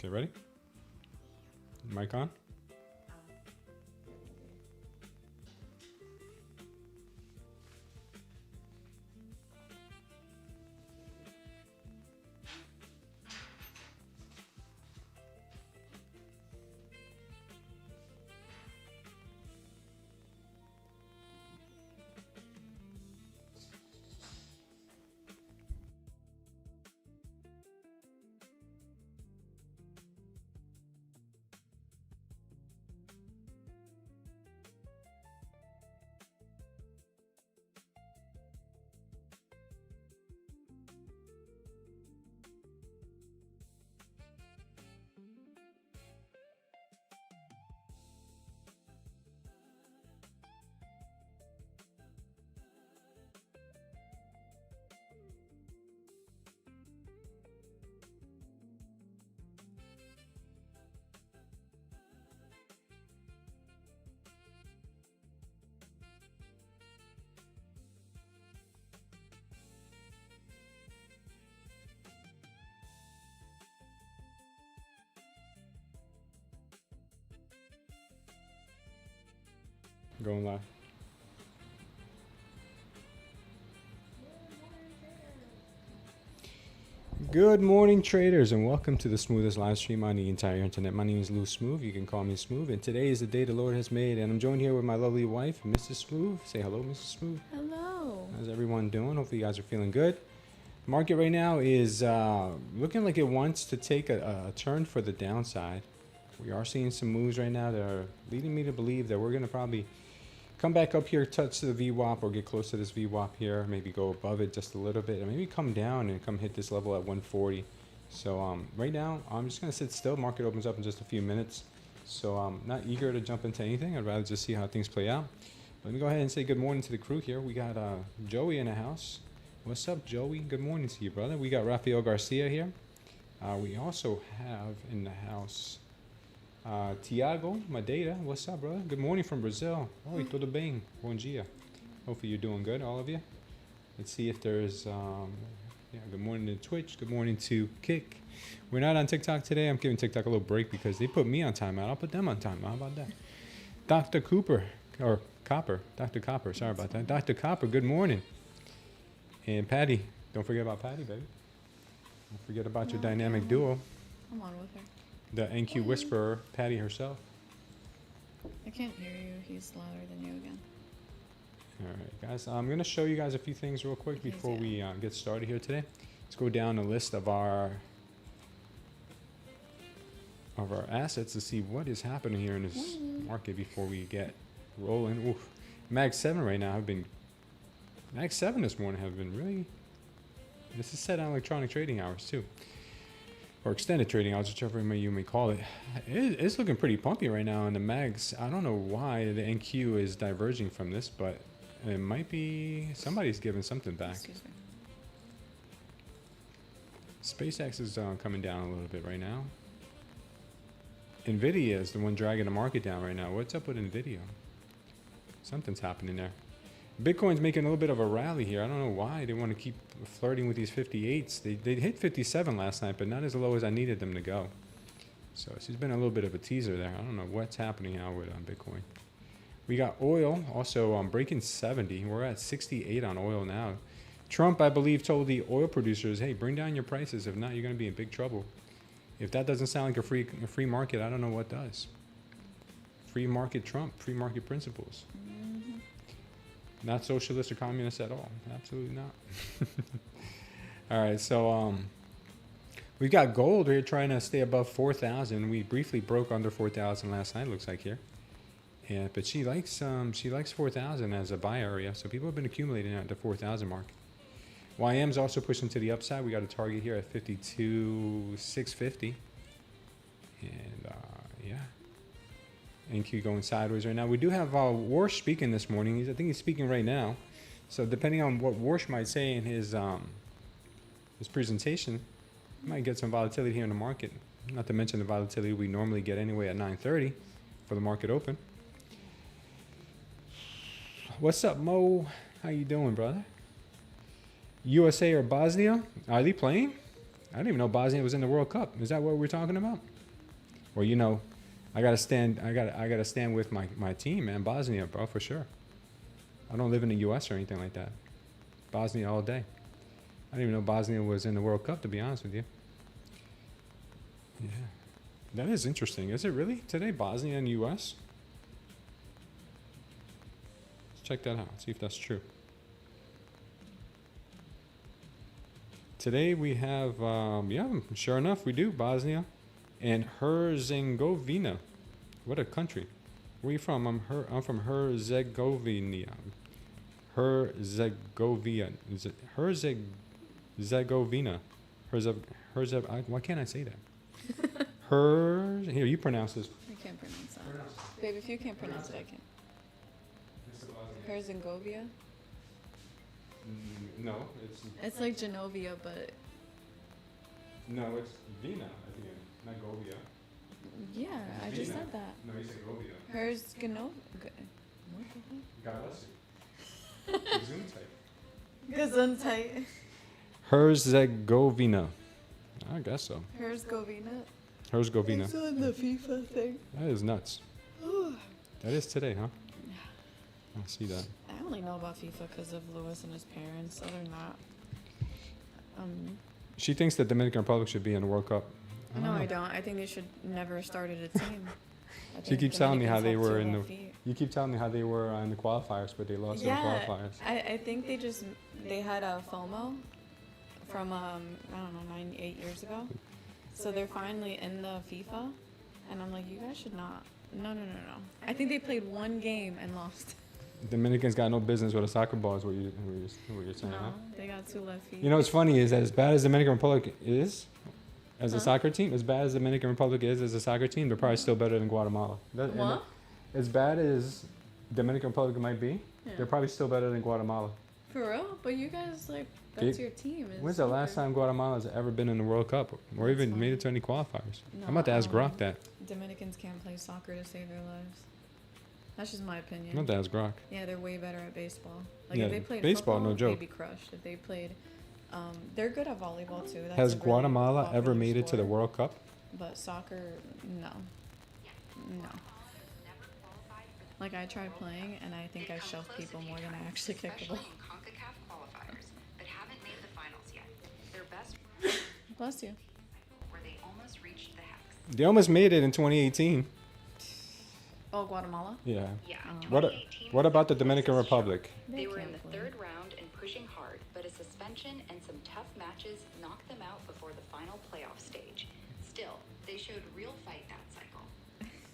Okay, ready? Mic on? Going live. Good morning, traders, and welcome to the smoothest live stream on the entire internet. My name is Lou Smooth. You can call me Smooth, and today is the day the Lord has made, and I'm joined here with my lovely wife, Mrs. Smooth. Say hello, Mrs. Smooth. Hello. How's everyone doing? Hopefully you guys are feeling good. Market right now is looking like it wants to take a turn for the downside. We are seeing some moves right now that are leading me to believe that we're going to probably come back up here, touch the VWAP, or get close to this VWAP here, maybe go above it just a little bit, and maybe come down and come hit this level at 140. So right now, I'm just going to sit still. Market opens up in just a few minutes. So I'm not eager to jump into anything. I'd rather just see how things play out. Let me go ahead and say good morning to the crew here. We got Joey in the house. What's up, Joey? Good morning to you, brother. We got Rafael Garcia here. We also have in the house Tiago Madeira. What's up, brother? Good morning from Brazil. Oi, tudo bem? Bom dia. Hopefully you're doing good, all of you. Let's see if there's good morning to Twitch. Good morning to Kick. We're not on TikTok today. I'm giving TikTok a little break because they put me on timeout. I'll put them on timeout. How about that? Dr. Cooper, or Copper. Dr. Copper, sorry about that. Dr. Copper, good morning. And Patty, don't forget about Patty, baby. Don't forget about your dynamic duo. I'm on with her. The NQ Whisperer, Patty herself. I can't hear you. He's louder than you again. All right, guys. I'm going to show you guys a few things real quick before we get started here today. Let's go down the list of our assets to see what is happening here in this market before we get rolling. Oof. Mag 7 right now Mag 7 this morning have been really, this is set on electronic trading hours too. Or extended trading hours, whichever you may call it. It's looking pretty pumpy right now in the mags. I don't know why the NQ is diverging from this, but it might be somebody's giving something back. Excuse me. SpaceX is coming down a little bit right now. Nvidia is the one dragging the market down right now. What's up with Nvidia? Something's happening there. Bitcoin's making a little bit of a rally here. I don't know why they want to keep flirting with these 58s. They hit 57 last night, but not as low as I needed them to go. So it's been a little bit of a teaser there. I don't know what's happening now with Bitcoin. We got oil also breaking 70. We're at 68 on oil now. Trump, I believe, told the oil producers, hey, bring down your prices. If not, you're going to be in big trouble. If that doesn't sound like a free market, I don't know what does. Free market Trump, free market principles. Not socialist or communist at all. Absolutely not. All right, so we've got gold here trying to stay above 4,000. We briefly broke under 4,000 last night, looks like here. Yeah, but she likes 4,000 as a buy area, so people have been accumulating at the 4,000 mark. YM's also pushing to the upside. We got a target here at 52,650. And yeah. NQ going sideways right now. We do have Warsh speaking this morning. I think he's speaking right now. So depending on what Warsh might say in his presentation, we might get some volatility here in the market. Not to mention the volatility we normally get anyway at 9:30 for the market open. What's up, Mo? How you doing, brother? USA or Bosnia? Are they playing? I didn't even know Bosnia was in the World Cup. Is that what we're talking about? Well, you know, I gotta stand with my team, man. Bosnia, bro, for sure. I don't live in the U.S. or anything like that. Bosnia all day. I didn't even know Bosnia was in the World Cup, to be honest with you. Yeah, that is interesting. Is it really today, Bosnia and U.S.? Let's check that out. See if that's true. Today we have, yeah, sure enough, we do, Bosnia and Herzegovina. What a country. Where are you from? I'm from Herzegovina. Herzegovina. Is it Herzegovina? Why can't I say that? Here, you pronounce this. I can't pronounce that. Babe, if you can't pronounce it, I can. Herzegovina? No, It's like Genovia, but no, it's Vina at the end, not Govia. yeah, I just Vina. said that. No, you said Govia. Herzegovina. What God bless you. Gesundheit. Herzegovina. I guess so. Herzegovina. Herzegovina. It's on the FIFA thing. That is nuts. That is today, huh? I see that. I only know about FIFA because of Lewis and his parents. Other than that, She thinks that Dominican Republic should be in the World Cup. no, I don't. I think they should never started a team. I She think keeps telling me how Dominicans they have were too in left the. feet. You keep telling me how they were in the qualifiers, but they lost in the qualifiers. I think they had a FOMO from I don't know 8 years ago, so they're finally in the FIFA, and I'm like, you guys should not. No. I think they played one game and lost. Dominicans got no business with a soccer ball, is what you're saying, huh? No, they got 2 left feet. You know what's funny is that as bad as Dominican Republic is as a Huh? soccer team, as bad as Dominican Republic is as a soccer team, they're probably still better than Guatemala. What? As bad as Dominican Republic might be, Yeah. they're probably still better than Guatemala. For real? But you guys that's your team. is When's the last soccer. time Guatemala's ever been in the World Cup or That's even made funny. it to any qualifiers? No, I'm about to ask Grok that. Dominicans can't play soccer to save their lives. That's just my opinion. I'm about to ask Grok. Yeah, they're way better at baseball. Like Yeah, if they played baseball, football, no joke. they'd be crushed. If they played, they're good at volleyball too. That's Has a really Guatemala ever popular made it to the sport. World Cup? But soccer, no. Like I tried playing, and I think I shoved people more than I actually kicked the ball. CONCACAF qualifiers, but haven't made the finals yet. Their best Bless you. where they almost reached the hex. They almost made it in 2018. Oh, Guatemala. Yeah. Yeah. What 2018 what was about the closest Dominican show. Republic? They were in can't the play. third round and pushing hard, but a suspension and some tough matches knocked them out before the final playoff stage. Still, they showed real fight that cycle.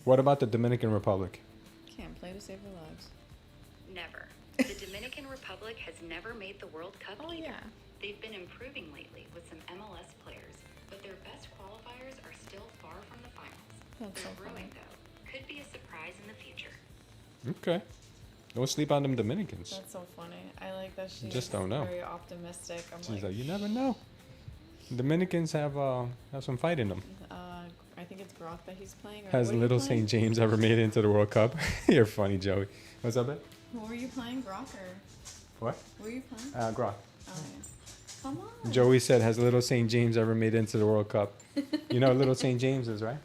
What about the Dominican Republic? Can't play to save their lives. Never. The Dominican Republic has never made the World Cup Oh either. yeah. They've been improving lately with some MLS players, but their best qualifiers are still far from the finals. That's so They're brewing funny. though. Could be a surprise in the future. Okay. Don't sleep on them Dominicans. That's so funny. I like that she's Just don't know. very optimistic. I'm She's like, you never know. Dominicans have some fight in them. I think it's Grok that he's playing. Or Has what are you little playing? St. James ever made it into the World Cup? You're funny, Joey. What's up, man? Who were you playing, Grok or What? who were you playing? Grok. Oh yeah. Come on. Joey said, has little St. James ever made it into the World Cup? You know what little St. James is, right?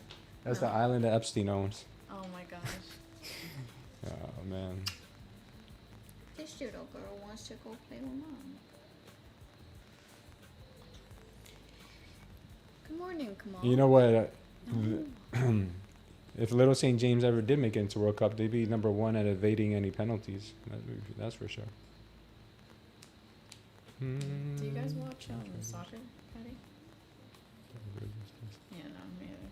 That's the No. island that Epstein owns. Oh my gosh. Oh, man. This little girl wants to go play with mom. Good morning, Kamal. You know what? No. If little St. James ever did make it into World Cup, they'd be number 1 at evading any penalties. That's for sure. Do you guys watch soccer, Patty? Yeah, no, me either.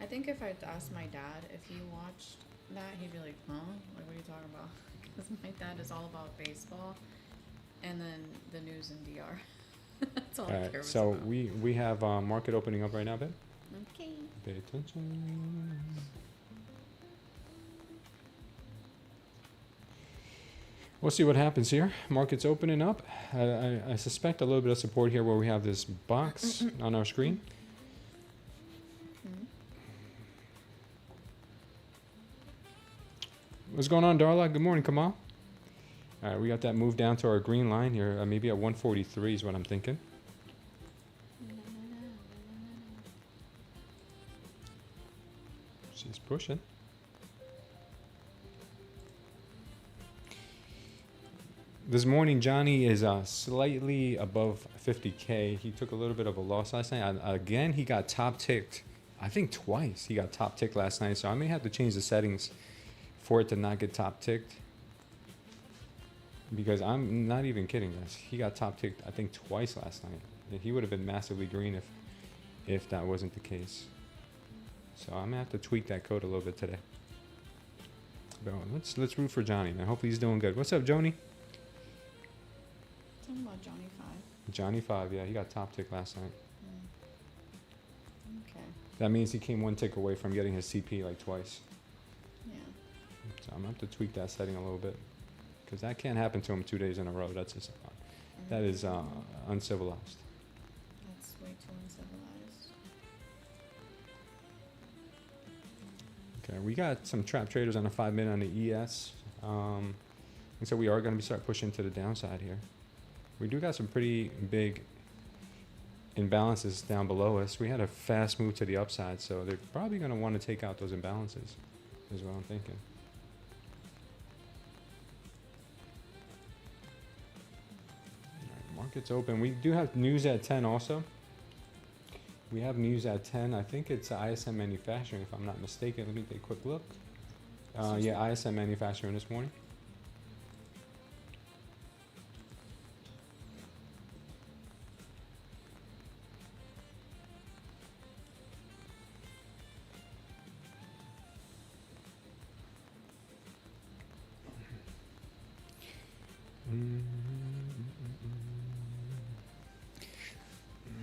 I think if I'd asked my dad if he watched that, he'd be like, huh? Like, what are you talking about? Because my dad is all about baseball and then the news in DR. That's all I care Alright, about. so we have market opening up right now, babe. Okay. Pay attention. We'll see what happens here. Market's opening up. I suspect a little bit of support here where we have this box on our screen. Mhm. What's going on, Darla? Good morning, Kamal. All right, we got that move down to our green line here. Maybe at 143 is what I'm thinking. She's pushing. This morning, Johnny is slightly above 50K. He took a little bit of a loss last night. Again, he got top ticked. I think twice he got top ticked last night. So I may have to change the settings for it to not get top ticked. Because I'm not even kidding, guys. He got top ticked, I think, twice last night. He would have been massively green if that wasn't the case. So I'm gonna have to tweak that code a little bit today. But let's root for Johnny, man. Hopefully he's doing good. What's up, Joni? Talking about Johnny 5. Johnny 5, yeah, he got top tick last night. Okay. That means he came one tick away from getting his CP like twice. Yeah. So I'm gonna have to tweak that setting a little bit, because that can't happen to him 2 days in a row. That's just that is uncivilized. That's way too uncivilized. Okay, we got some trap traders on the 5-minute on the ES, and so we are going to start pushing to the downside here. We do got some pretty big imbalances down below us. We had a fast move to the upside, so they're probably going to want to take out those imbalances, is what I'm thinking. All right, market's open. We do have news at 10 also. We have news at 10. I think it's ISM manufacturing, if I'm not mistaken. Let me take a quick look. Yeah, ISM manufacturing this morning.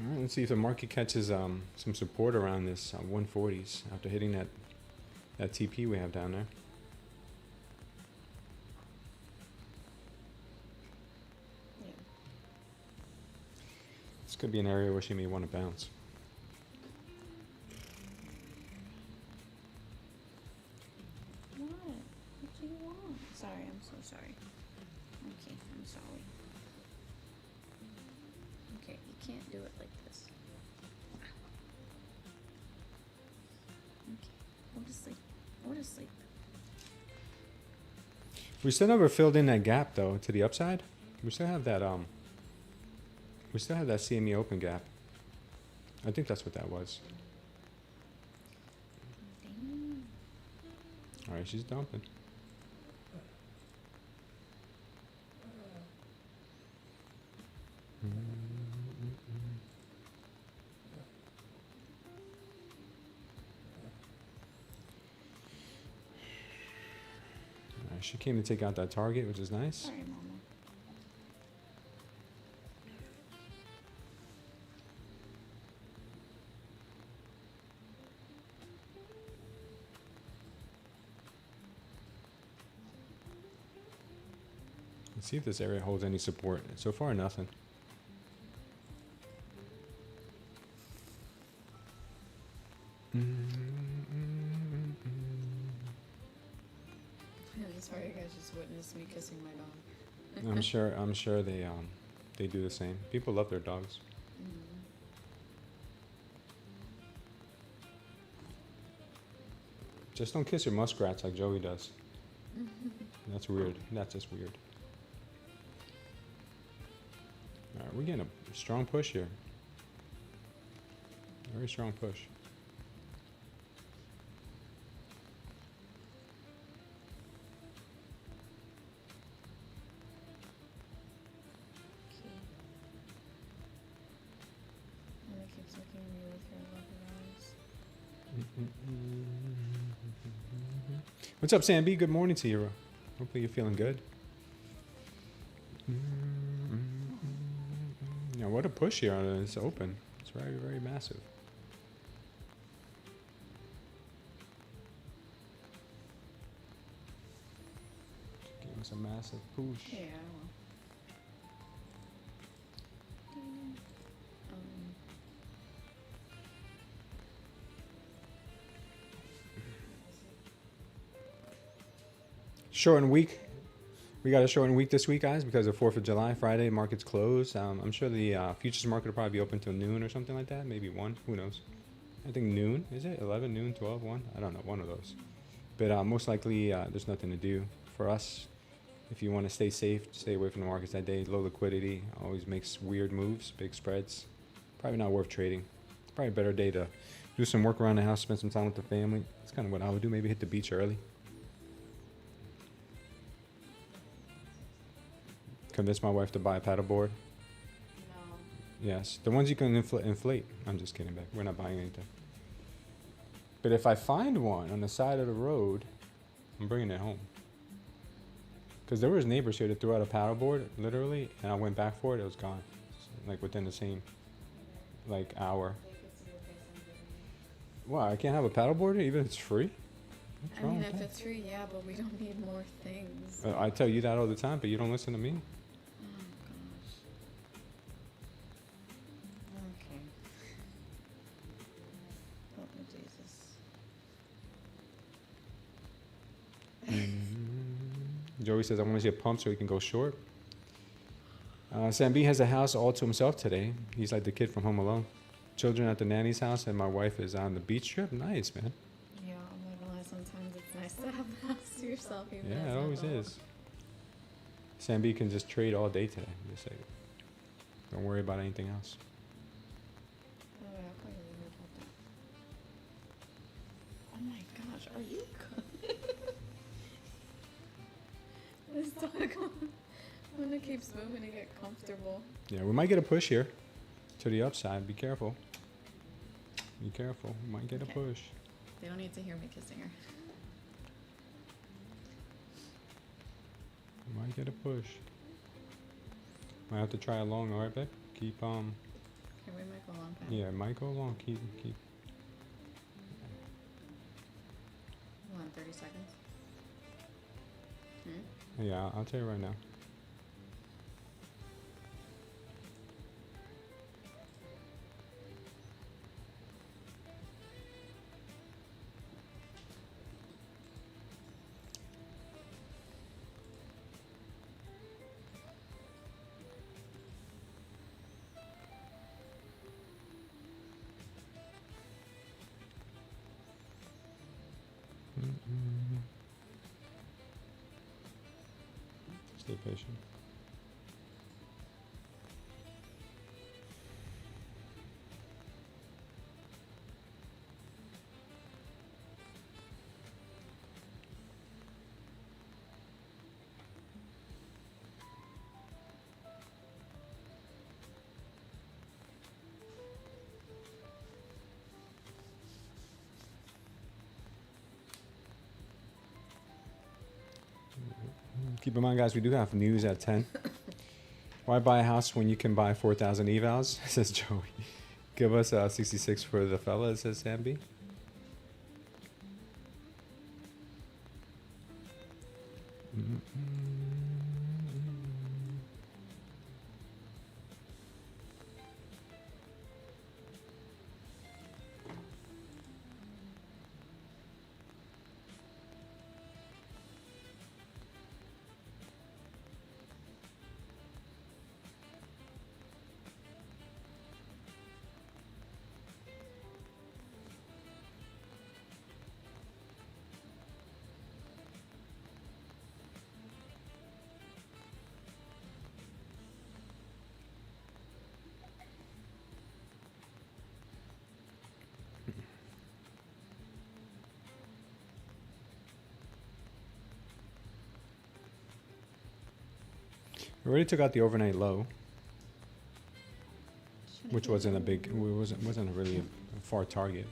All right, let's see if the market catches some support around this 140s after hitting that TP we have down there. Yeah. This could be an area where she may want to bounce. What? What do you want? Sorry, I'm so sorry. Okay, I'm sorry. Okay, you can't do it like this. Okay, go to sleep. Go to sleep. We still never filled in that gap though to the upside. We still have that CME open gap. I think that's what that was. Damn. All right, she's dumping. All right, she came to take out that target, which is nice. Sorry, Mama. Let's see if this area holds any support. So far, nothing. Sorry, you guys just witnessed me kissing my dog. I'm sure they do the same. People love their dogs. Just don't kiss your muskrats like Joey does. That's weird. That's just weird. All right, we're getting a strong push here. Very strong push. Okay. And it keeps looking at me with her lovely eyes. What's up, Sam B? Good morning to you. Hopefully you're feeling good. Yeah, what a push here on it. It's open. It's very, very massive. Give us a massive push. Yeah, I will. Shortened week. We got a shortened week this week, guys, because of 4th of July. Friday, market's closed. I'm sure the futures market will probably be open till noon or something like that. Maybe 1. Who knows? I think noon. Is it 11, noon, 12, 1? I don't know. One of those. But most likely, there's nothing to do for us. If you want to stay safe, stay away from the markets that day. Low liquidity always makes weird moves, big spreads. Probably not worth trading. Probably a better day to do some work around the house, spend some time with the family. That's kind of what I would do. Maybe hit the beach early. Convince my wife to buy a paddleboard. No. Yes, the ones you can inflate. I'm just kidding, babe. We're not buying anything. But if I find one on the side of the road, I'm bringing it home. Because there was neighbors here that threw out a paddleboard, literally, and I went back for it. It was gone, like within the same, like hour. They could see your face and give me. Wow, I can't have a paddleboard here, even if it's free. What's I wrong mean, with if that? it's free, yeah, but we don't need more things. I tell you that all the time, but you don't listen to me. Oh gosh. Okay. Help me, Jesus. Joey says, I want to see a pump so he can go short. Sam B has a house all to himself today. He's like the kid from Home Alone. Children at the nanny's house, and my wife is on the beach trip. Nice, man. Yeah, I'm not gonna lie, sometimes it's nice to have the house to yourself. Even Yeah, if it it's always not is. Sam B can just trade all day today. Just say, don't worry about anything else. Oh, yeah, I'll probably leave about that. Oh my gosh, are you good? This dog when it keeps moving to get comfortable. Yeah, we might get a push here to the upside. Be careful. Be careful. We might get a Okay. push. They don't need to hear me kissing her. We might get a push. Might have to try a long, alright, babe? Keep, Okay, we might go long time. yeah, it might go long. Keep. Hold on, 30 seconds. Yeah, I'll tell you right now. Stay patient. Keep in mind, guys, we do have news at 10. Why buy a house when you can buy 4,000 evals? Says Joey. Give us 66 for the fella, says Sam B. We already took out the overnight low, which wasn't a big, wasn't really a far target.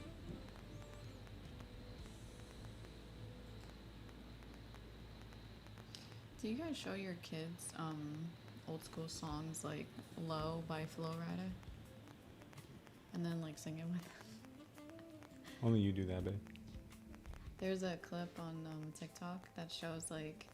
Do you guys show your kids old school songs like Low by Flo Rida? And then like sing it with them? Only you do that, babe. There's a clip on TikTok that shows like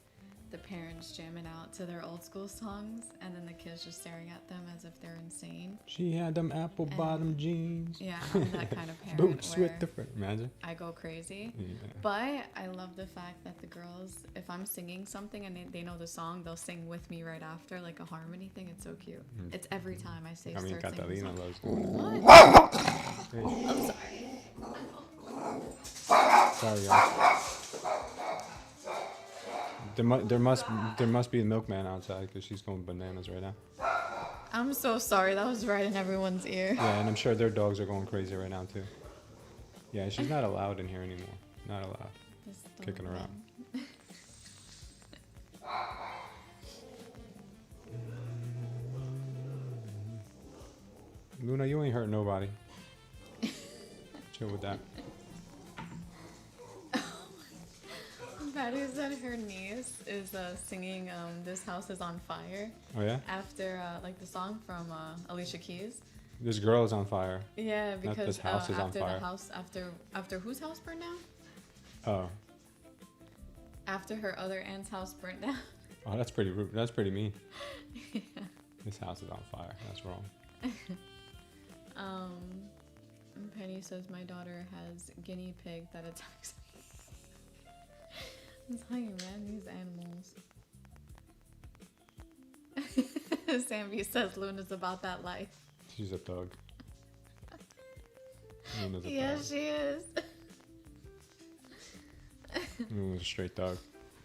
the parents jamming out to their old school songs and then the kids just staring at them as if they're insane. She had them apple bottom jeans. Yeah, I'm that kind of parent Boots where with the front. Imagine. I go crazy. Yeah. But I love the fact that the girls, if I'm singing something and they know the song, they'll sing with me right after, like a harmony thing. It's so cute. It's every time I say I mean, start singing the Catalina song. loves doing it. What? Hey. I'm sorry. Sorry, y'all. There must be a milkman outside because she's going bananas right now. I'm so sorry. That was right in everyone's ear. Yeah, and I'm sure their dogs are going crazy right now too. Yeah, she's not allowed in here anymore. Not allowed. Kicking her out. Luna, you ain't hurt nobody. Chill with that. Patty said her niece is singing "This House Is on Fire." Oh yeah? After like the song from Alicia Keys. This girl is on fire. Yeah, because this house is on after fire. the house after whose house burned down? Oh. After her other aunt's house burnt down. Oh, that's pretty rude. That's pretty mean. Yeah. This house is on fire. That's wrong. Penny says my daughter has guinea pig that attacks me. I'm telling you, man, these animals. Sammy says Luna's about that life. She's a thug. Luna's a Yeah, thug. she is. Luna's a straight thug.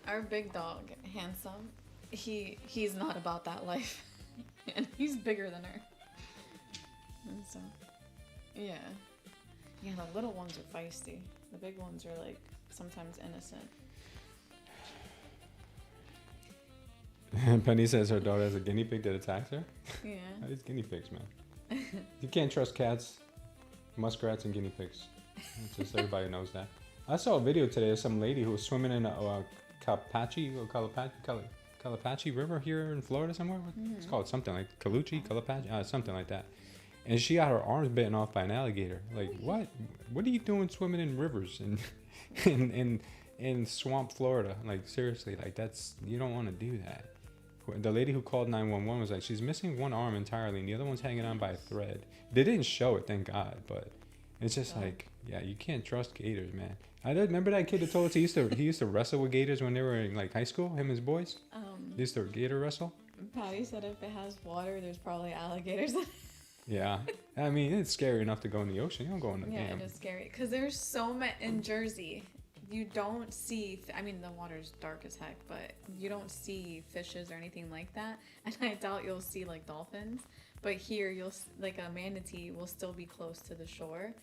Our big dog, Handsome, he's not about that life. And he's bigger than her. And so, yeah. Yeah, the little ones are feisty. The big ones are like sometimes innocent. Penny says her daughter has a guinea pig that attacks her. Yeah. These guinea pigs, man. You can't trust cats, muskrats, and guinea pigs. It's just everybody knows that. I saw a video today of some lady who was swimming in a Calipatchi River here in Florida somewhere. It's called something like Calipatchi, something like that. And she got her arms bitten off by an alligator. Like, what? What are you doing swimming in rivers in swamp Florida? Like, seriously, like you don't want to do that. The lady who called 911 was like, she's missing one arm entirely and the other one's hanging on by a thread. They didn't show it, thank God, but it's just like, yeah, you can't trust gators, man. I remember that kid that told us he used to wrestle with gators when they were in like high school, him and his boys. They used to gator wrestle. Patty said if it has water, there's probably alligators in it. Yeah, I mean, it's scary enough to go in the ocean. You don't go in the damn. Yeah, it is scary because there's so much in Jersey. You don't see, I mean, the water's dark as heck, but you don't see fishes or anything like that. And I doubt you'll see like dolphins. But here, like a manatee will still be close to the shore.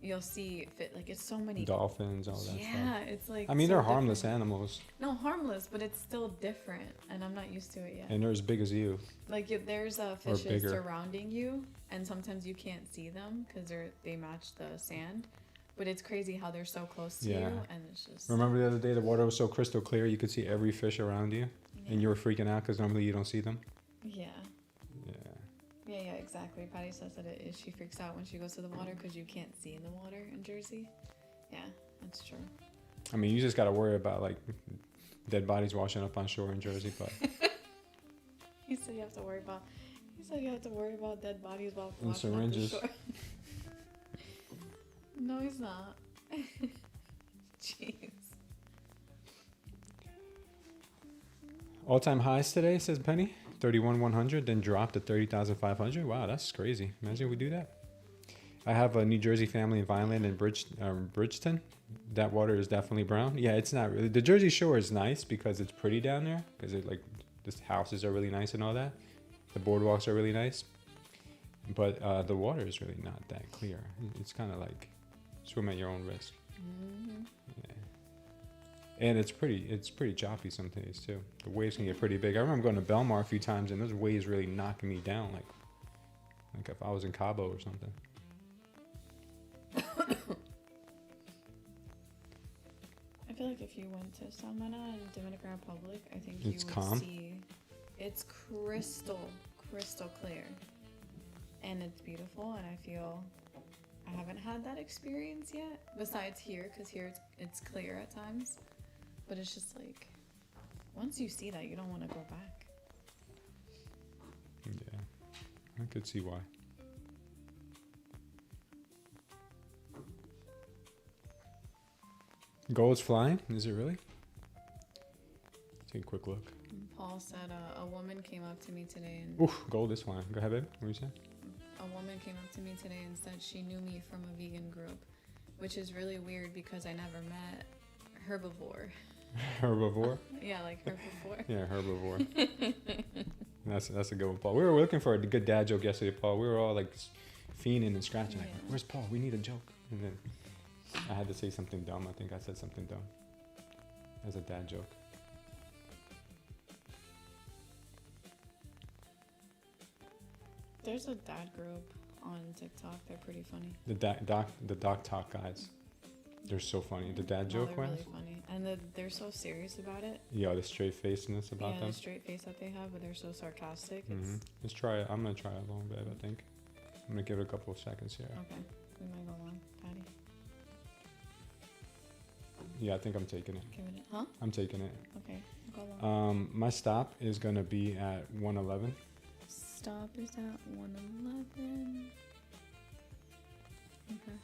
You'll see, like, it's so many dolphins, all that stuff. Yeah, it's like. I mean, so they're harmless different. animals. No, harmless, but it's still different. And I'm not used to it yet. And they're as big as you. Like, there's fishes surrounding you, and sometimes you can't see them because they match the sand. But it's crazy how they're so close to you, and it's just... Remember the other day the water was so crystal clear you could see every fish around you, and you were freaking out because normally you don't see them? Yeah. Yeah, exactly. Patty says that she freaks out when she goes to the water because you can't see in the water in Jersey. Yeah, that's true. I mean, you just got to worry about, like, dead bodies washing up on shore in Jersey, but... He said you have to worry about dead bodies while and washing syringes. up the shore. No, he's not. Jeez. All-time highs today, says Penny. 31,100, then dropped to 30,500. Wow, that's crazy. Imagine we do that. I have a New Jersey family in Vineland and Bridgeton. That water is definitely brown. Yeah, it's not really. The Jersey Shore is nice because it's pretty down there. Because the houses are really nice and all that. The boardwalks are really nice. But the water is really not that clear. It's kind of like swim at your own risk. Mm-hmm. Yeah. And it's pretty choppy some days too. The waves can get pretty big. I remember going to Belmar a few times and those waves really knocking me down like if I was in Cabo or something. I feel like if you went to Samana in Dominican Republic, I think It's you would calm. see it's crystal clear. And it's beautiful, and I feel I haven't had that experience yet. Besides here, because here it's clear at times. But it's just like, once you see that, you don't want to go back. Yeah, I could see why. Gold's flying? Is it really? Take a quick look. And Paul said a woman came up to me today and Oof, gold is flying. Go ahead, babe. What are you saying? a woman came up to me today and said she knew me from a vegan group, which is really weird because I never met herbivore. Herbivore? Yeah, like herbivore. Yeah, herbivore. That's a good one, Paul. We were looking for a good dad joke yesterday, Paul. We were all like fiending and scratching, like, Yeah. where's Paul? We need a joke. And then I had to say something dumb. I think I said something dumb as a dad joke. There's a dad group on TikTok. They're pretty funny. The doc talk guys. They're so funny. The dad joke they're ones. really funny, and they're so serious about it. Yeah, the straight facedness about Yeah, them. the straight face that they have, but they're so sarcastic. Mm-hmm. Let's try it. I'm gonna try it a little bit. I think I'm gonna give it a couple of seconds here. Okay, we might go long, Patty. Yeah, I think I'm taking it. Give it, huh? I'm taking it. Okay, go long. My stop is gonna be at 111. Stop is at 111. Okay.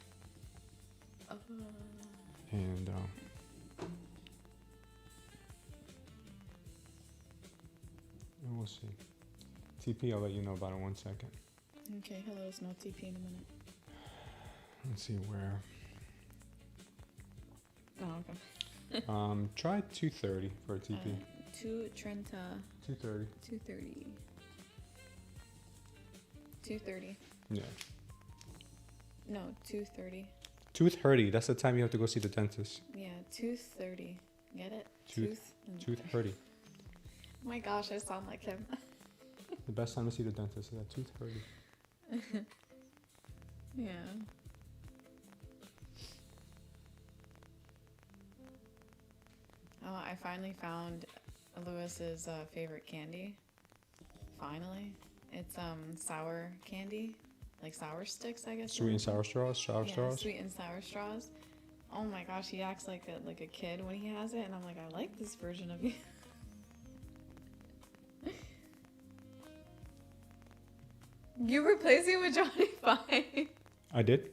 And we'll see. TP, I'll let you know about it in 1 second. Okay, hello, it's no TP in a minute. Let's see where. Oh, okay. Try 230 for a TP. Trenta. 230. 230. 230. Yeah. No, 230. 230. That's the time you have to go see the dentist. Yeah, 230. Get it? Tooth- and- 230. Oh my gosh, I sound like him. The best time to see the dentist is at 230. Yeah. Oh, I finally found Lewis's favorite candy. Finally. It's sour candy. Like sour sticks, I guess. Sweet and sour straws? Sour Yeah, straws? sweet and sour straws. Oh my gosh, he acts like a kid when he has it, and I'm like, I like this version of you. You replacing with Johnny Five. I did?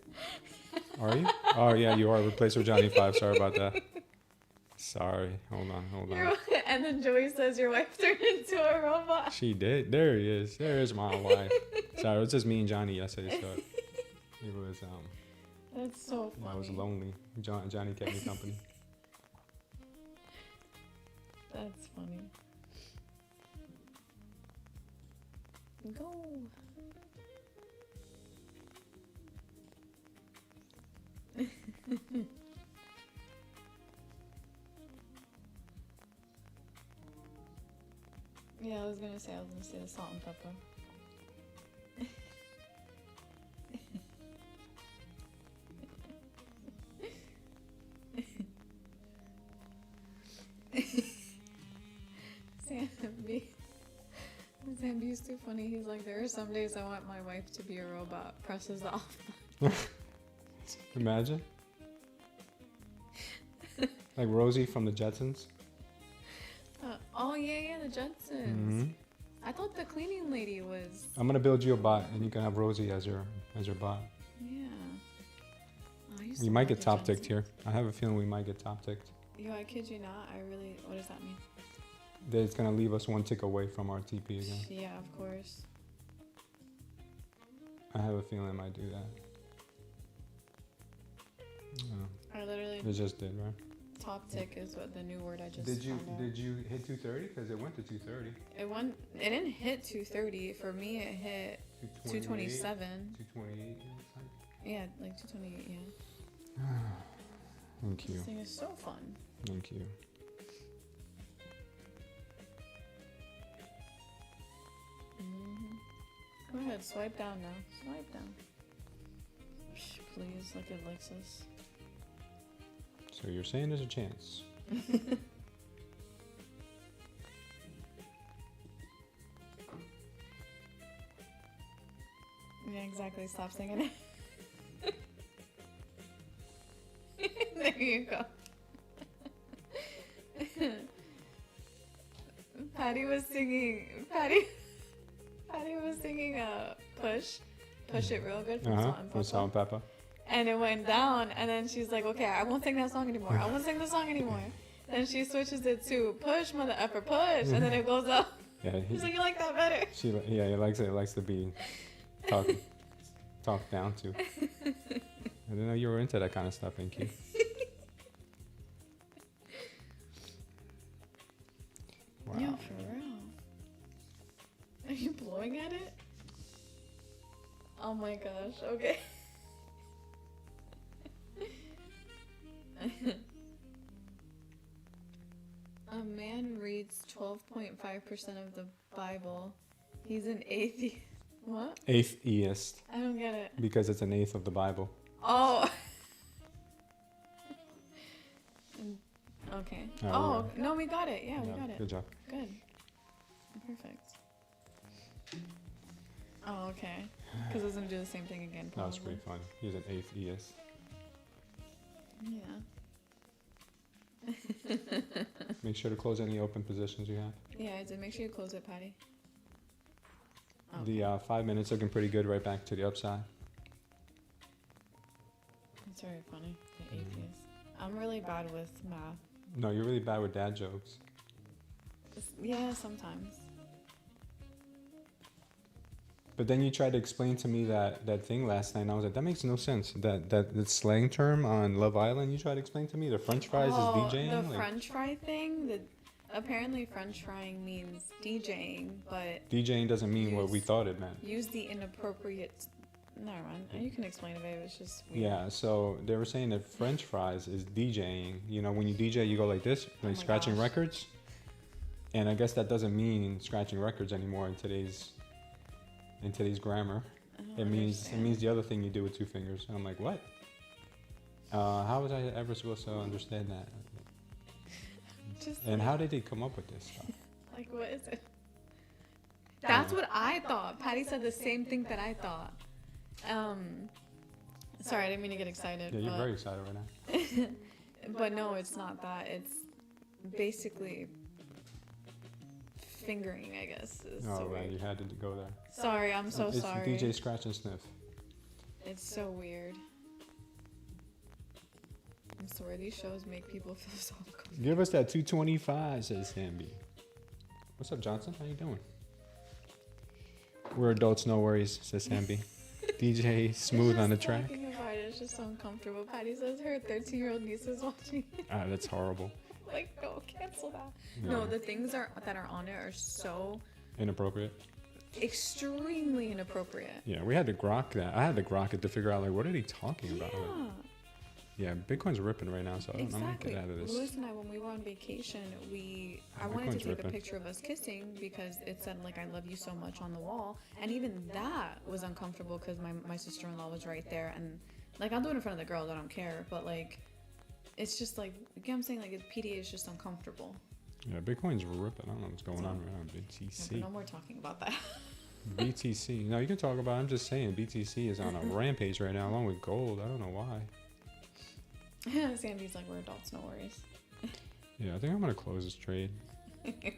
Are you? Oh, yeah, you are. Replaced with Johnny 5. Sorry about that. Sorry. Hold on. And then Joey says your wife turned into a robot. She did. There he is. There is my wife. Sorry, it was just me and Johnny yesterday, so it was That's so funny. I was lonely. Johnny kept me company. That's funny. Go. Yeah, I was gonna say the salt and pepper. Sam B's too funny. He's like, there are some days I want my wife to be a robot. Presses the off. Imagine. Like Rosie from the Jetsons. Oh yeah, the Jetsons. Mm-hmm. I thought the cleaning lady was. I'm gonna build you a bot, and you can have Rosie as your bot. Yeah. Oh, You might get top ticked here. I have a feeling we might get top ticked. Yo, I kid you not. I really. What does that mean? That it's gonna leave us 1 tick away from our TP again. Yeah, of course. I have a feeling it might do that. Yeah. I literally. It just did, right? Top tick is what the new word I just. Did you found out. hit 230? Because it went to 230. It didn't hit 230. For me, it hit 227. 228. Yeah, like 228. Yeah. Thank you. This thing is so fun. Thank you. Go ahead, swipe down now. Swipe down. Shh, please, like it likes us. So you're saying there's a chance? Yeah, exactly. Stop singing it. There you go. Patty was singing. Patty was singing push it real good from Salt and From Pepper. Salt and Pepper. And it went down, and then she's like, "Okay, I won't sing that song anymore. I won't sing the song anymore." Then she switches it to push, mother effer, push, and then it goes up. Yeah, She's like, "You like that better?" he likes it. He likes to be talked down to. I didn't know you were into that kind of stuff, Inky. Wow. Yeah, for real. Are you blowing at it? Oh my gosh, okay. A man reads 12.5% of the Bible. He's an atheist. What? Atheist. I don't get it. Because it's an eighth of the Bible. Oh. Okay. Oh, no, we got it. Yeah, we got it. Good job. Good. Perfect. Oh, okay. Because I was going to do the same thing again. That was probably. pretty funny. He's an atheist. Yeah. Make sure to close any open positions you have. Yeah, I did. Make sure you close it, Patty. Oh. The 5 minutes looking pretty good right back to the upside. It's very funny. The atheist. I'm really bad with math. No, you're really bad with dad jokes. Yeah, sometimes. But then you tried to explain to me that thing last night, and I was like, that makes no sense. That slang term on Love Island, you tried to explain to me, the French fries is DJing? The French fry thing? Apparently French frying means DJing, but... DJing doesn't mean what we thought it meant. Use the inappropriate... Never mind. You can explain it, babe. It's just weird. Yeah, so they were saying that French fries is DJing. You know, when you DJ, you go like this, like scratching records. And I guess that doesn't mean scratching records anymore in today's grammar. It means the other thing you do with two fingers. And I'm like, what? How was I ever supposed to understand that? And how did they come up with this stuff? Like, what is it? That's what I thought. Patty said the same thing that I thought. Sorry, I didn't mean to get excited. Yeah, you're very excited right now. But no, it's not that. It's basically fingering, I guess. Oh, right, you had to go there. Sorry, I'm so sorry. It's DJ Scratch and Sniff. It's so weird. I'm sorry, these shows make people feel so uncomfortable. Give us that 225, says Samby. What's up, Johnson? How you doing? We're adults, no worries, says Samby. DJ Smooth on the track. Talking about it, it's just so uncomfortable. Patty says her 13-year-old niece is watching. Ah, that's horrible. Like, no, cancel that. Yeah. No, the things that are on it are so Inappropriate. extremely inappropriate. Yeah, we had to grok that. I had to grok it to figure out, like, what are they talking about? Yeah. Yeah, Bitcoin's ripping right now, so I'm gonna Exactly. get out of this. Louis and I, when we were on vacation, I wanted to Bitcoin's take ripping. a picture of us kissing because it said, like, I love you so much on the wall. And even that was uncomfortable because my sister-in-law was right there. And, like, I'll do it in front of the girls. I don't care. But, like, it's just, like, you know what I'm saying? Like, PDA is just uncomfortable. Yeah, Bitcoin's ripping. I don't know what's going on right now. Yeah, BTC. but no more talking about that. BTC. No, you can talk about it. I'm just saying BTC is on a rampage right now along with gold. I don't know why. Sandy's like, we're adults, no worries. Yeah, I think I'm going to close this trade. I'm going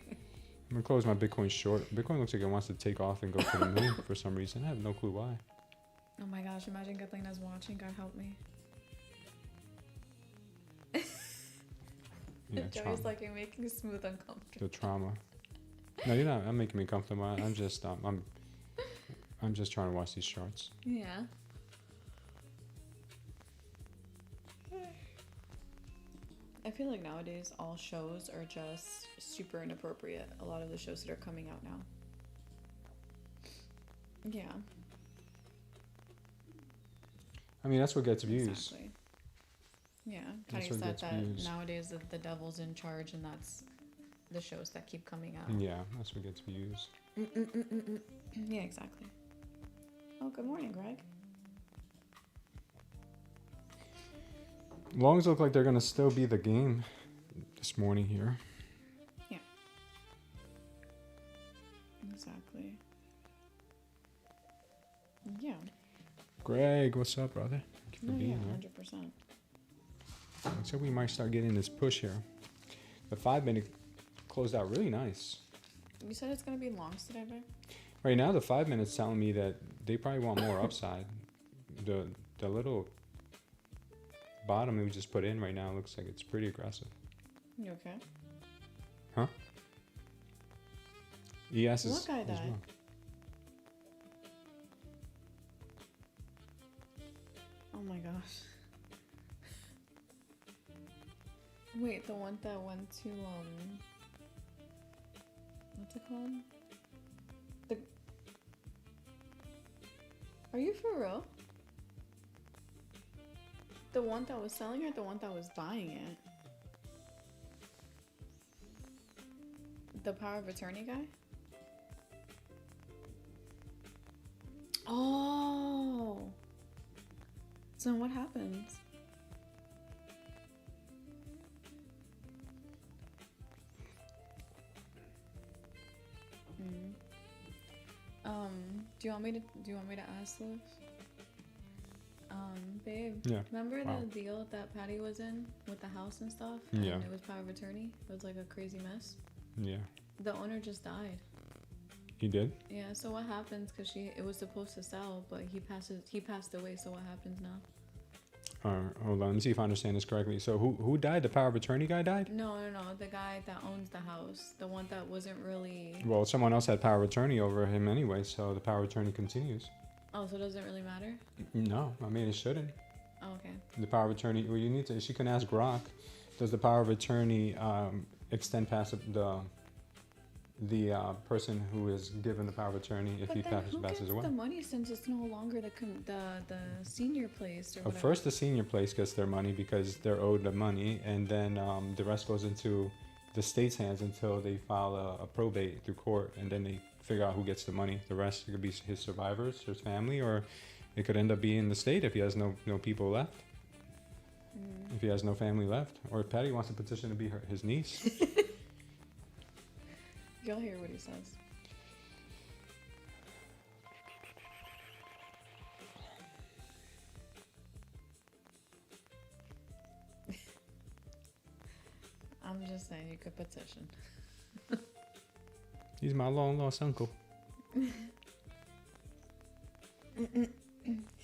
to close my Bitcoin short. Bitcoin looks like it wants to take off and go to the moon for some reason. I have no clue why. Oh my gosh, imagine Kathleena's watching. God help me. Yeah, Joey's like, you're making Smooth uncomfortable. the trauma. No, you're not. I'm making me comfortable. I'm just trying to watch these charts. Yeah. I feel like nowadays all shows are just super inappropriate. A lot of the shows that are coming out now. Yeah. I mean, that's what gets views. Exactly. Yeah. That's Patty what said gets that views. nowadays the devil's in charge, and that's the shows that keep coming out. Yeah, that's what gets views. Yeah, exactly. Oh, good morning, Greg. Longs look like they're going to still be the game this morning here. Yeah. Exactly. Yeah. Greg, what's up, brother? Thank you for No, yeah, being here. 100%. So we might start getting this push here. The 5 minute closed out really nice. You said it's going to be longs today, babe? Right now, the 5 minutes telling me that they probably want more upside. The little bottom we just put in right now looks like it's pretty aggressive. You okay? Huh? ES is What guy as died? well. Oh my gosh. Wait, the one that went to what's it called? Are you for real? The one that was selling or the one that was buying it? The power of attorney guy? Oh. So then what happens? Do you want me to ask Liv? Babe. Yeah. Remember Wow. the deal that Patty was in with the house and stuff? Yeah. And it was power of attorney. It was like a crazy mess. Yeah. The owner just died. He did? Yeah. So what happens? Cause it was supposed to sell, but he passed away. So what happens now? Hold on. Let me see if I understand this correctly. So who died? The power of attorney guy died? No. The guy that owns the house, the one that wasn't really. Well, someone else had power of attorney over him anyway, so the power of attorney continues. Oh, so it doesn't really matter? No, I mean it shouldn't. Oh, okay. The power of attorney. Well, you need to. She can ask Grok. Does the power of attorney extend past the person who is given the power of attorney if But he then passes who gets away? the money since it's no longer the senior place or whatever? First, the senior place gets their money because they're owed the money, and then the rest goes into the state's hands until they file a probate through court, and then they figure out who gets the money. The rest could be his survivors, his family, or it could end up being the state if he has no people left. If he has no family left, or if Patty wants to petition to be his niece. You'll hear what he says. I'm just saying you could petition. He's my long lost uncle. You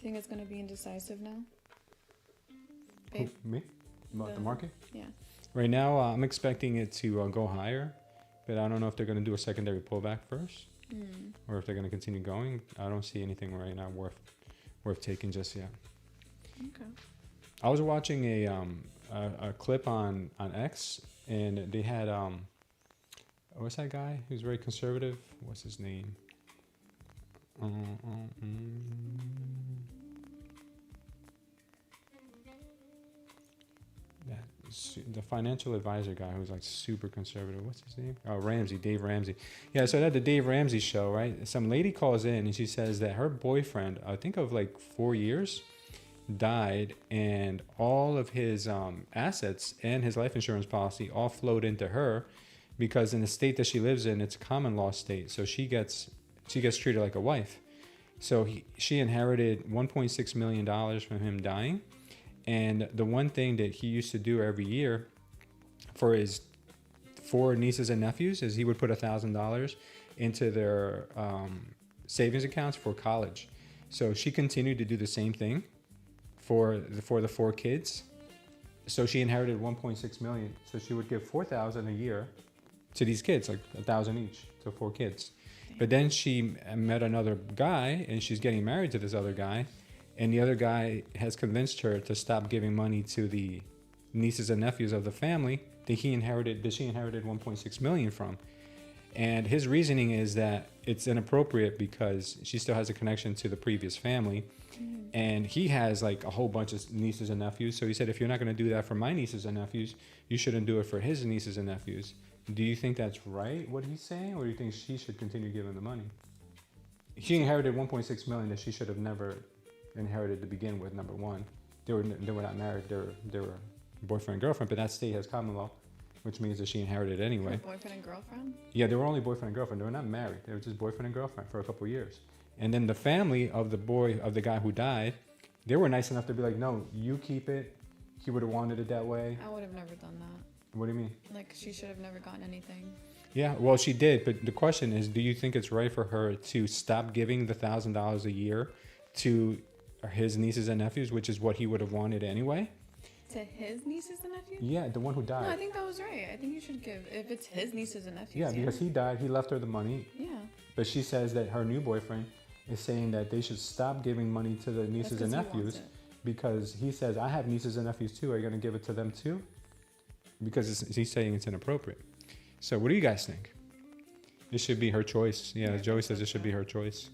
think it's gonna be indecisive now? Who, Babe? me? About the market? Yeah. Right now, I'm expecting it to go higher, but I don't know if they're going to do a secondary pullback first, or if they're going to continue going. I don't see anything right now worth taking just yet. Okay. I was watching a clip on X, and they had what's that guy who's very conservative? What's his name? The financial advisor guy who's like super conservative. What's his name? Oh, Ramsey, Dave Ramsey. Yeah, so at the Dave Ramsey show, right? Some lady calls in and she says that her boyfriend, I think of like 4 years, died, and all of his assets and his life insurance policy all flowed into her, because in the state that she lives in, it's a common law state, so she gets treated like a wife. So she inherited $1.6 million from him dying. And the one thing that he used to do every year for his 4 nieces and nephews is he would put $1,000 into their savings accounts for college. So she continued to do the same thing for the 4 kids. So she inherited $1.6 million. So she would give $4,000 a year to these kids, like $1,000 each to 4 kids. But then she met another guy, and she's getting married to this other guy. And the other guy has convinced her to stop giving money to the nieces and nephews of the family that she inherited $1.6 million from. And his reasoning is that it's inappropriate because she still has a connection to the previous family. And he has like a whole bunch of nieces and nephews. So he said, if you're not going to do that for my nieces and nephews, you shouldn't do it for his nieces and nephews. Do you think that's right, what he's saying? Or do you think she should continue giving the money? She inherited $1.6 million that she should have never inherited to begin with. Number one, they were not married, they were boyfriend and girlfriend, but that state has common law, which means that she inherited anyway. Boyfriend and girlfriend? Yeah, they were only boyfriend and girlfriend. They were not married. They were just boyfriend and girlfriend for a couple of years. And then the family of the guy who died, they were nice enough to be like, no, you keep it. He would have wanted it that way. I would have never done that. What do you mean? Like, she should have never gotten anything. Yeah, well, she did, but the question is, do you think it's right for her to stop giving the $1,000 a year to his nieces and nephews, which is what he would have wanted anyway? To his nieces and nephews? Yeah, the one who died. No, I think that was right. I think you should give, if it's his nieces and nephews. Yeah, because he died, he left her the money. Yeah. But she says that her new boyfriend is saying that they should stop giving money to the nieces and nephews because he says, I have nieces and nephews too. Are you going to give it to them too? Because he's saying it's inappropriate. So what do you guys think? It should be her choice. Yeah, Joey says it should be her choice.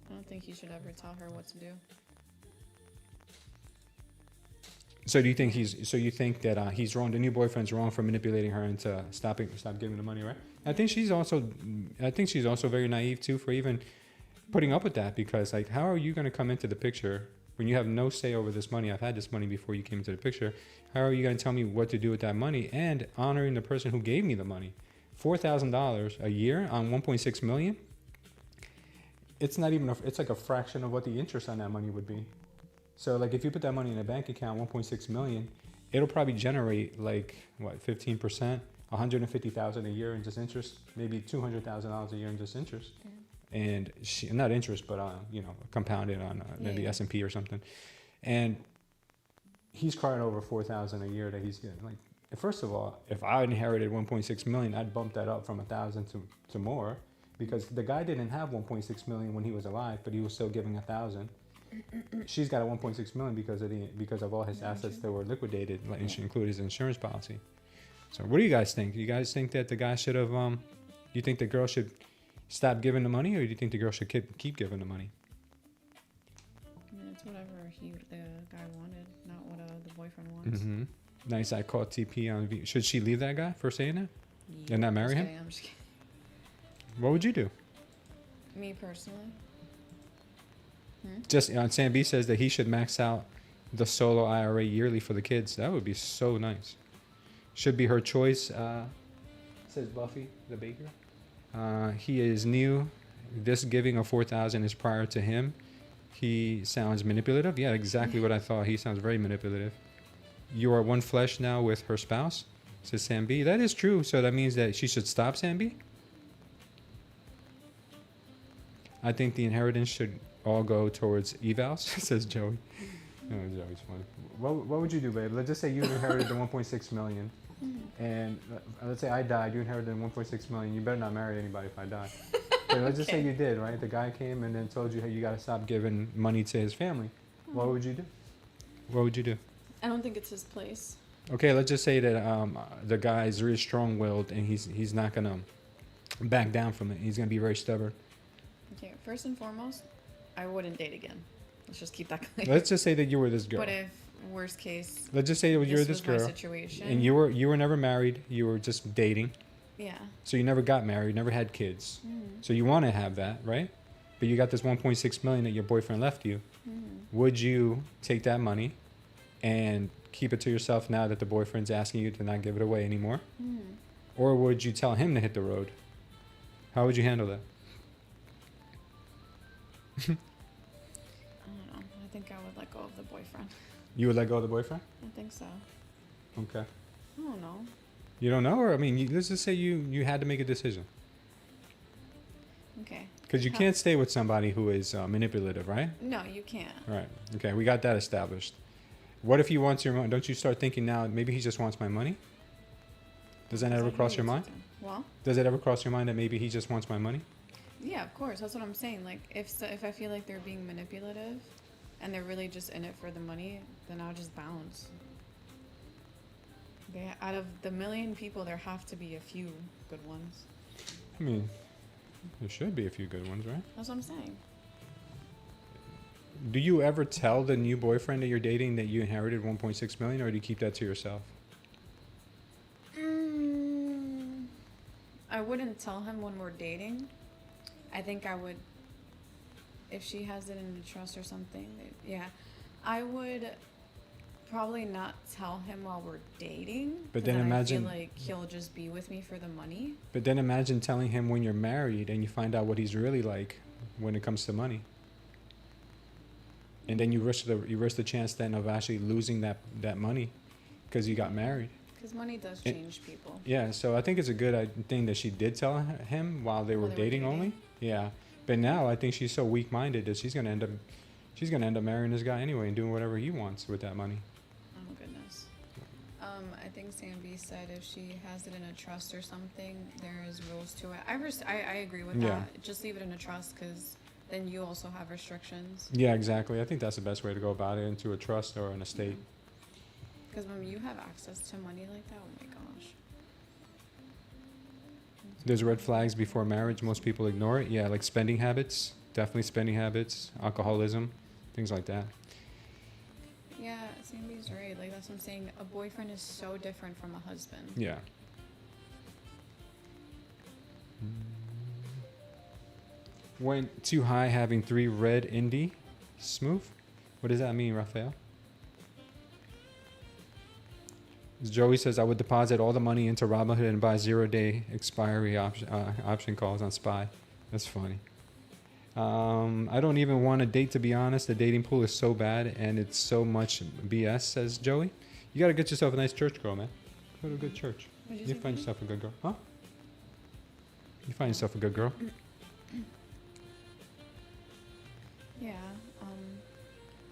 I don't think you should ever tell her what to do. So do you think you think that he's wrong? The new boyfriend's wrong for manipulating her into stop giving the money, right? I think she's also very naive too for even putting up with that, because like, how are you going to come into the picture when you have no say over this money? I've had this money before you came into the picture. How are you going to tell me what to do with that money and honoring the person who gave me the money? $4,000 a year on 1.6 million. It's not even it's like a fraction of what the interest on that money would be. So like if you put that money in a bank account, 1.6 million, it'll probably generate like what, 15%, 150,000 a year in just interest, maybe $200,000 a year in just interest. Yeah. And not interest, but compounded on maybe S&P or something. And he's crying over 4,000 a year that he's getting. Like, first of all, if I inherited 1.6 million, I'd bump that up from 1,000 to more, because the guy didn't have 1.6 million when he was alive, but he was still giving 1,000. She's got a 1.6 million because of all his assets that were liquidated, like including his insurance policy. So what do you guys think? Do you guys think that the guy should have? Do you think the girl should stop giving the money, or do you think the girl should keep giving the money? I mean, it's whatever the guy wanted, not what the boyfriend wants. Mm-hmm. Nice. I caught TP on V. Should she leave that guy for saying that and not marry him? I'm just kidding. What would you do? Me personally. Just Sam B says that he should max out the solo IRA yearly for the kids. That would be so nice. Should be her choice, says Buffy the baker. He is new. This giving of 4,000 is prior to him. He sounds manipulative. Yeah, exactly what I thought. He sounds very manipulative. You are one flesh now with her spouse, says Sam B. That is true. So that means that she should stop, Sam B. I think the inheritance should all go towards evals, says Joey. Oh, Joey's funny. What would you do, babe? Let's just say you inherited the 1.6 million, and let's say I died. You inherited 1.6 million. You better not marry anybody if I die. But let's just say you did, right? The guy came and then told you, hey, you got to stop giving money to his family. What would you do? What would you do? I don't think it's his place. Okay, let's just say that the guy's really strong-willed and he's not gonna back down from it. He's gonna be very stubborn. Okay, first and foremost, I wouldn't date again. Let's just keep that clear. Let's just say that you were this girl. But if worst case, let's just say you were this was girl, my situation, and you were never married. You were just dating. Yeah. So you never got married, never had kids. So you want to have that, right? But you got this 1.6 million that your boyfriend left you. Would you take that money and keep it to yourself now that the boyfriend's asking you to not give it away anymore? Or would you tell him to hit the road? How would you handle that? I don't know. I think I would let go of the boyfriend. You would let go of the boyfriend? I think so. Okay. I don't know. You don't know? Or, I mean, let's just say you had to make a decision. Okay. Because you can't stay with somebody who is manipulative, right? No, you can't. Right. Okay, we got that established. What if he wants your money? Don't you start thinking now, maybe he just wants my money? Does that ever cross your mind? Well? Does it ever cross your mind that maybe he just wants my money? Yeah, of course. That's what I'm saying. Like, if I feel like they're being manipulative and they're really just in it for the money, then I'll just bounce. Out of the million people, there have to be a few good ones. I mean, there should be a few good ones, right? That's what I'm saying. Do you ever tell the new boyfriend that you're dating that you inherited 1.6 million, or do you keep that to yourself? I wouldn't tell him when we're dating. I think I would, if she has it in a trust or something. Yeah, I would probably not tell him while we're dating. But then imagine, I feel like he'll just be with me for the money. But then imagine telling him when you're married and you find out what he's really like when it comes to money. And then you risk the chance then of actually losing that money because you got married. Because money does change people. Yeah, so I think it's a good thing that she did tell him while they were dating only. Yeah, but now I think she's so weak-minded that she's gonna end up marrying this guy anyway and doing whatever he wants with that money. Oh goodness. I think Sam B said if she has it in a trust or something, there is rules to it. I agree with that. Just leave it in a trust because then you also have restrictions. Yeah, exactly. I think that's the best way to go about it, into a trust or an estate. Because when you have access to money like that, oh my gosh. There's red flags before marriage. Most people ignore it. Yeah, like spending habits. Definitely spending habits, alcoholism, things like that. Yeah, Sandy's right. Like, that's what I'm saying. A boyfriend is so different from a husband. Yeah. Went too high having 3 red Indy. Smooth? What does that mean, Raphael? Joey says, I would deposit all the money into Robinhood and buy 0-day expiry option calls on SPY. That's funny. I don't even want to date, to be honest. The dating pool is so bad and it's so much BS, says Joey. You got to get yourself a nice church girl, man. Go to a good church. You find yourself a good girl. Huh? You find yourself a good girl. Yeah,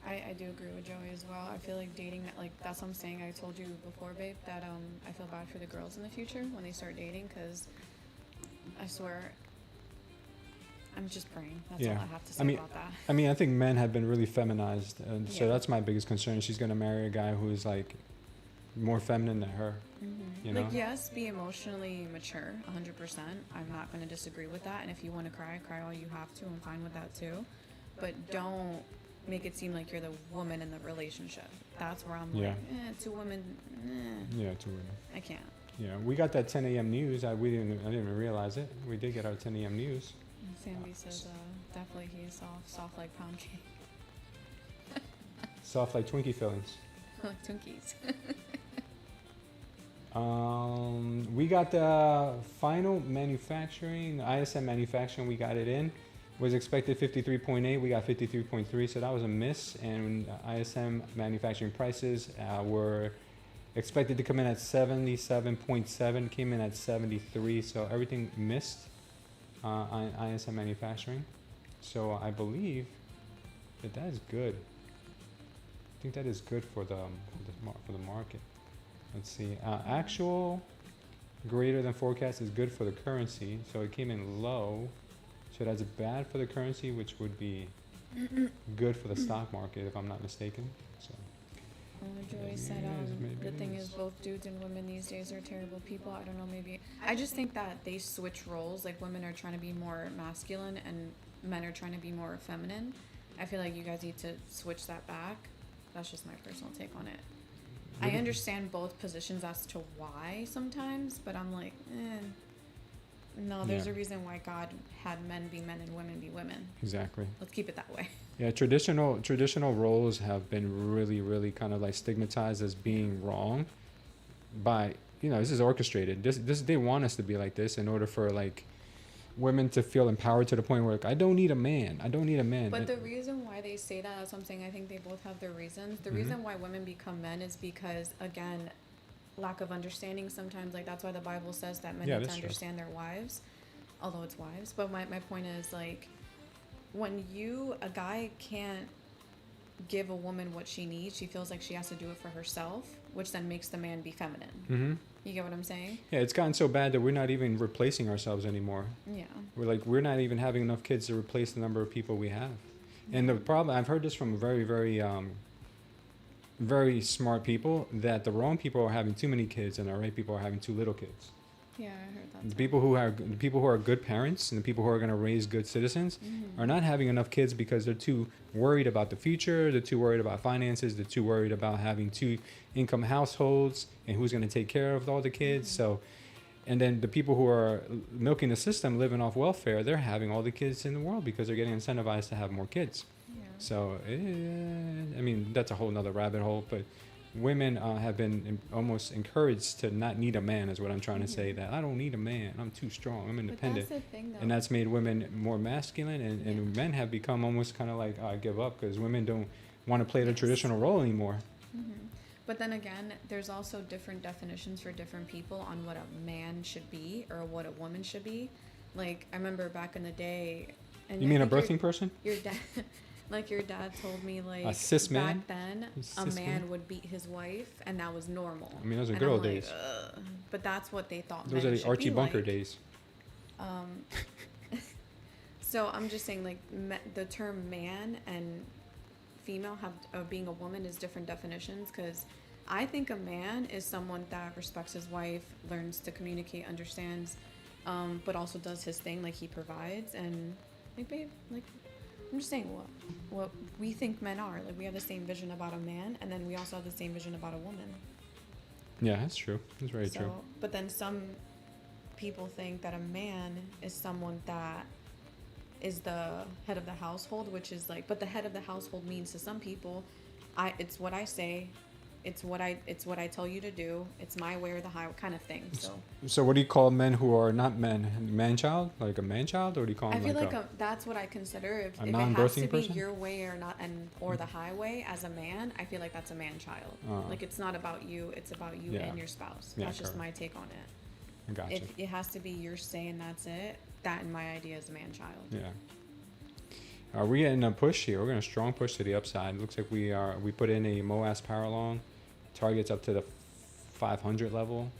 I do agree with Joey as well. I feel like dating, like, that's what I'm saying. I told you before, babe, that I feel bad for the girls in the future when they start dating, because I swear, I'm just praying. That's all I have to say about that. I mean, I think men have been really feminized, and so Yeah. that's my biggest concern. She's gonna marry a guy who's like more feminine than her. Mm-hmm. You know? Like, yes, be emotionally mature, 100%. I'm not going to disagree with that. And if you want to cry all you have to. I'm fine with that too. But don't make it seem like you're the woman in the relationship. That's where I'm like, 2 women, Yeah, 2 women. I can't. Yeah, we got that 10 a.m. news. I didn't even realize it. We did get our 10 a.m. news. And Sandy says, definitely he's soft like pound cake. Soft like Twinkie fillings. Like Twinkies. We got the final manufacturing, ISM manufacturing, we got it in. Was expected 53.8, we got 53.3, so that was a miss. And ISM manufacturing prices were expected to come in at 77.7, came in at 73, so everything missed on ISM manufacturing. So I believe that is good. I think that is good for the market. Let's see. Actual greater than forecast is good for the currency, so it came in low. So that's bad for the currency, which would be good for the stock market, if I'm not mistaken. So. Joey said, the thing is, both dudes and women these days are terrible people. I don't know, maybe. I just think that they switch roles. Like, women are trying to be more masculine and men are trying to be more feminine. I feel like you guys need to switch that back. That's just my personal take on it. I understand both positions as to why sometimes, but I'm like, no, there's a reason why God had men be men and women be women. Exactly. Let's keep it that way. Yeah, traditional roles have been really, really kind of like stigmatized as being wrong by, this is orchestrated. This they want us to be like this in order for like women to feel empowered to the point where like, I don't need a man. But the reason why they say that, that's what I'm saying, I think they both have their reasons. The reason why women become men is because, again, lack of understanding sometimes. Like, that's why the Bible says that men need to understand their wives, although it's wives. But my point is, like, when a guy can't give a woman what she needs, she feels like she has to do it for herself, which then makes the man be feminine. Mm-hmm. You get what I'm saying? Yeah, it's gotten so bad that we're not even replacing ourselves anymore. Yeah. We're not even having enough kids to replace the number of people we have. And the problem, I've heard this from very, very, very smart people, that the wrong people are having too many kids and the right people are having too little kids. Yeah, I heard that. The people who are good parents and the people who are going to raise good citizens are not having enough kids because they're too worried about the future, they're too worried about finances, they're too worried about having 2 income households and who's going to take care of all the kids. So, and then the people who are milking the system, living off welfare, they're having all the kids in the world because they're getting incentivized to have more kids. Yeah. So, I mean, that's a whole nother rabbit hole, but women have been almost encouraged to not need a man, is what I'm trying to say. That I don't need a man, I'm too strong, I'm independent. But that's the thing, though. And that's made women more masculine, and men have become almost kind of like, I give up, because women don't want to play the traditional role anymore. But then again, there's also different definitions for different people on what a man should be or what a woman should be. Like, I remember back in the day. And you mean a birthing person? Your dad, like your dad told me, like, a cis man? back then, a man would beat his wife, and that was normal. I mean, those are good old days. But that's what they thought. Those are the Archie Bunker days. So I'm just saying, like, the term man and female being a woman is different definitions, because I think a man is someone that respects his wife, learns to communicate, understands, but also does his thing, like he provides. And like, babe, like, I'm just saying what we think men are. Like, we have the same vision about a man, and then we also have the same vision about a woman. Yeah, that's true. That's very true. But then some people think that a man is someone that is the head of the household, which is like, but the head of the household means to some people, it's what I say, it's what I tell you to do, it's my way or the highway kind of thing. So what do you call men who are not men? Man-child? Like a man-child? Or do you call them I feel like that's what I consider. If it has non-birthing to be person? your way or not, or the highway as a man, I feel like that's a man-child. Like, it's not about you, it's about you and your spouse. Yeah, That's just my take on it. I gotcha. If it has to be your say and that's it, that in my idea is a man-child. Yeah. Are we getting a push here? We're going to strong push to the upside. Looks like we put in a MOAS power long. Targets up to the 500 level.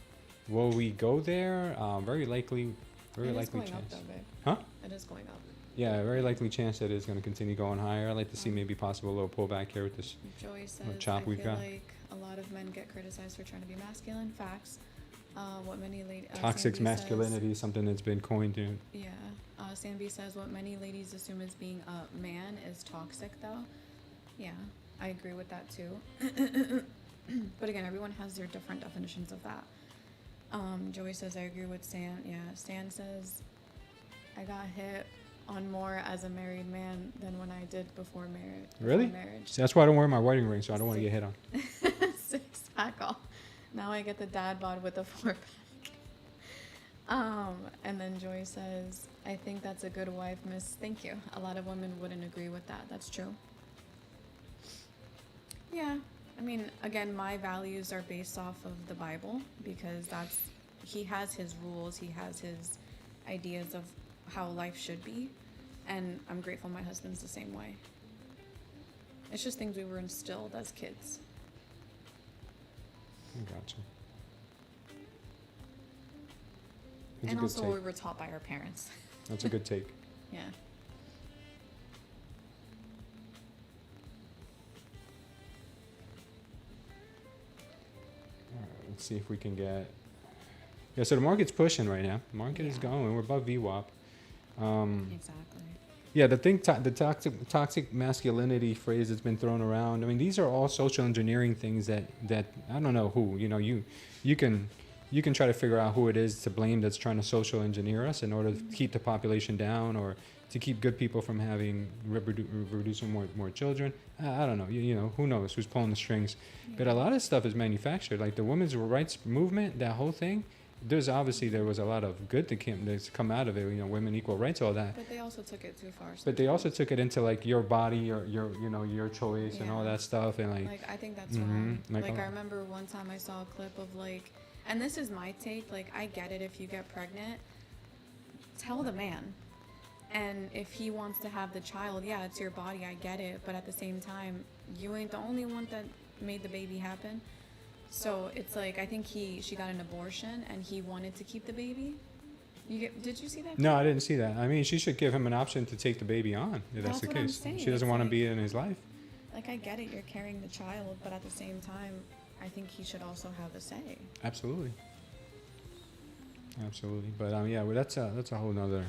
Will we go there? Very likely chance. Up, though, babe. Huh? It is going up. Yeah, very likely chance that it's going to continue going higher. I'd like to see maybe possible little pullback here with this Joey says, chop I we've feel got. like a lot of men get criticized for trying to be masculine. Facts. What many ladies... Toxic masculinity is something that's been coined. Yeah. Sanvi says, what many ladies assume as being a man is toxic, though. Yeah, I agree with that, too. But again, everyone has their different definitions of that. Joey says, I agree with Stan. Yeah, Stan says, I got hit on more as a married man than when I did before marriage. Really? See, that's why I don't wear my wedding ring, so I don't want to get hit on. 6-pack off. Now I get the dad bod with a 4-pack. And then Joy says, I think that's a good wife, miss. Thank you. A lot of women wouldn't agree with that. That's true. Yeah. I mean, again, my values are based off of the Bible, because he has his rules, he has his ideas of how life should be, and I'm grateful my husband's the same way. It's just things we were instilled as kids. I gotcha. And also we were taught by our parents. That's a good take. Yeah. Let's see if we can get... Yeah, so the market's pushing right now. The market is going. We're above VWAP. Exactly. Yeah, the toxic masculinity phrase that's been thrown around. I mean, these are all social engineering things that I don't know who. You know, you can try to figure out who it is to blame that's trying to social engineer us in order to keep the population down, or to keep good people from having reproducing more children. I don't know. You know, who knows who's pulling the strings? Yeah. But a lot of stuff is manufactured. Like the women's rights movement, that whole thing. There was a lot of good that's come out of it. You know, women equal rights, all that. But they also took it too far. But they also took it into like your body, your choice, and all that stuff, and like I think that's wrong. Like I remember one time I saw a clip of like, and this is my take. Like, I get it, if you get pregnant, tell the man, and if he wants to have the child, yeah, it's your body. I get it, but at the same time, you ain't the only one that made the baby happen. So it's like, I think she got an abortion and he wanted to keep the baby. Did you see that? No, I didn't see that. I mean, she should give him an option to take the baby on, if that's the what I'm case. saying. She doesn't want to be in his life. Like, I get it, you're carrying the child, but at the same time, I think he should also have a say. Absolutely. But yeah, well, that's a whole nother.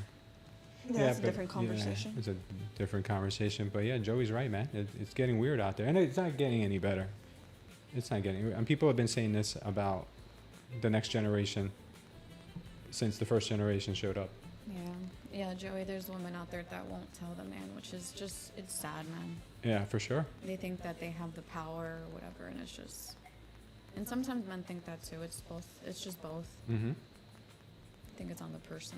That's a different conversation. Yeah, it's a different conversation. But yeah, Joey's right, man. It's getting weird out there, and it's not getting any better. It's not getting, and people have been saying this about the next generation since the first generation showed up. Yeah, Joey, there's women out there that won't tell the man, which is just, it's sad, man. Yeah, for sure. They think that they have the power or whatever, and it's just, and sometimes men think that too. It's both. It's just both. Mm-hmm. I think it's on the person.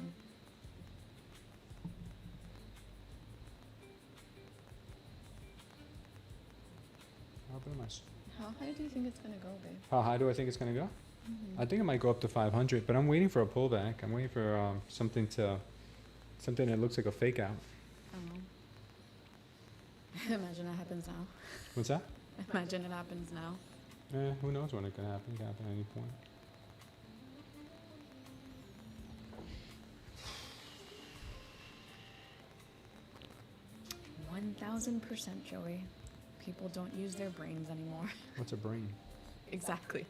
How high do you think it's gonna go, babe? How high do I think it's gonna go? Mm-hmm. I think it might go up to 500, but I'm waiting for a pullback. I'm waiting for something that looks like a fake out. Oh. Imagine that happens now. What's that? Imagine it happens now. Who knows when it can happen? It can happen at any point. 1000%, Joey. People don't use their brains anymore. What's a brain? Exactly.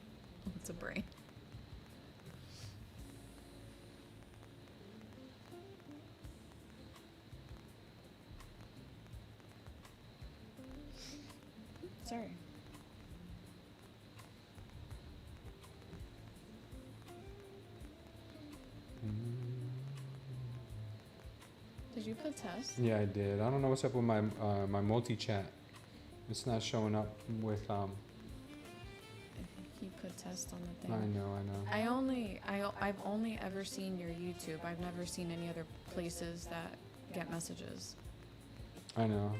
What's a brain? Sorry. Did you put test? Yeah, I did. I don't know what's up with my my multi-chat. It's not showing up with He put test on the I thing. know. I've only ever seen your YouTube. I've never seen any other places that get messages. I know.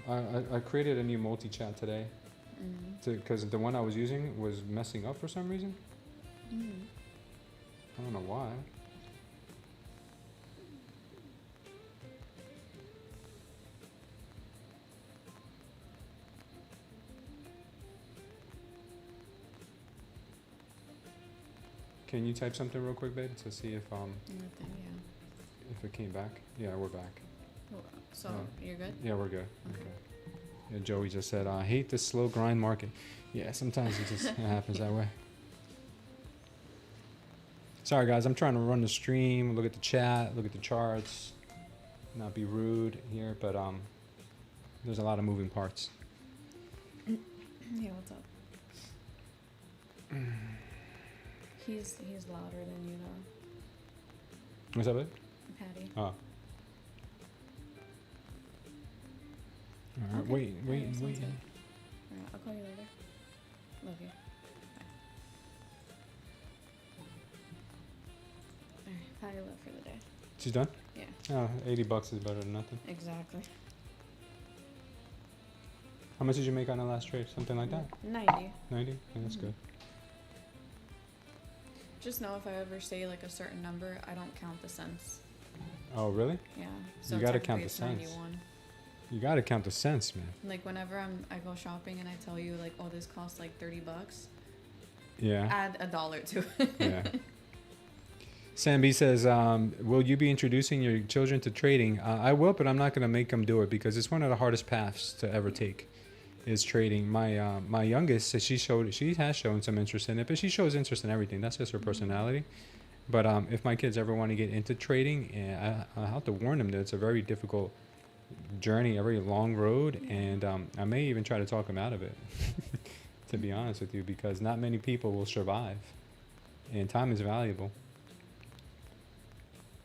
I created a new multi-chat today because the one I was using was messing up for some reason. I don't know why. Can you type something real quick, babe, to see if Nothing, yeah. if it came back? Yeah, we're back. So you're good? Yeah, we're good. Okay. Yeah, Joey just said, I hate this slow grind market. Yeah, sometimes it just happens that way. Sorry, guys. I'm trying to run the stream, look at the chat, look at the charts, not be rude here, but there's a lot of moving parts. Yeah, what's up? He's louder than you though. What's up, babe? Patty. Oh. All right, Okay. wait. Alright, sounds good. Alright, I'll call you later. Love you. Bye. Alright, Patty left for the day. She's done? Yeah. Oh, $80 is better than nothing. Exactly. How much did you make on the last trade? Something like that? 90. 90? Yeah, that's good. Just know if I ever say like a certain number, I don't count the cents. Oh, really? Yeah. You gotta count technically the it's cents. 91. You gotta count the cents, man. Like whenever I go shopping and I tell you like, oh, this costs like $30, Yeah. add $1 to it. Yeah. Sam B says, will you be introducing your children to trading? I will, but I'm not going to make them do it because it's one of the hardest paths to ever take is trading. My youngest, she has shown some interest in it, but she shows interest in everything. That's just her personality. But if my kids ever want to get into trading, I have to warn them that it's a very difficult journey, a very long road, and I may even try to talk them out of it, to be honest with you, because not many people will survive, and time is valuable.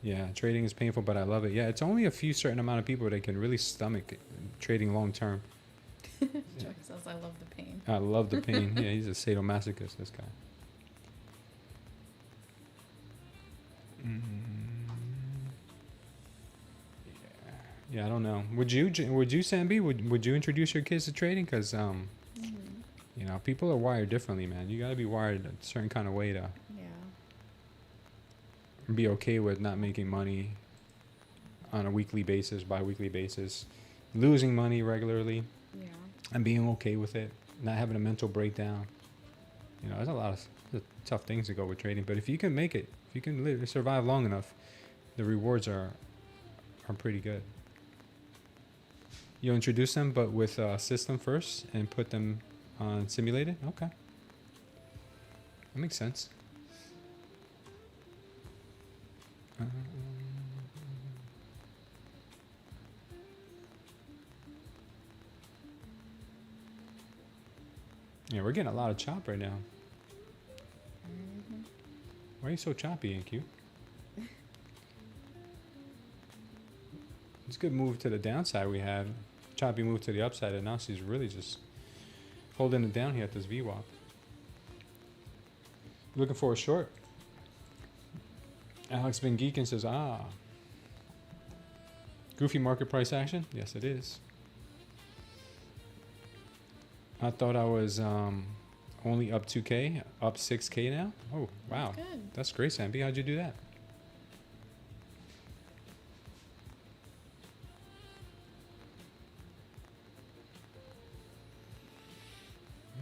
Yeah, trading is painful, but I love it. Yeah, it's only a few certain amount of people that can really stomach trading long term. Joey says, I love the pain. I love the pain. Yeah, he's a sadomasochist, this guy. Yeah, I don't know. Would you, Sambi? Would you introduce your kids to trading? Because you know, people are wired differently, man. You got to be wired a certain kind of way to be okay with not making money on a weekly basis, bi-weekly basis, losing money regularly, and being okay with it, not having a mental breakdown. You know, there's a lot of tough things to go with trading, but if you can make it, if you can survive long enough, the rewards are pretty good. You'll introduce them, but with a system first, and put them on simulated? Okay. That makes sense. Yeah, we're getting a lot of chop right now. Why are you so choppy, NQ? It's a good move to the downside we had. Choppy move to the upside, and now she's really just holding it down here at this VWAP. Looking for a short. Alex been geeking says, goofy market price action? Yes, it is. I thought I was only up 2K, up 6K now. Oh, wow. Good. That's great, Sambi. How'd you do that?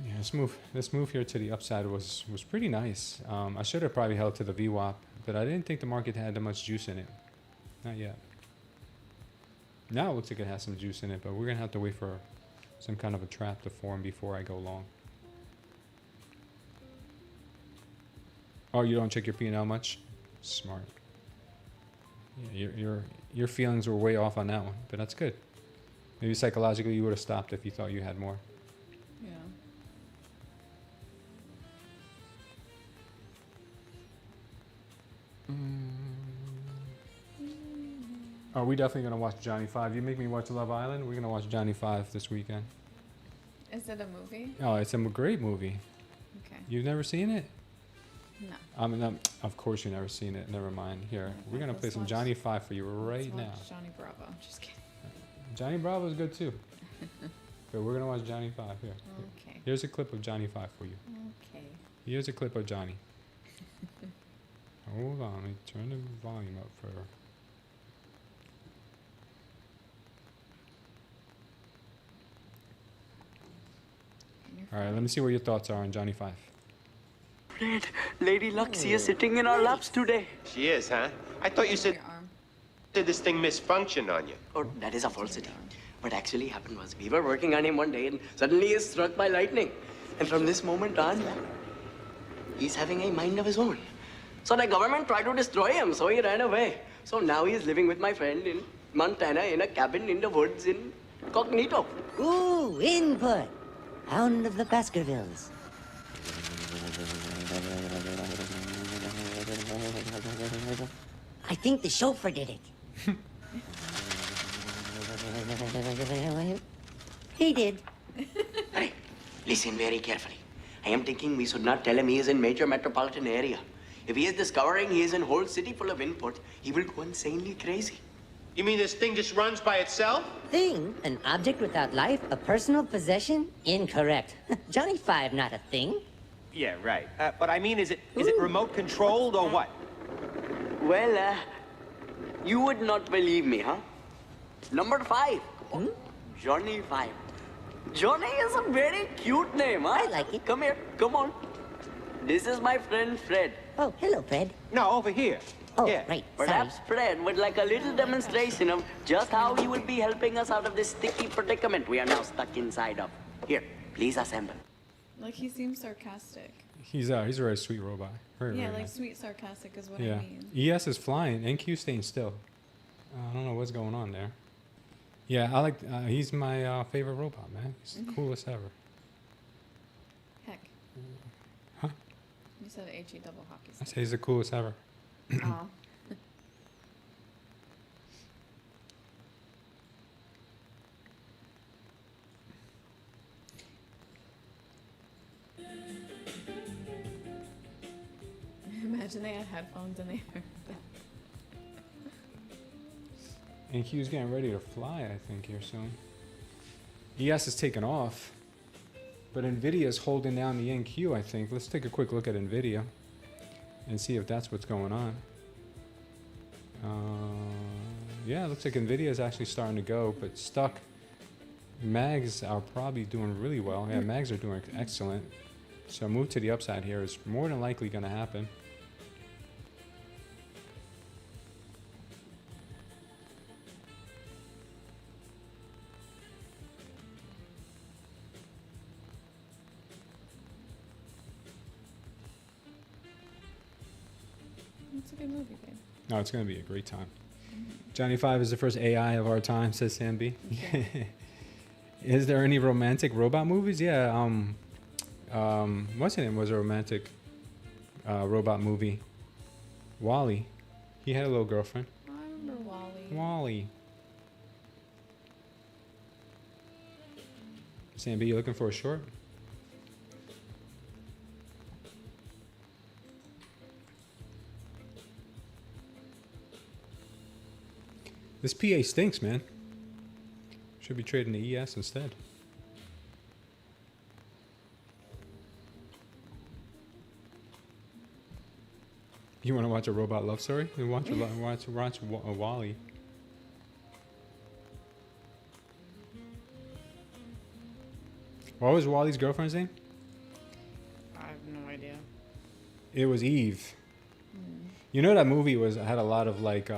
Yeah, this move here to the upside was pretty nice. I should have probably held to the VWAP, but I didn't think the market had that much juice in it. Not yet. Now it looks like it has some juice in it, but we're gonna have to wait for some kind of a trap to form before I go long. Oh, you don't check your P&L much? Smart. Yeah, your feelings were way off on that one, but that's good. Maybe psychologically you would have stopped if you thought you had more. Yeah. Oh, we definitely gonna watch Johnny 5. You make me watch Love Island. We're gonna watch Johnny 5 this weekend. Is it a movie? Oh, it's a great movie. Okay. You've never seen it? No. I mean, of course you've never seen it. Never mind. Here, Okay, we're gonna play let's some watch- Johnny 5 for you right Let's now. watch Johnny Bravo. Just kidding. Johnny Bravo is good too. But we're gonna watch Johnny 5 here. Okay. Here's a clip of Johnny 5 for you. Okay. Here's a clip of Johnny. Hold on, let me turn the volume up for. All right, let me see what your thoughts are on Johnny 5. Fred, Lady Luxie is sitting in our laps today. She is, huh? I thought you said Your arm. this thing misfunctioned on you. Oh, that is a falsity. What actually happened was we were working on him one day and suddenly he is struck by lightning. And from this moment on, he's having a mind of his own. So the government tried to destroy him, so he ran away. So now he is living with my friend in Montana in a cabin in the woods in Cognito. Ooh, input. Hound of the Baskervilles. I think the chauffeur did it. He did. Hey, listen very carefully. I am thinking we should not tell him he is in major metropolitan area. If he is discovering he is in whole city full of input, he will go insanely crazy. You mean this thing just runs by itself? Thing, an object without life, a personal possession? Incorrect. Johnny 5, not a thing. Yeah, right. But I mean, is it remote controlled or what? Well, you would not believe me, huh? Number 5. Johnny 5. Johnny is a very cute name, huh? I like it. Come here, come on. This is my friend Fred. Oh, hello, Fred. No, over here. Oh, Yeah. right, Perhaps sorry. Fred would like a little demonstration of just how he would be helping us out of this sticky predicament we are now stuck inside of. Here, please assemble. Like he seems sarcastic. He's a very sweet robot. Very, Yeah, very like nice. sweet sarcastic is what Yeah. I mean. ES is flying, NQ staying still. I don't know what's going on there. Yeah, I like. He's my favorite robot, man. He's the coolest ever. Heck. Huh? You said HE double hockey I stick. say he's the coolest ever. Oh. Imagine they had headphones and they heard that. NQ's getting ready to fly, I think, here soon. ES is taking off, but NVIDIA's holding down the NQ, I think. Let's take a quick look at NVIDIA and see if that's what's going on. Yeah, it looks like NVIDIA is actually starting to go, but stuck. Mags are probably doing really well. Yeah, Mags are doing excellent. So a move to the upside here is more than likely going to happen. It's a good movie, babe. No, it's going to be a great time. Johnny 5 is the first AI of our time, says Sam B. Is there any romantic robot movies? Yeah, what's his name was a romantic robot movie. Wally. He had a little girlfriend. I remember Wally. Wally. Sam B, you looking for a short? This PA stinks, man. Should be trading the ES instead. You want to watch a robot love story? Then watch Wally. What was Wally's girlfriend's name? I have no idea. It was Eve. You know that movie had a lot of like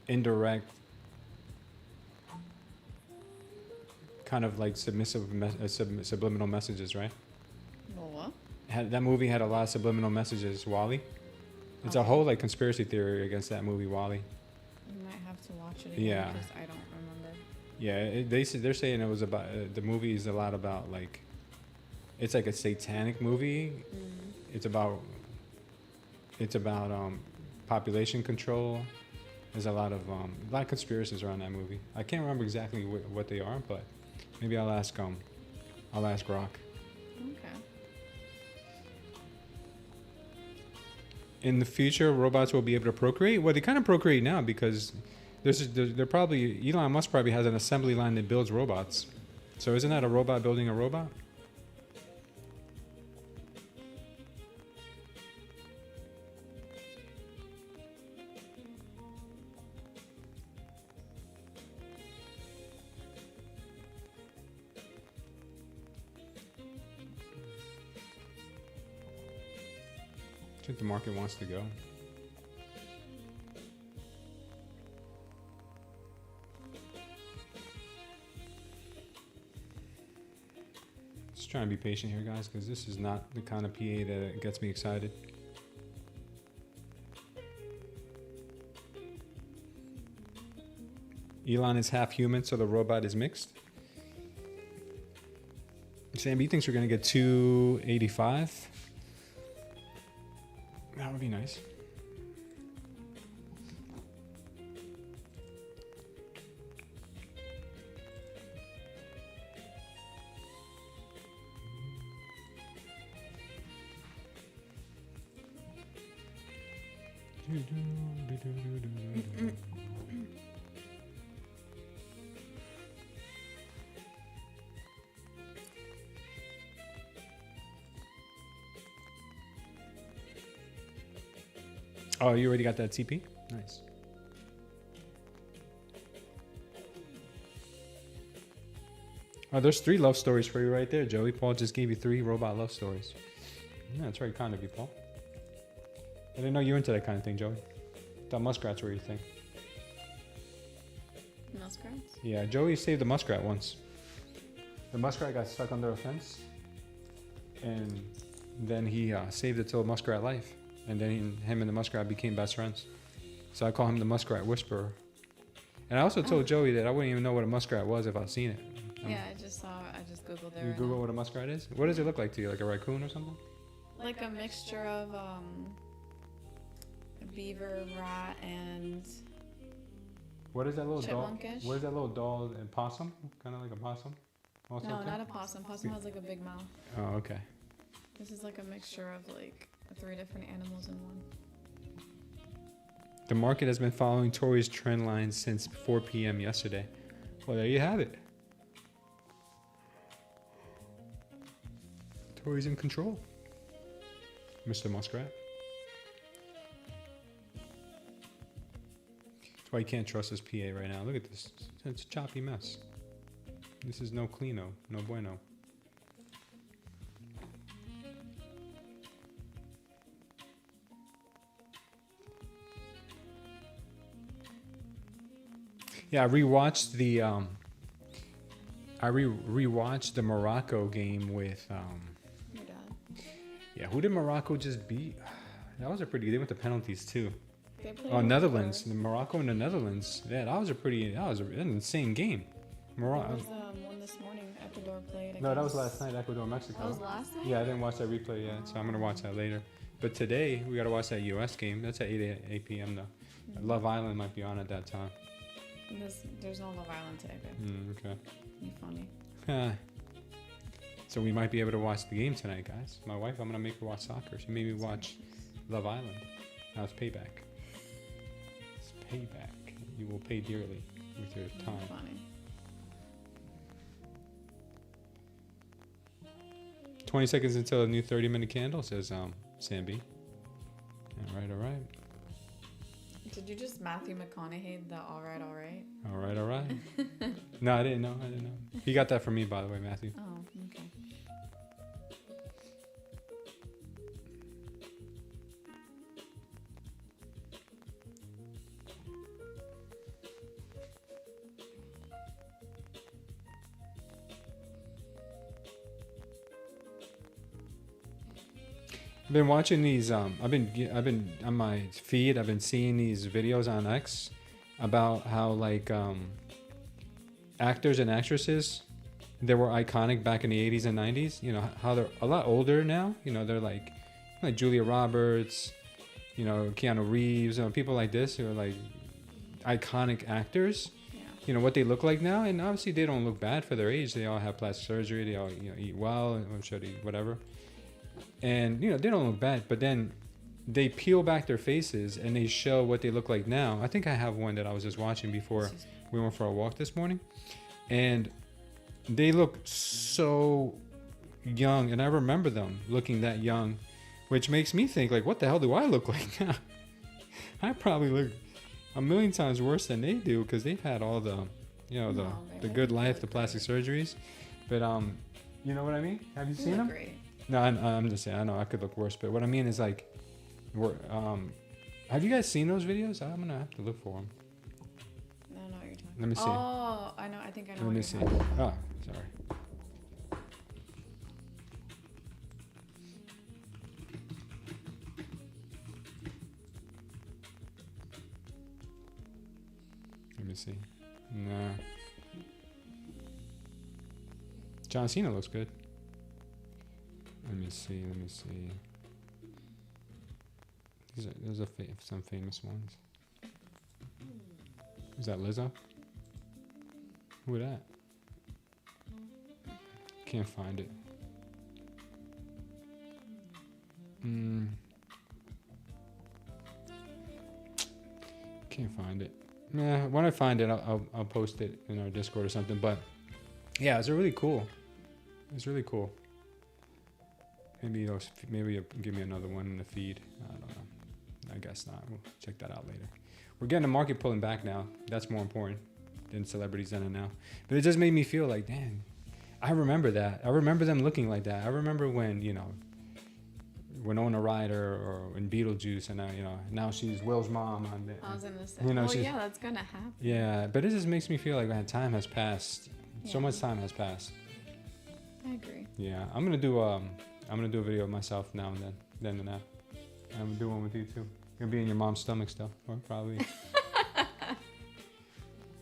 indirect, kind of like subliminal messages, right? Well, what? That movie had a lot of subliminal messages. Wall-E. It's a whole like conspiracy theory against that movie, Wall-E. You might have to watch it again Yeah. because I don't remember. Yeah, they're saying it was about the movie is a lot about like, it's like a satanic movie. It's about population control. There's a lot of conspiracies around that movie. I can't remember exactly what they are, but maybe I'll ask Rock. Okay. In the future, robots will be able to procreate. Well, they kind of procreate now because they're probably Elon Musk probably has an assembly line that builds robots. So isn't that a robot building a robot? I think the market wants to go. Just trying to be patient here, guys, because this is not the kind of PA that gets me excited. Elon is half human, so the robot is mixed. Sam B thinks we're going to get 285. That would be nice. Oh, you already got that TP? Nice. Oh, there's 3 love stories for you right there, Joey. Paul just gave you 3 robot love stories. Yeah, that's very kind of you, Paul. I didn't know you were into that kind of thing, Joey. Thought muskrats were your thing. Muskrats? Yeah, Joey saved the muskrat once. The muskrat got stuck under a fence, and then he saved it till muskrat life. And then him and the muskrat became best friends. So I call him the muskrat whisperer. And I also told Joey that I wouldn't even know what a muskrat was if I'd seen it. Yeah, I just saw it. I just Googled it. You right Google now. what a muskrat is? What does it look like to you? Like a raccoon or something? Like a mixture of beaver, rat, and What is that little doll? chipmunkish. What is that little doll? A possum? Kind of like a possum? Also No, too? not a possum. Possum has like a big mouth. Oh, okay. This is like a mixture of like 3 different animals in one. The market has been following Tori's trend line since 4 p.m. yesterday. Well, there you have it. Tori's in control. Mr. Muskrat. That's why you can't trust this PA right now. Look at this. It's a choppy mess. This is no cleano, no bueno. Yeah, I rewatched the rewatched the Morocco game with Your dad. yeah, who did Morocco just beat? That was a pretty. They went to penalties too. They played Oh, with Netherlands, the- Morocco and the Netherlands. Yeah, that was an insane game. There Morocco. was one this morning. Ecuador played. No, that was against- last night. Ecuador, Mexico. That was last night? Yeah, I didn't watch that replay yet, so I'm gonna watch that later. But today we gotta watch that U.S. game. That's at 8 p.m. though. Love Island might be on at that time. There's no Love Island today, babe. Okay. You funny. So we might be able to watch the game tonight, guys. My wife, I'm gonna make her watch soccer. She made me watch Love Island. Now it's payback. It's payback. You will pay dearly with your You time. funny. 20 seconds until a new 30-minute candle, says Sam B. All right. Did you just Matthew McConaughey the all right? All right. No, I didn't know. He got that from me, by the way, Matthew. Oh, okay. been watching these. I've been on my feed. I've been seeing these videos on X about how like actors and actresses that were iconic back in the 80s and 90s. You know how they're a lot older now. You know they're like Julia Roberts, you know Keanu Reeves, you know, people like this who are like iconic actors. Yeah. You know what they look like now, and obviously they don't look bad for their age. They all have plastic surgery. They all eat well. I'm sure they eat whatever. And they don't look bad, but then they peel back their faces and they show what they look like now. I think I have one that I was just watching before we went for a walk this morning, and they look so young, and I remember them looking that young, which makes me think like, what the hell do I look like now? I probably look a million times worse than they do because they've had all the the good life, the plastic surgeries, but you know what I mean? Have you seen them? Great. No, I'm just saying. I know I could look worse, but what I mean is like, have you guys seen those videos? I'm gonna have to look for them. I don't know what you're talking about. Let me see. Oh, I know. I think I know. Let me see. Oh, sorry. Let me see. Nah. John Cena looks good. Let me see. Those are some famous ones. Is that Lizzo? Who that? Can't find it. Can't find it. Yeah, when I find it, I'll post it in our Discord or something. But yeah, it's really cool. It's really cool. Maybe you'll give me another one in the feed. I don't know. I guess not. We'll check that out later. We're getting the market pulling back now. That's more important than celebrities in and now. But it just made me feel like, damn, I remember that. I remember them looking like that. I remember when, Winona Ryder or in Beetlejuice, and now she's Will's mom. I was gonna say, yeah, that's gonna happen. Yeah, but it just makes me feel like, man, time has passed. Yeah. So much time has passed. I agree. Yeah, I'm gonna do a video of myself now and then and now. I'm gonna do one with you too. You're gonna be in your mom's stomach still, or probably. I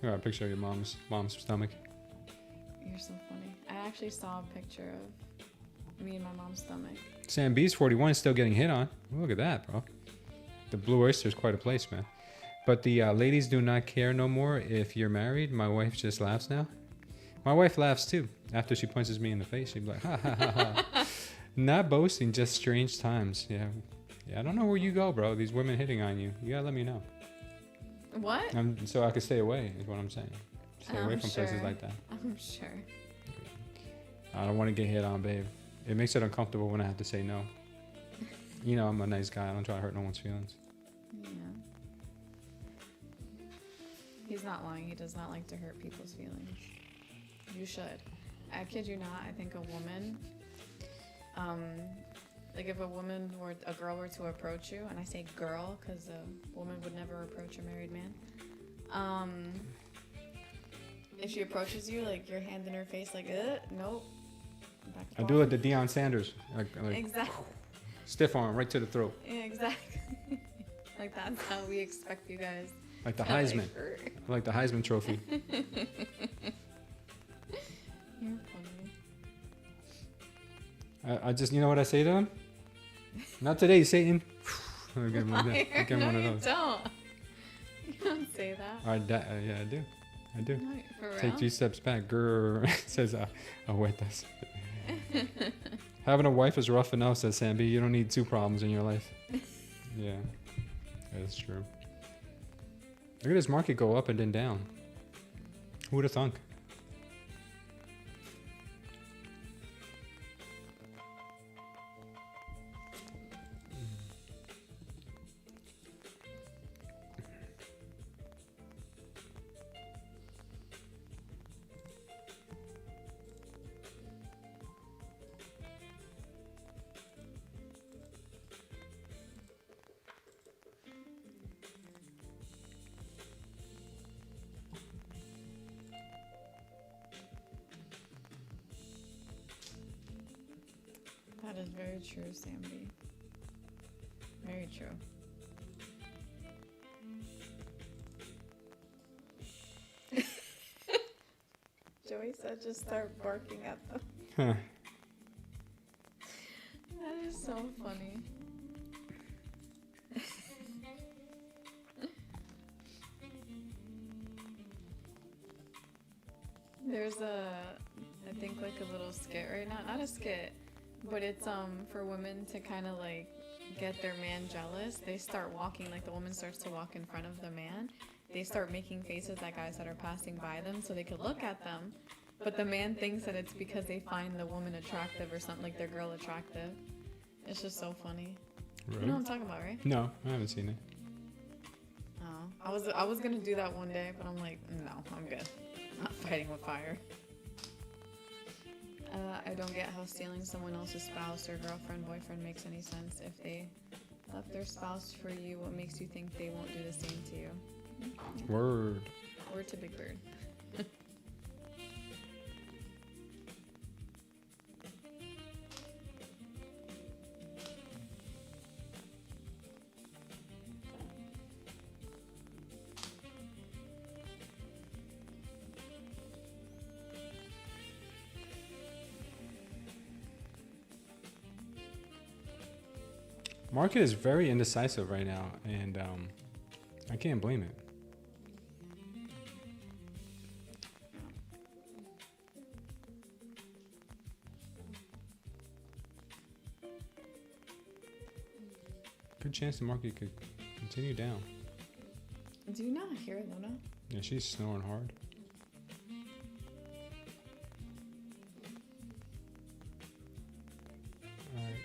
got a picture of your mom's stomach. You're so funny. I actually saw a picture of me and my mom's stomach. Sam B's 41 is still getting hit on. Look at that, bro. The Blue Oyster is quite a place, man. But the ladies do not care no more if you're married. My wife just laughs now. My wife laughs too. After she punches me in the face, she'd be like, ha ha ha ha. Not boasting, just strange times. Yeah, I don't know where you go, bro. These women hitting on you. You gotta let me know. What? So I could stay away, is what I'm saying. Stay away from places like that. I'm sure. I don't want to get hit on, babe. It makes it uncomfortable when I have to say no. I'm a nice guy. I don't try to hurt no one's feelings. Yeah. He's not lying. He does not like to hurt people's feelings. You should. I kid you not. I think a woman, like if a girl were to approach you, and I say girl because a woman would never approach a married man. If she approaches you, like your hand in her face, like, nope. I do it to Deion Sanders. Like, exactly. Stiff arm right to the throat. Yeah, exactly. Like that's how we expect you guys. Like the Heisman. Like the Heisman Trophy. You're funny. I just, you know what I say to him? Not today, Satan. I give him one of those. You don't say that. Yeah, I do. No, for real? Take 3 steps back. Grrr. Says, ahuetas. Having a wife is rough enough, says Sambi. You don't need 2 problems in your life. Yeah, that's true. Look at this market go up and then down. Who would have thunk? That is very true, Sammy. true. Joey said just start barking at them. Huh. That is so funny. There's I think like a little skit right now. Not a skit, but it's for women to kind of like get their man jealous. They start walking, like the woman starts to walk in front of the man. They start making faces at guys that are passing by them so they could look at them. But the man thinks that it's because they find the woman attractive or something, like their girl attractive. It's just so funny. Really? You know what I'm talking about, right? No, I haven't seen it. Oh, I was gonna do that one day, but I'm like, no, I'm good. I'm not fighting with fire. I don't get how stealing someone else's spouse or girlfriend, boyfriend makes any sense. If they left their spouse for you, what makes you think they won't do the same to you? Word. Word to Big Bird. Market is very indecisive right now, and I can't blame it. Good chance the market could continue down. Do you not hear Luna? Yeah, she's snoring hard. All right.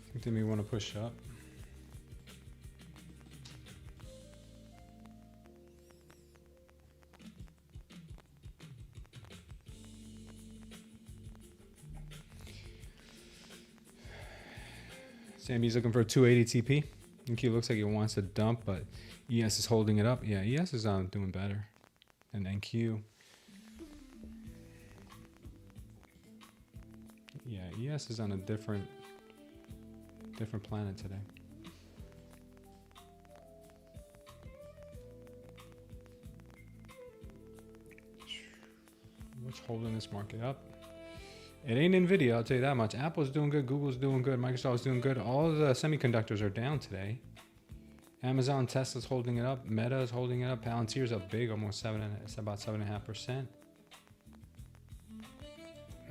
I think they may want to push up. Sammy's looking for a 280 TP. NQ looks like it wants to dump, but ES is holding it up. Yeah, ES is doing better than NQ. Yeah, ES is on a different planet today. What's holding this market up? It ain't Nvidia, I'll tell you that much. Apple's doing good, Google's doing good, Microsoft's doing good. All of the semiconductors are down today. Amazon, Tesla's holding it up. Meta is holding it up. Palantir's up big, almost it's about 7.5%.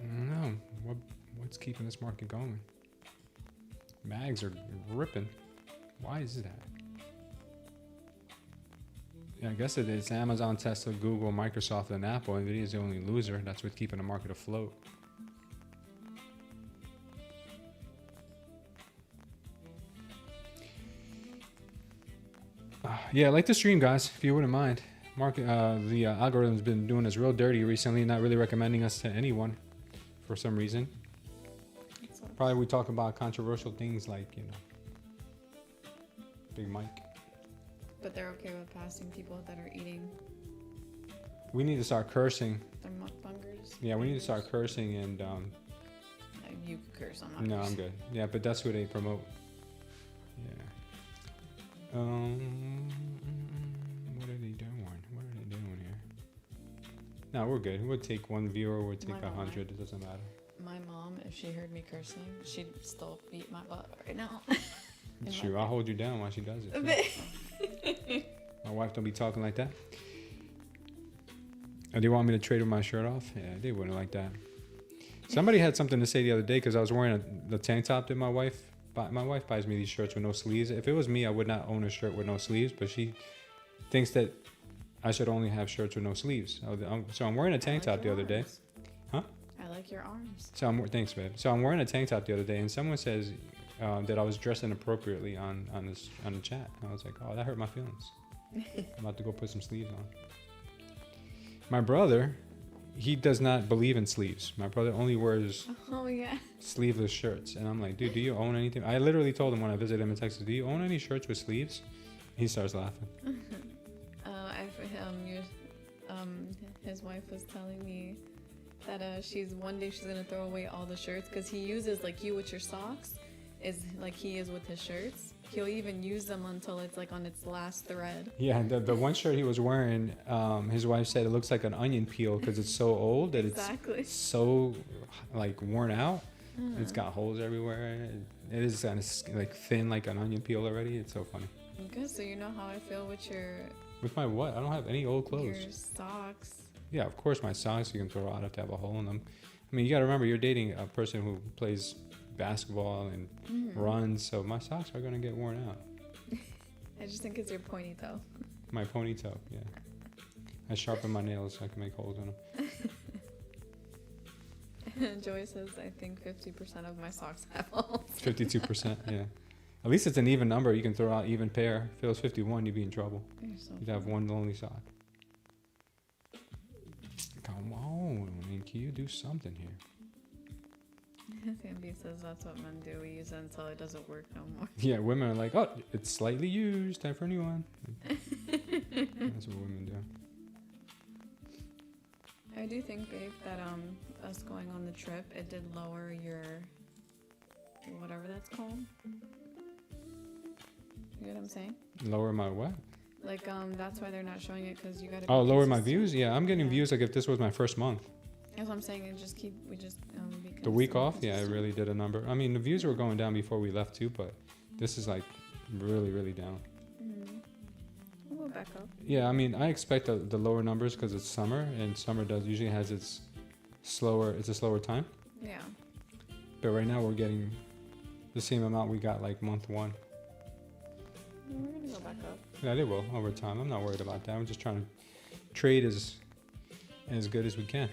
No, what's keeping this market going? Mags are ripping. Why is that? Yeah, I guess it's Amazon, Tesla, Google, Microsoft, and Apple. Nvidia is the only loser. That's what's keeping the market afloat. Yeah, like the stream, guys, if you wouldn't mind. Market, the algorithm's been doing us real dirty recently, not really recommending us to anyone for some reason. Probably we talk about controversial things like, you know, Big Mike. But they're okay with passing people that are eating. We need to start cursing. They're mukbangers. Yeah, we need to start cursing and. You could curse, I'm not. No, cursing. I'm good. Yeah, but that's who they promote. Yeah. What are they doing? What are they doing here? No, we're good. We'll take one viewer. We'll take My 100. It doesn't matter. My mom, if she heard me cursing, she'd still beat my butt right now. In Shoot, my I'll hold you down while she does it. My wife don't be talking like that. Oh, do you want me to trade with my shirt off? Yeah, they wouldn't like that. Somebody had something to say the other day because I was wearing the tank top that my wife buys me these shirts with no sleeves. If it was me, I would not own a shirt with no sleeves, but she thinks that I should only have shirts with no sleeves. So I'm wearing a tank top the other day. Huh? I like your arms. Thanks, babe. So I'm wearing a tank top the other day, and someone says that I was dressed inappropriately on the chat. And I was like, oh, that hurt my feelings. I'm about to go put some sleeves on. My brother, he does not believe in sleeves. My brother only wears sleeveless shirts, and I'm like, dude, do you own anything? I literally told him when I visited him in Texas, do you own any shirts with sleeves? He starts laughing. His wife was telling me that one day she's gonna throw away all the shirts because he uses like you with your socks is like he is with his shirts. He'll even use them until it's like on its last thread. Yeah, the one shirt he was wearing, his wife said it looks like an onion peel because it's so old that it's so like worn out. It's got holes everywhere. It is kind of like thin like an onion peel already. It's so funny. Okay, so you know how I feel with With my what? I don't have any old clothes. your socks. Yeah, of course my socks you can throw out if they have a hole in them. I mean, you got to remember you're dating a person who plays basketball and runs, so my socks are going to get worn out. I just think it's your pointy toe. My ponytail, yeah. I sharpen my nails so I can make holes in them. Joy says, I think 50% of my socks have holes. 52%, yeah. At least it's an even number. You can throw out even pair. If it was 51, you'd be in trouble. You'd have one lonely sock. Come on, I mean, can you do something here? Sandy says that's what men do. We use it until it doesn't work no more. Yeah, women are like, oh, it's slightly used. Time for a new one. That's what women do. I do think, babe, that us going on the trip, it did lower your whatever that's called. You know what I'm saying? Lower my what? Like that's why they're not showing it because you gotta. Oh, lower my views? Yeah, I'm getting views like if this was my first month. That's what I'm saying. We just be The week off, yeah, it really did a number. I mean, the views were going down before we left too, but this is like really, really down. We'll go back up. Yeah, I mean, I expect the lower numbers because it's summer, and summer usually has it's a slower time. Yeah. But right now we're getting the same amount we got like month one. We're gonna go back up. Yeah, they will over time. I'm not worried about that. I'm just trying to trade as good as we can.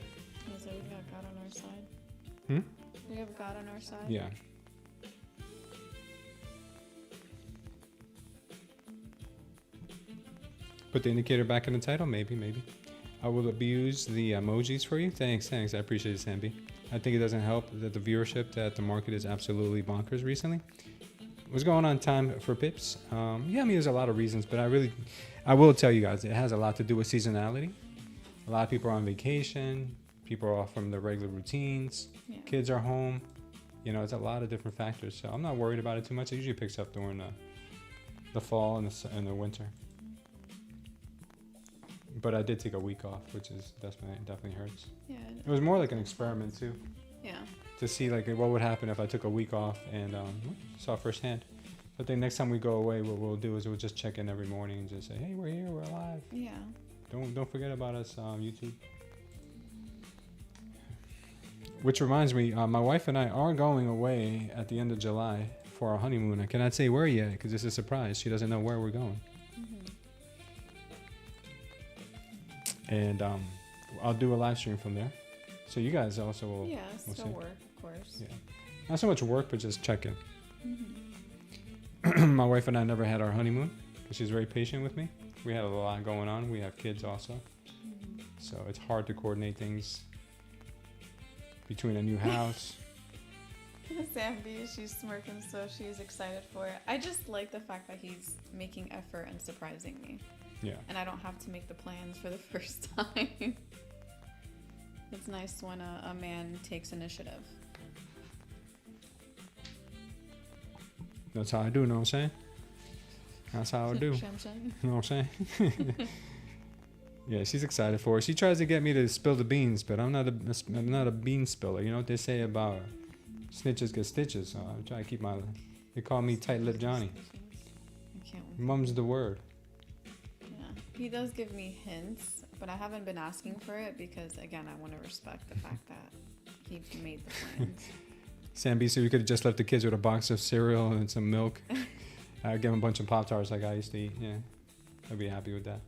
So we got God on our side. Hmm? We have God on our side. Yeah. Put the indicator back in the title, maybe. I will abuse the emojis for you. Thanks. I appreciate it, Sambi. I think it doesn't help that the viewership that the market is absolutely bonkers recently. What's going on, time for pips? Yeah, I mean, there's a lot of reasons, but I will tell you guys, it has a lot to do with seasonality. A lot of people are on vacation. People are off from their regular routines. Yeah. Kids are home. You know, it's a lot of different factors. So I'm not worried about it too much. It usually picks up during the fall and the winter. But I did take a week off, which is definitely hurts. Yeah. It was more like an experiment too. Yeah. To see like what would happen if I took a week off and saw firsthand. But then next time we go away, what we'll do is we'll just check in every morning and just say, hey, we're here, we're alive. Yeah. Don't forget about us, YouTube. Which reminds me, my wife and I are going away at the end of July for our honeymoon. I cannot say where yet because it's a surprise. She doesn't know where we're going. And I'll do a live stream from there. So you guys also will. Yeah, still work, of course. Yeah. Not so much work, but just check in. My wife and I never had our honeymoon because she's very patient with me. We had a lot going on. We have kids also. So it's hard to coordinate things between a new house. Sandy, she's smirking, so she's excited for it. I just like the fact that he's making effort and surprising me. Yeah. And I don't have to make the plans for the first time. It's nice when a man takes initiative. That's how I do, know what I'm saying? That's how I do. You know what I'm saying? Yeah, she's excited for it. She tries to get me to spill the beans, but I'm not a bean spiller. You know what they say about snitches get stitches. So I try to keep my. They call me tight-lipped Johnny. I can't wait. Mum's the word. Yeah. He does give me hints, but I haven't been asking for it because, again, I want to respect the fact that he made the plans. Sam so we could have just left the kids with a box of cereal and some milk. I'd give them a bunch of Pop-Tarts like I used to eat. Yeah, I'd be happy with that.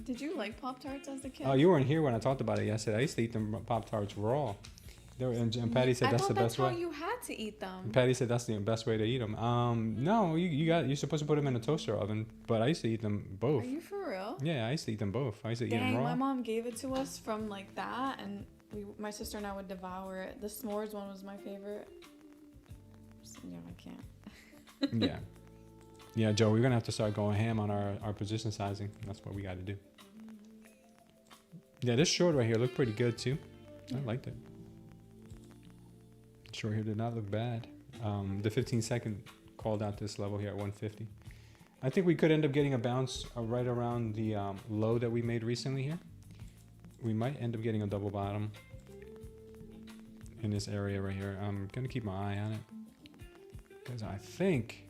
Did you like Pop-Tarts as a kid? Oh, you weren't here when I talked about it yesterday. I used to eat them Pop-Tarts raw. And Patty said that's the best way. I thought that's how you had to eat them. And Patty said that's the best way to eat them. No, you're supposed to put them in a toaster oven, but I used to eat them both. Are you for real? Yeah, I used to eat them both. I used to eat them raw. My mom gave it to us from like that, and my sister and I would devour it. The s'mores one was my favorite. Yeah, I can't. Yeah. Yeah, Joe, we're going to have to start going ham on our position sizing. That's what we got to do. Yeah, this short right here looked pretty good, too. I liked it. Short here did not look bad. The 15-second called out this level here at 150. I think we could end up getting a bounce right around the low that we made recently here. We might end up getting a double bottom in this area right here. I'm going to keep my eye on it because I think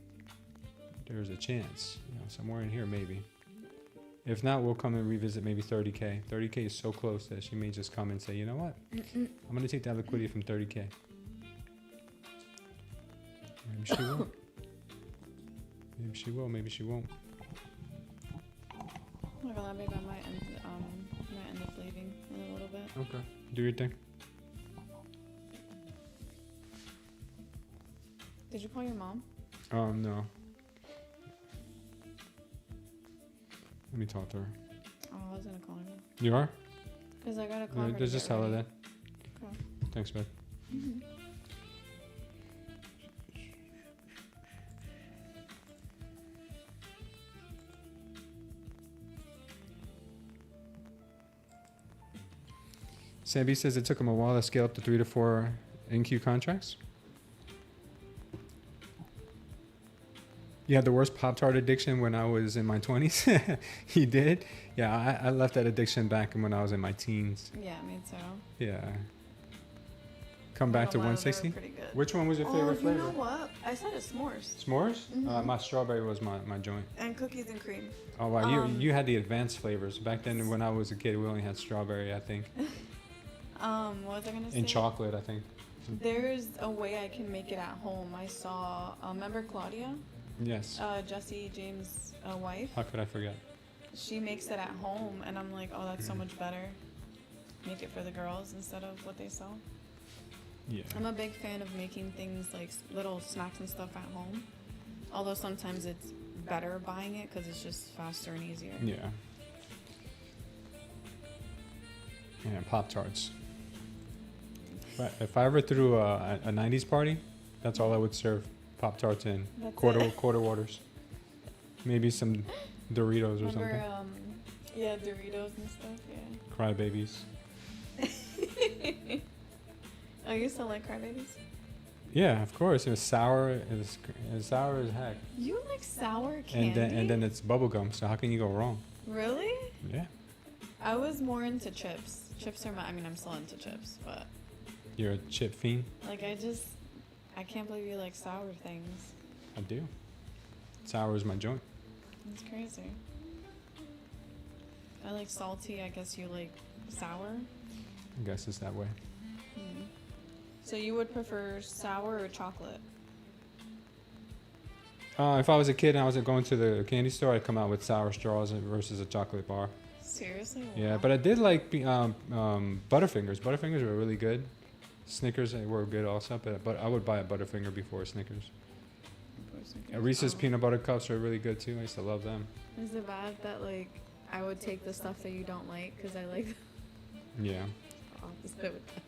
there's a chance, somewhere in here maybe. If not, we'll come and revisit maybe 30K. 30K is so close that she may just come and say, you know what? I'm going to take that liquidity from 30K. Maybe she will. Maybe she will. Maybe she won't. Look at that. Maybe I might end up leaving in a little bit. Okay. Do your thing. Did you call your mom? No. Let me talk to her. Oh, I was gonna call her. You are? Cause I gotta call her. Just tell her that. Okay. Thanks, man. Mm-hmm. Samby says it took him a while to scale up to 3 to 4 NQ contracts. You had the worst Pop-Tart addiction when I was in my 20s. He did? Yeah, I left that addiction back when I was in my teens. Yeah, me too. Yeah. Come back to 160? Which one was your favorite flavor? You know what? I said it's s'mores. S'mores? Mm-hmm. My strawberry was my joint. And cookies and cream. Oh, wow. You had the advanced flavors. Back then when I was a kid, we only had strawberry, I think. What was I going to say? And chocolate, I think. There's a way I can make it at home. I saw, remember Claudia? Yes. Jesse James' wife. How could I forget? She makes it at home, and I'm like, oh, that's so much better. Make it for the girls instead of what they sell. Yeah. I'm a big fan of making things like little snacks and stuff at home. Although sometimes it's better buying it because it's just faster and easier. Yeah. Yeah, Pop-Tarts. If I ever threw a 90s party, that's all I would serve Pop-Tarts in. Quarter waters. Maybe some Doritos or something. Yeah, Doritos and stuff, yeah. Crybabies. Oh, you still like crybabies? Yeah, of course. It was sour. It was sour as heck. You like sour candy? And then it's bubblegum, so how can you go wrong? Really? Yeah. I was more into chips. Chips are I'm still into chips, but... You're a chip fiend? Like, I can't believe you like sour things. I do. Sour is my joint. That's crazy. I like salty. I guess you like sour? I guess it's that way. So you would prefer sour or chocolate? If I was a kid and I was going to the candy store, I'd come out with sour straws versus a chocolate bar. Seriously? Wow. Yeah, but I did like Butterfingers. Butterfingers were really good. Snickers were good also, but I would buy a Butterfinger before a Snickers. Reese's peanut butter cups are really good too. I used to love them. Is it bad that like I would take the stuff that you don't like because I like Yeah. opposite with that?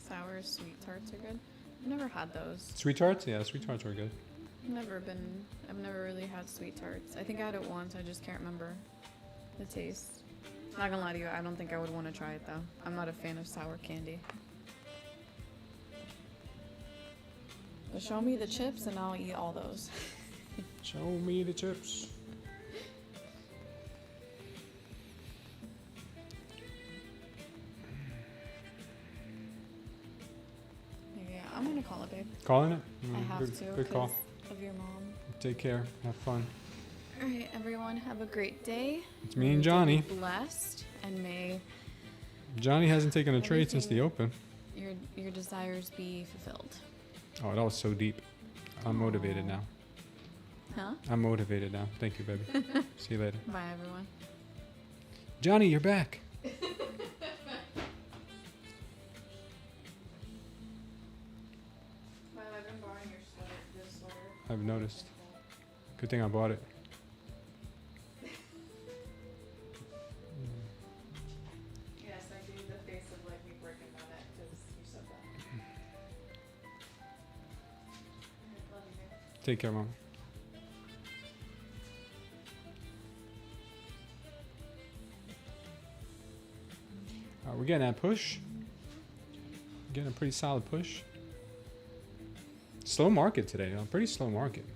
Sour sweet tarts are good. I've never had those. Sweet tarts? Yeah, sweet tarts were good. I've never really had sweet tarts. I think I had it once, I just can't remember the taste. Not gonna lie to you, I don't think I would want to try it though. I'm not a fan of sour candy. But show me the chips and I'll eat all those. Show me the chips. Yeah, I'm gonna call it, babe. Calling it? I have good, to Good call. because of your mom. Take care. Have fun. All right, everyone, have a great day. It's me and May you Johnny. be blessed, and may Johnny hasn't taken a trade since the Everything- open. your desires be fulfilled. Oh, that was so deep. I'm motivated now. Huh? I'm motivated now. Thank you, baby. See you later. Bye, everyone. Johnny, you're back. I've been borrowing your sweater, this sweater. I've noticed. Good thing I bought it. Yes, I gave the face of like me breaking on it because you said that. Love you, babe. Take care, Mom. We're getting that push. Getting a pretty solid push. Slow market today. A pretty slow market.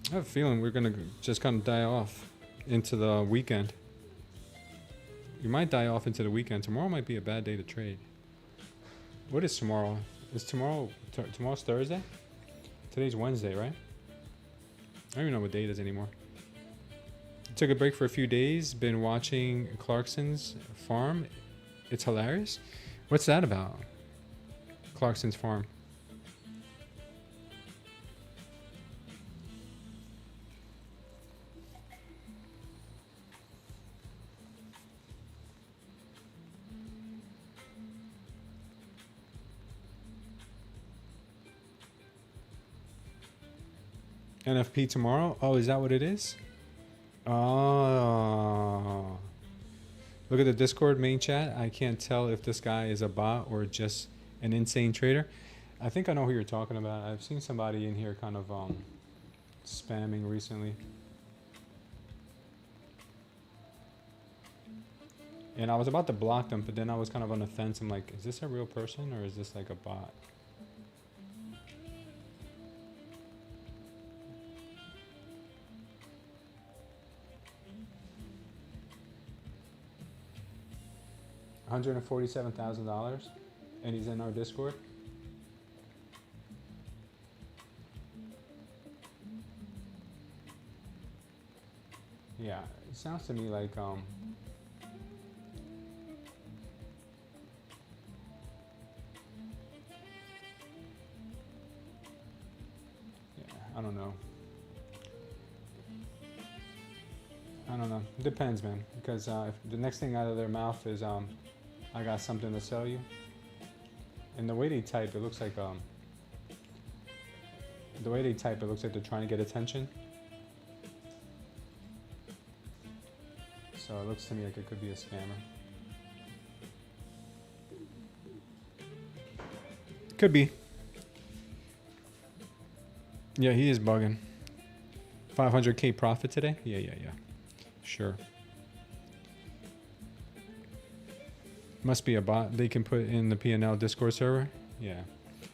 I have a feeling we're gonna just kind of die off into the weekend. We might die off into the weekend. Tomorrow might be a bad day to trade. What is tomorrow? Is tomorrow tomorrow's Thursday? Today's Wednesday, right? I don't even know what day it is anymore. Took a break for a few days. Been watching Clarkson's Farm. It's hilarious. What's that about? Clarkson's Farm. NFP tomorrow? Oh, is that what it is? Oh. Look at the Discord main chat. I can't tell if this guy is a bot or just an insane trader. I think I know who you're talking about. I've seen somebody in here kind of spamming recently. And I was about to block them, but then I was kind of on the fence. I'm like, is this a real person or is this like a bot? $147,000, and he's in our Discord. Yeah, it sounds to me like yeah, I don't know. I don't know. It depends, man. Because if the next thing out of their mouth is I got something to sell you. And the way they type, it looks like they're trying to get attention. So it looks to me like it could be a scammer. Could be. Yeah, he is bugging. 500K profit today? Yeah. Sure. Must be a bot they can put in the P&L Discord server. Yeah,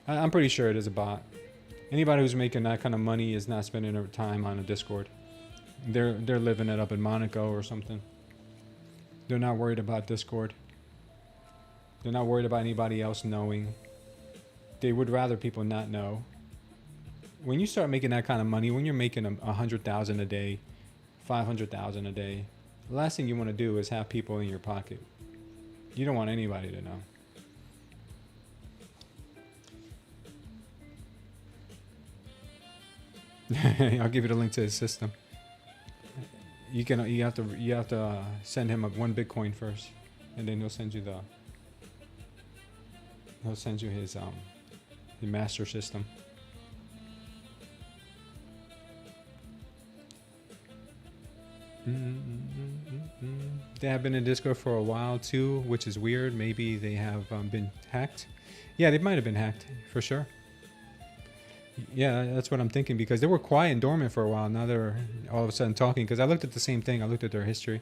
I'm pretty sure it is a bot. Anybody who's making that kind of money is not spending their time on a Discord. They're living it up in Monaco or something. They're not worried about Discord. They're not worried about anybody else knowing. They would rather people not know. When you start making that kind of money, when you're making $100,000 a day, $500,000 a day, the last thing you want to do is have people in your pocket. You don't want anybody to know. I'll give you the link to his system. You have to send him one Bitcoin first, and then he'll send you his master system. They have been in Discord for a while too, which is weird. Maybe they have been hacked. Yeah, they might have been hacked for sure. Yeah, that's what I'm thinking, because they were quiet and dormant for a while. Now they're all of a sudden talking, because I looked at the same thing. I looked at their history.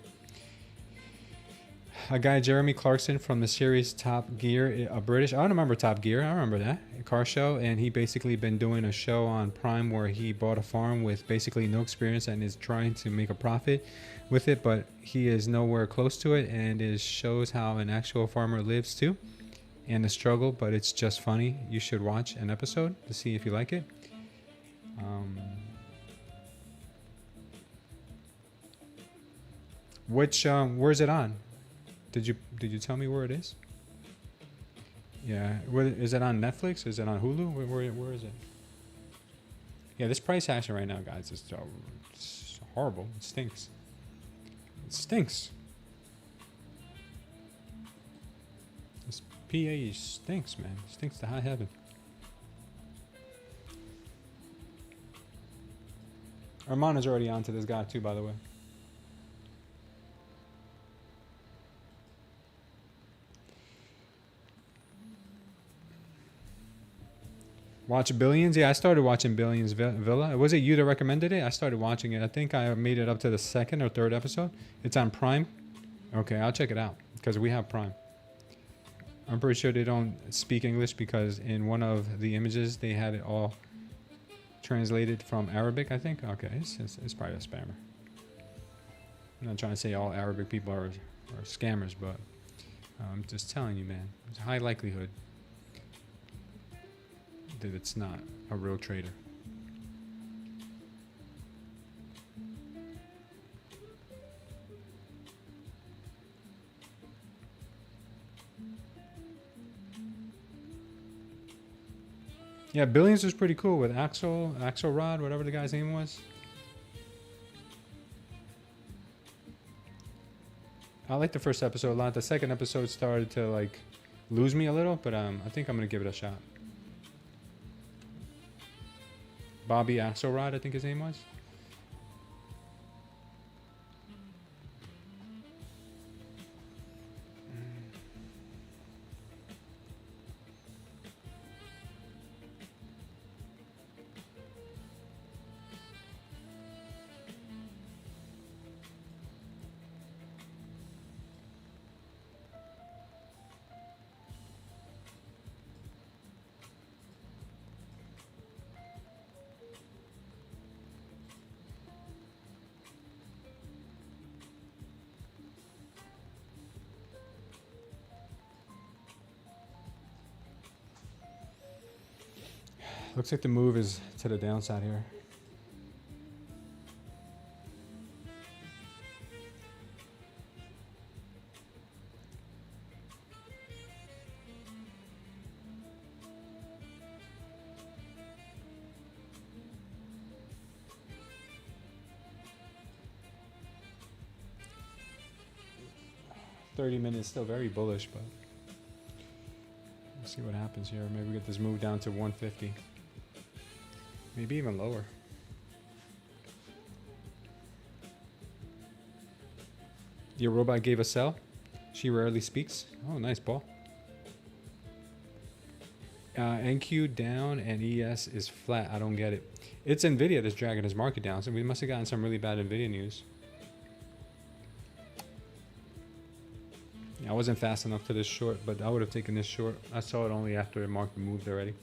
A guy, Jeremy Clarkson from the series Top Gear, a British. I don't remember Top Gear. I remember that a car show, and he basically been doing a show on Prime where he bought a farm with basically no experience and is trying to make a profit with it, but he is nowhere close to it, and it shows how an actual farmer lives too, and the struggle. But it's just funny. You should watch an episode to see if you like it. Where's it on? Did you tell me where it is? Yeah, is it on Netflix? Is it on Hulu? Where is it? Yeah, this price action right now, guys, is it's horrible. It stinks. It stinks. This PA stinks, man. It stinks to high heaven. Armand is already on to this guy too, by the way. Watch Billions? Yeah, I started watching Billions Villa. Was it you that recommended it? I started watching it. I think I made it up to the 2nd or 3rd episode. It's on Prime. Okay, I'll check it out because we have Prime. I'm pretty sure they don't speak English because in one of the images they had it all translated from Arabic, I think. Okay, it's probably a spammer. I'm not trying to say all Arabic people are scammers, but I'm just telling you, man. There's a high likelihood that it's not a real trader. Yeah, Billions was pretty cool with Axelrod, whatever the guy's name was. I liked the first episode a lot. The second episode started to like lose me a little, but I think I'm gonna give it a shot. Bobby Axelrod, I think his name was. Looks like the move is to the downside here. $30 still very bullish, but let's see what happens here. Maybe we get this move down to 150. Maybe even lower. Your robot gave a sell. She rarely speaks. Oh, nice ball. NQ down and ES is flat. I don't get it. It's Nvidia that's dragging his market down, so we must have gotten some really bad Nvidia news. I wasn't fast enough to this short, but I would have taken this short. I saw it only after the market moved already.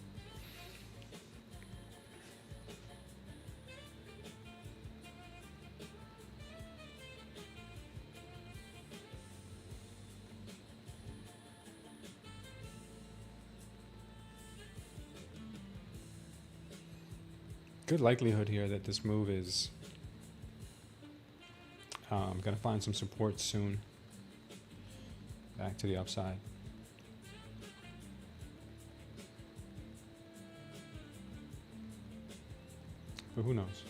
Good likelihood here that this move is going to find some support soon. Back to the upside. But who knows?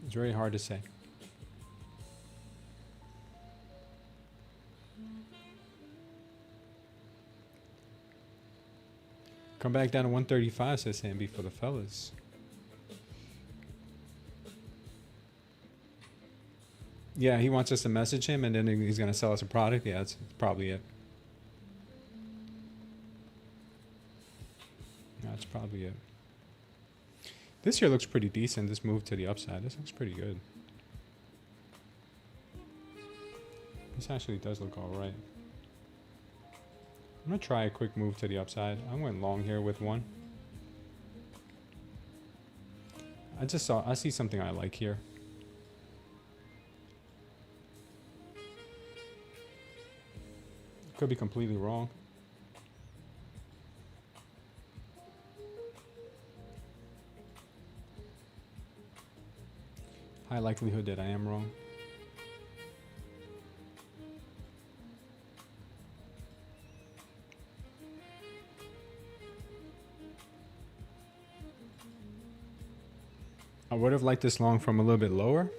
It's very hard to say. Come back down to 135, says Samby, for the fellas. Yeah, he wants us to message him, and then he's going to sell us a product. Yeah, that's probably it. That's probably it. This here looks pretty decent. This move to the upside. This looks pretty good. This actually does look all right. I'm gonna try a quick move to the upside. I went long here with one. I see something I like here. Could be completely wrong. High likelihood that I am wrong. I would have liked this long from a little bit lower,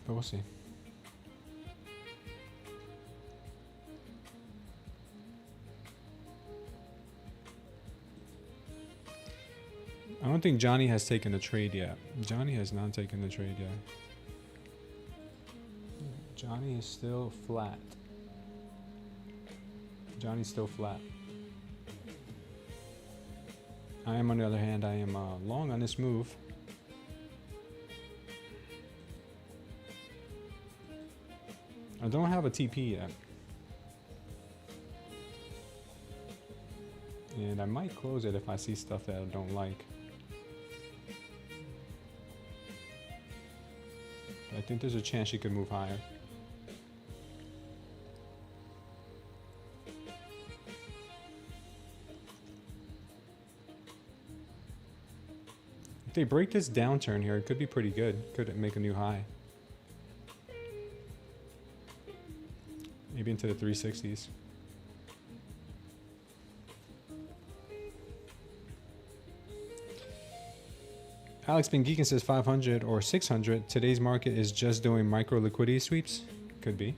but we'll see. I don't think Johnny has taken a trade yet. Johnny has not taken the trade yet. Johnny is still flat. Johnny's still flat. I am, on the other hand, I am long on this move. I don't have a TP yet. And I might close it if I see stuff that I don't like. I think there's a chance she could move higher. If they break this downturn here, it could be pretty good. Could make a new high. Maybe into the 360s. Alex Been Geekin says 500 or 600. Today's market is just doing micro liquidity sweeps. Could be.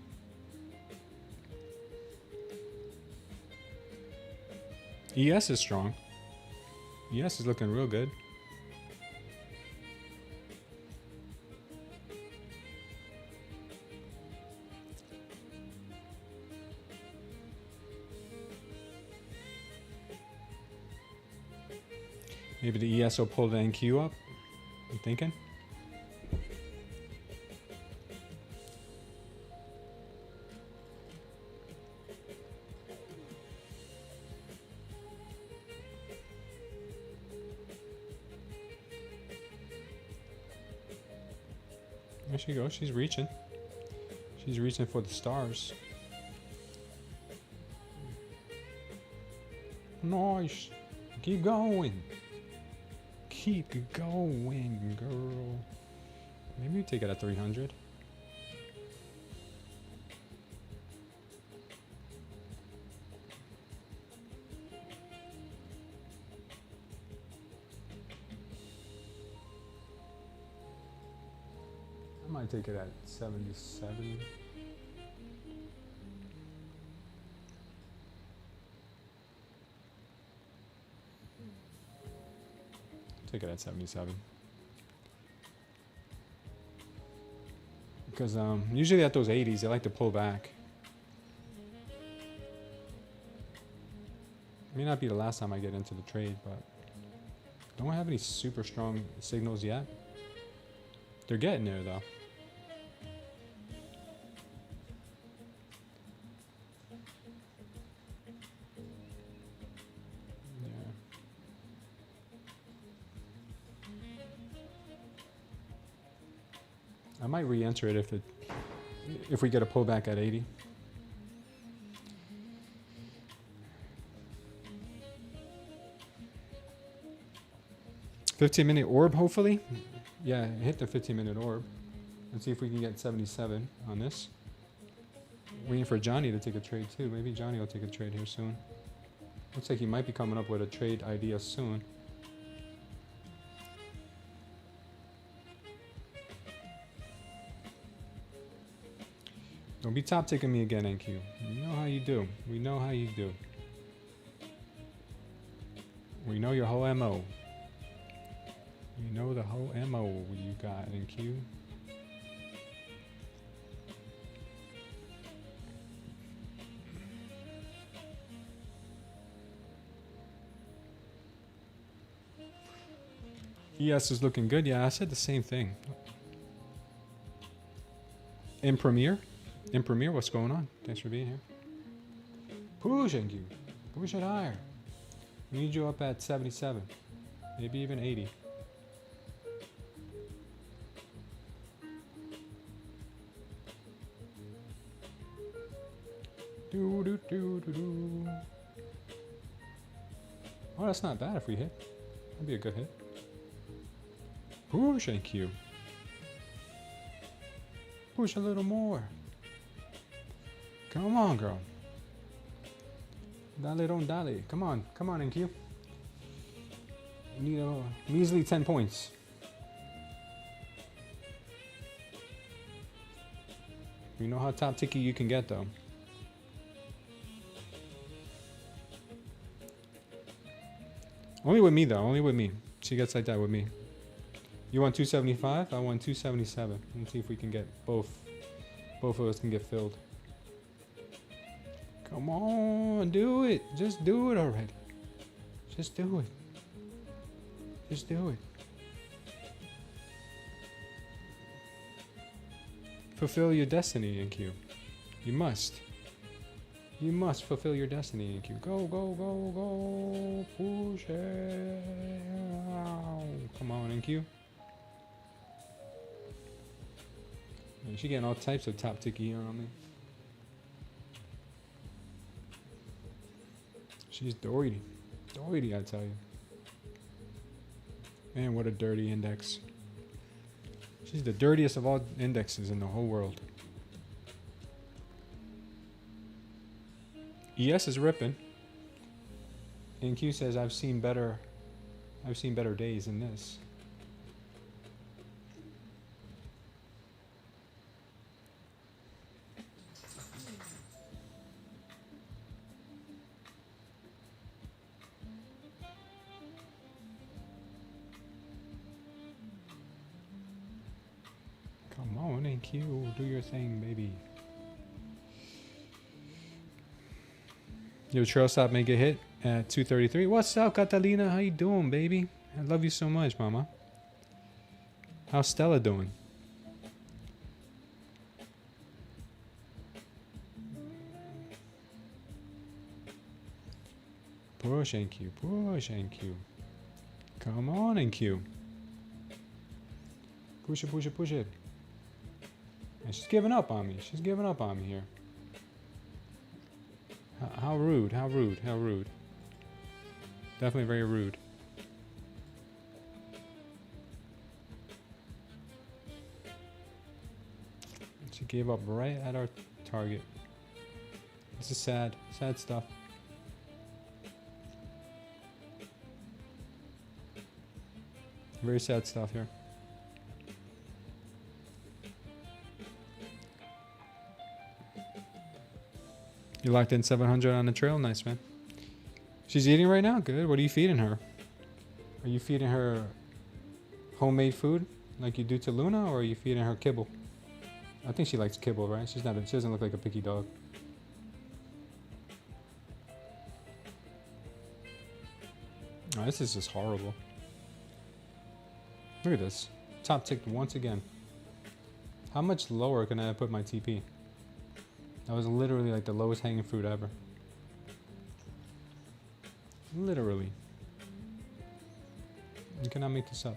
ES is strong. ES is looking real good. Maybe the ES will pull the NQ up. You thinking? There she goes. She's reaching. She's reaching for the stars. Nice. Keep going. Keep going, girl. Maybe we take it at 300. I might take it at 77. Take it at 77. Because usually at those 80s, they like to pull back. May not be the last time I get into the trade, but don't have any super strong signals yet. They're getting there though. I might re-enter it if we get a pullback at 80. $15-minute orb, hopefully. Yeah, hit the 15-minute orb. Let's see if we can get 77 on this. Waiting for Johnny to take a trade too. Maybe Johnny will take a trade here soon. Looks like he might be coming up with a trade idea soon. Don't be top ticking me again, NQ. You know how you do. We know how you do. We know your whole MO. We know the whole MO you got, NQ. ES is looking good. Yeah, I said the same thing. In Premiere, what's going on? Thanks for being here. Pushing you. Push it higher. We need you up at 77. Maybe even 80. Do, do, do, do, do. Oh, that's not bad if we hit. That'd be a good hit. Push, thank you. Push a little more. Come on, girl. Dale, don't dale. Come on, NQ. We need a measly 10 points. You know how top ticky you can get, though. Only with me, though. Only with me. She gets like that with me. You want 275? I want 277. Let's see if we can get both. Both of us can get filled. Come on, do it. Just do it already. Just do it. Just do it. Fulfill your destiny, NQ. You must. You must fulfill your destiny, NQ. Go, go, go, go. Push it. Come on, NQ. Man, she getting all types of top ticky here on me. She's dirty. Dirty, I tell you. Man, what a dirty index. She's the dirtiest of all indexes in the whole world. ES is ripping. NQ says I've seen better days than this. Come on, NQ, do your thing, baby. Your trail stop may get hit at 233. What's up, Catalina? How you doing, baby? I love you so much, mama. How's Stella doing? Push NQ, push NQ. Come on, NQ. Push it, push it, push it. And she's giving up on me. She's giving up on me here. How rude, how rude, how rude. Definitely very rude. She gave up right at our target. This is sad, sad stuff. Very sad stuff here. You locked in 700 on the trail? Nice, man. She's eating right now? Good. What are you feeding her? Are you feeding her homemade food like you do to Luna, or are you feeding her kibble? I think she likes kibble, right? She doesn't look like a picky dog. Oh, this is just horrible. Look at this. Top ticked once again. How much lower can I put my TP? That was literally like the lowest hanging fruit ever. Literally. You cannot make this up.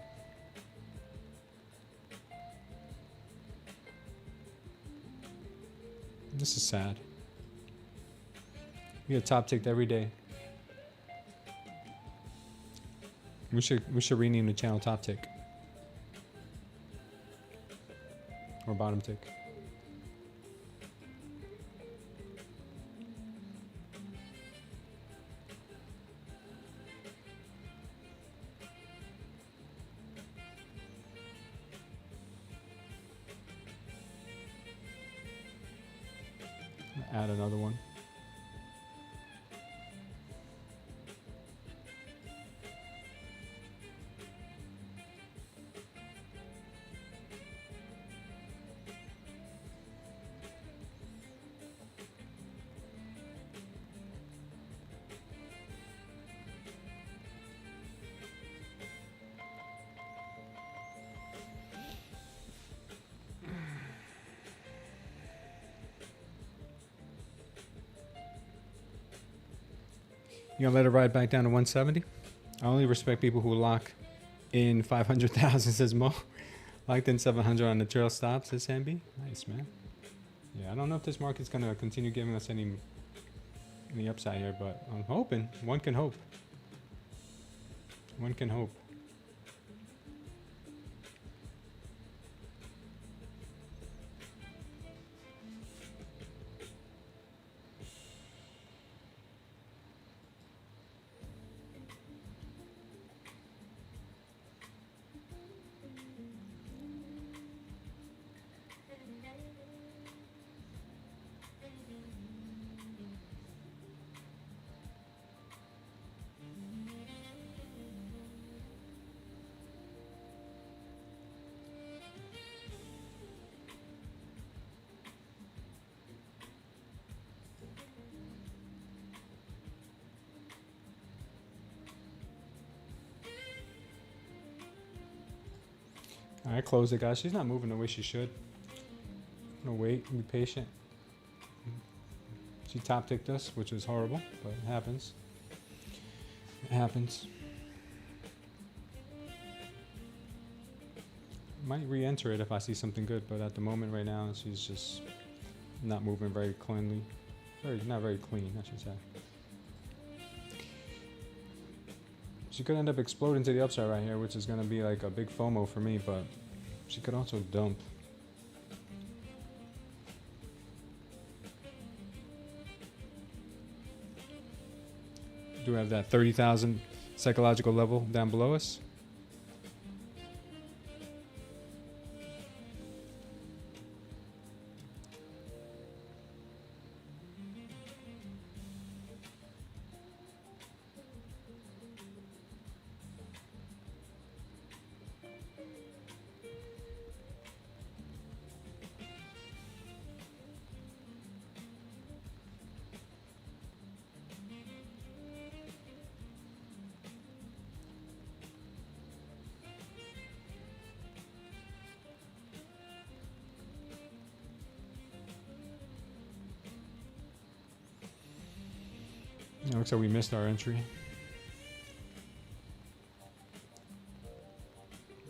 This is sad. We get top ticked every day. We should rename the channel Top Tick. Or Bottom Tick. Add another one. You gonna let it ride back down to 170? I only respect people who lock in 500,000, says Mo. Locked in 700 on the trail stop, says Sambi. Nice, man. Yeah, I don't know if this market's gonna continue giving us any upside here, but I'm hoping. One can hope. One can hope. All right, close it, guys. She's not moving the way she should. No, wait, be patient. She top ticked us, which is horrible, but it happens. It happens. Might re-enter it if I see something good, but at the moment right now, she's just not moving very cleanly. Not very clean, I should say. She could end up exploding to the upside right here, which is going to be like a big FOMO for me, but she could also dump. Do we have that 30,000 psychological level down below us? It looks like we missed our entry.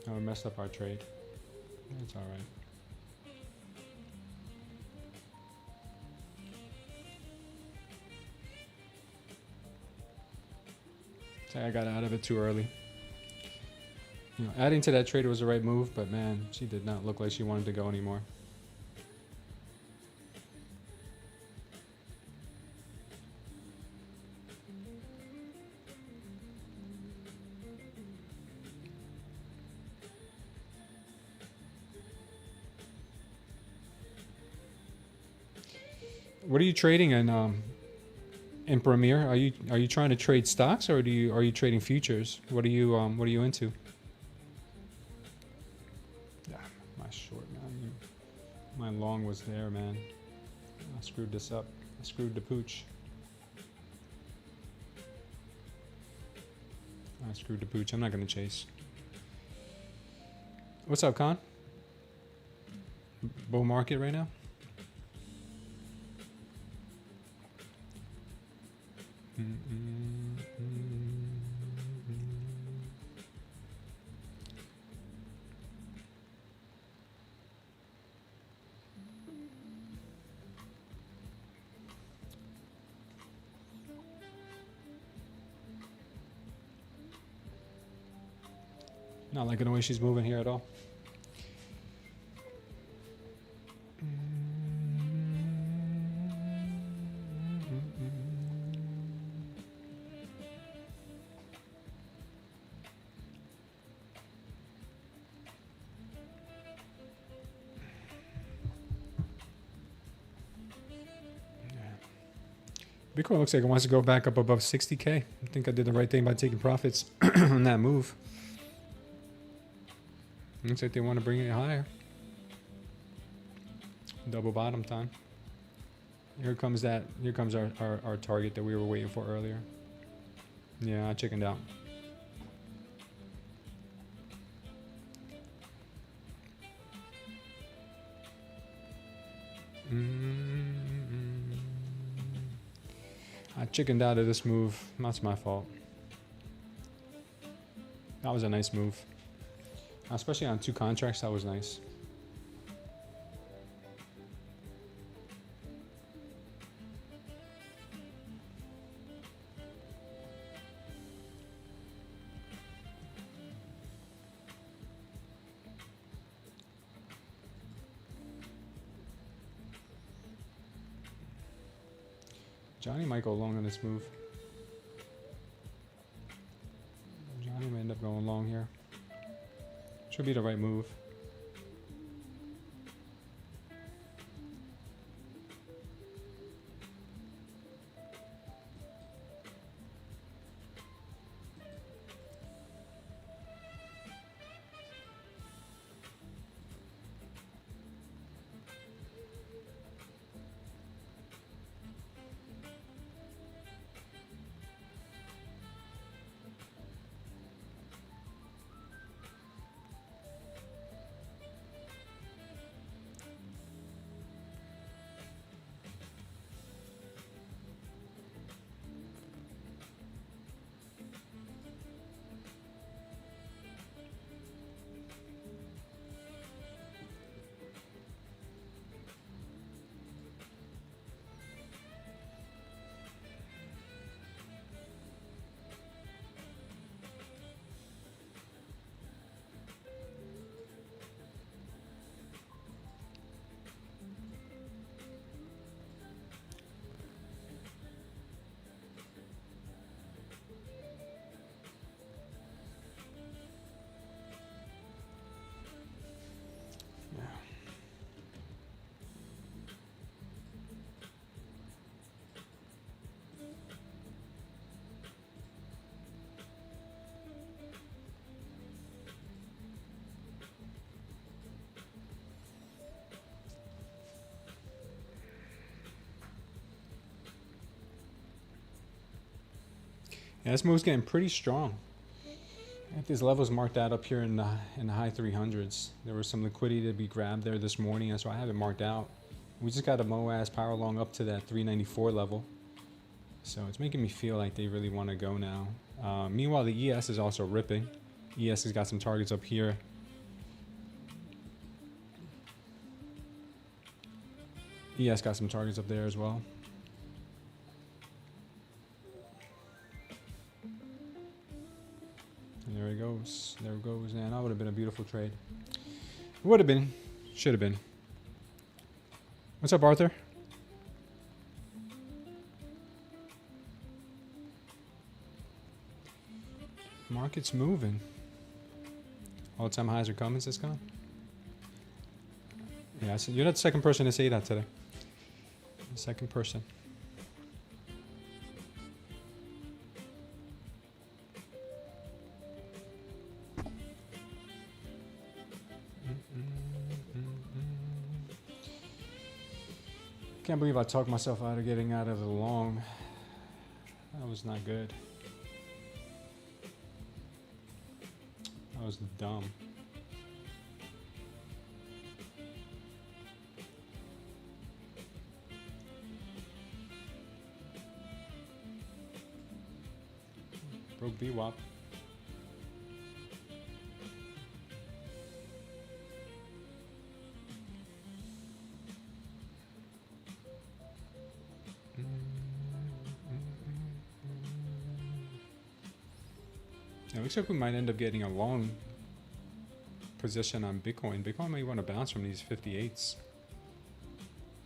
Oh, we messed up our trade. That's all right. So I got out of it too early. You know, adding to that trade was the right move, but man, she did not look like she wanted to go anymore. What are you trading in Premier? Are you trying to trade stocks, or are you trading futures? What are you into? Yeah, my short, man. My long was there, man. I screwed this up. I screwed the pooch. I screwed the pooch. I'm not gonna chase. What's up, Con? Bull market right now? Not liking the way she's moving here at all. Bitcoin looks like it wants to go back up above 60K. I think I did the right thing by taking profits on that move. Looks like they want to bring it higher. Double bottom time. Here comes our target that we were waiting for earlier. Yeah, I chickened out. chickened out of this move. That's my fault. That was a nice move. Especially on 2 contracts, that was nice. Johnny might go long on this move. Johnny may end up going long here. Should be the right move. Yeah, this move's getting pretty strong. I have these levels marked out up here in the high 300s. There was some liquidity to be grabbed there this morning, and so I have it marked out. We just got a MOAS power long up to that 394 level. So it's making me feel like they really want to go now. Meanwhile, the ES is also ripping. ES has got some targets up here. ES got some targets up there as well. And there he goes. There it goes. And that would have been a beautiful trade. It would have been. Should have been. What's up, Arthur? Market's moving. All-time highs are coming, says Con. Yeah, so you're not the second person to say that today. The second person. Can't believe I talked myself out of getting out of the long. That was not good. That was dumb. Broke VWAP. It looks like we might end up getting a long position on Bitcoin. Bitcoin may want to bounce from these 58s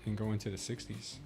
and go into the 60s.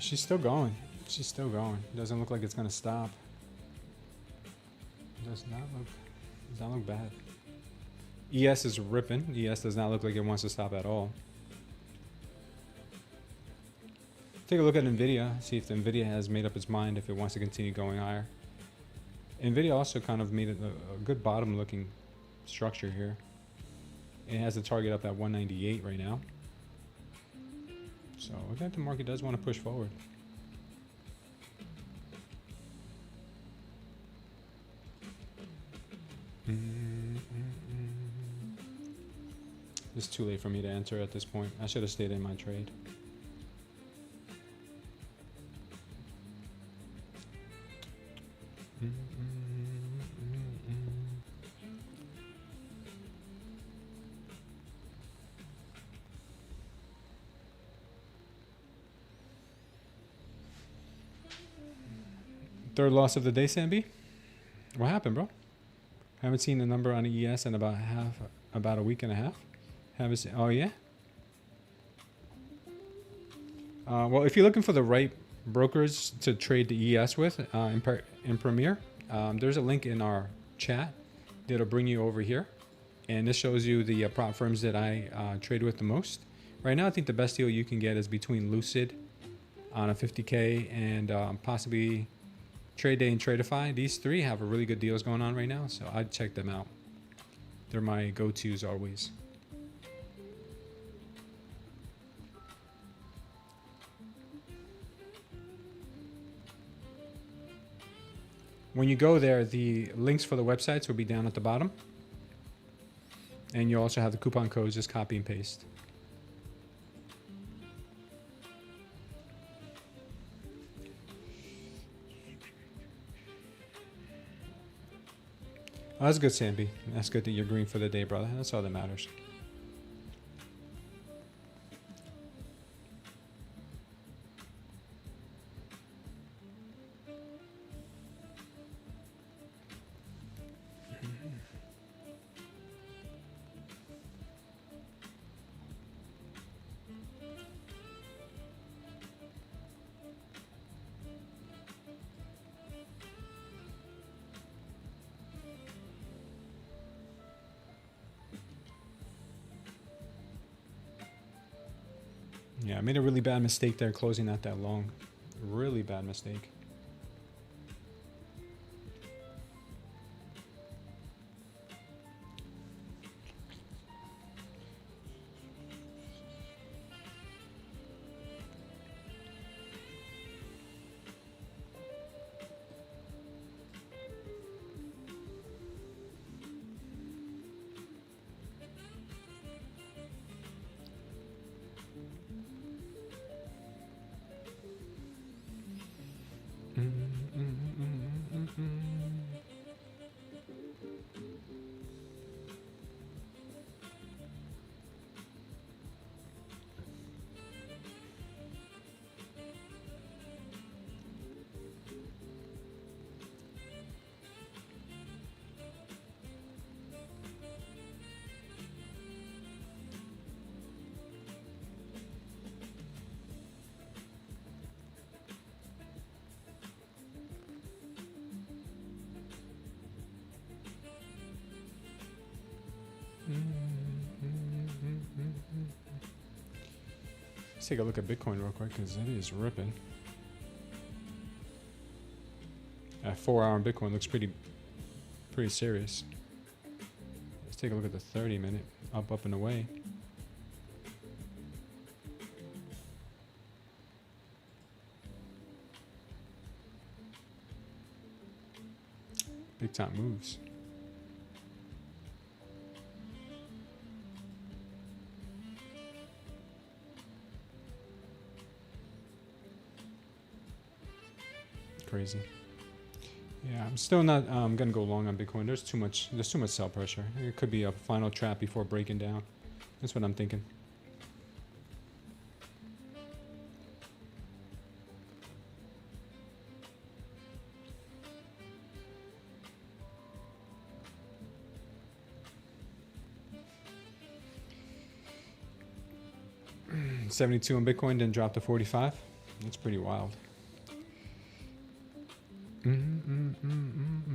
She's still going. She's still going. Doesn't look like it's gonna stop. Does not look bad. ES is ripping. ES does not look like it wants to stop at all. Take a look at Nvidia. See if the Nvidia has made up its mind if it wants to continue going higher. Nvidia also kind of made a good bottom looking structure here. It has the target up at 198 right now. So I think the market does want to push forward. It's too late for me to enter at this point. I should have stayed in my trade. Third loss of the day, Sambi. What happened, bro? Haven't seen the number on the ES in about a week and a half. Haven't seen. Oh yeah. Well, if you're looking for the right brokers to trade the ES with in Premier, there's a link in our chat that'll bring you over here, and this shows you the prop firms that I trade with the most. Right now, I think the best deal you can get is between Lucid on a 50K and possibly Trade Day and Tradeify. These three have a really good deals going on right now, so I'd check them out. They're my go-tos always. When you go there, the links for the websites will be down at the bottom. And you also have the coupon codes, just copy and paste. Oh, that's good, Sambi. That's good that you're green for the day, brother. That's all that matters. Yeah, I made a really bad mistake there closing not that long. Really bad mistake. Let's take a look at Bitcoin real quick because it is ripping. At 4 hour Bitcoin looks pretty serious. Let's take a look at the 30-minute. Up and away. Big time moves. Crazy. Yeah, I'm still not gonna go long on Bitcoin. There's too much sell pressure. It could be a final trap before breaking down. That's what I'm thinking. $72 on Bitcoin, then drop to 45. That's pretty wild.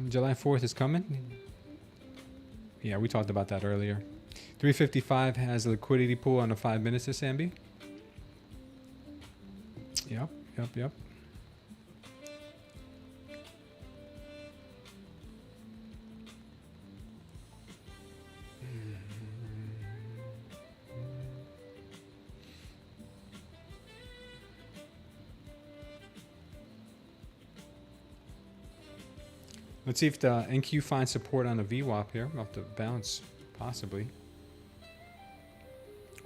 July 4th is coming. Yeah, we talked about that earlier. 355 has a liquidity pool on the 5 minutes to Sambi. Yep. Let's see if the NQ finds support on the VWAP here. Off the bounce, possibly.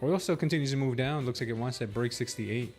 Oil still continues to move down. Looks like it wants that break 68.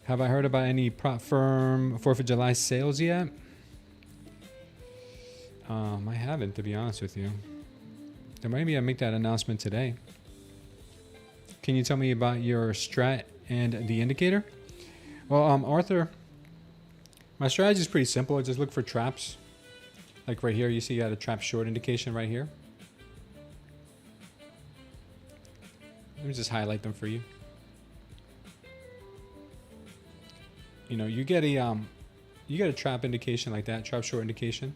Have I heard about any prop firm 4th of July sales yet? I haven't, to be honest with you. There might be, I make that announcement today. Can you tell me about your strat and the indicator? Well, Arthur, my strategy is pretty simple. I just look for traps. Like right here, you see you got a trap short indication right here. Let me just highlight them for you. You know, you get a trap indication like that, trap short indication,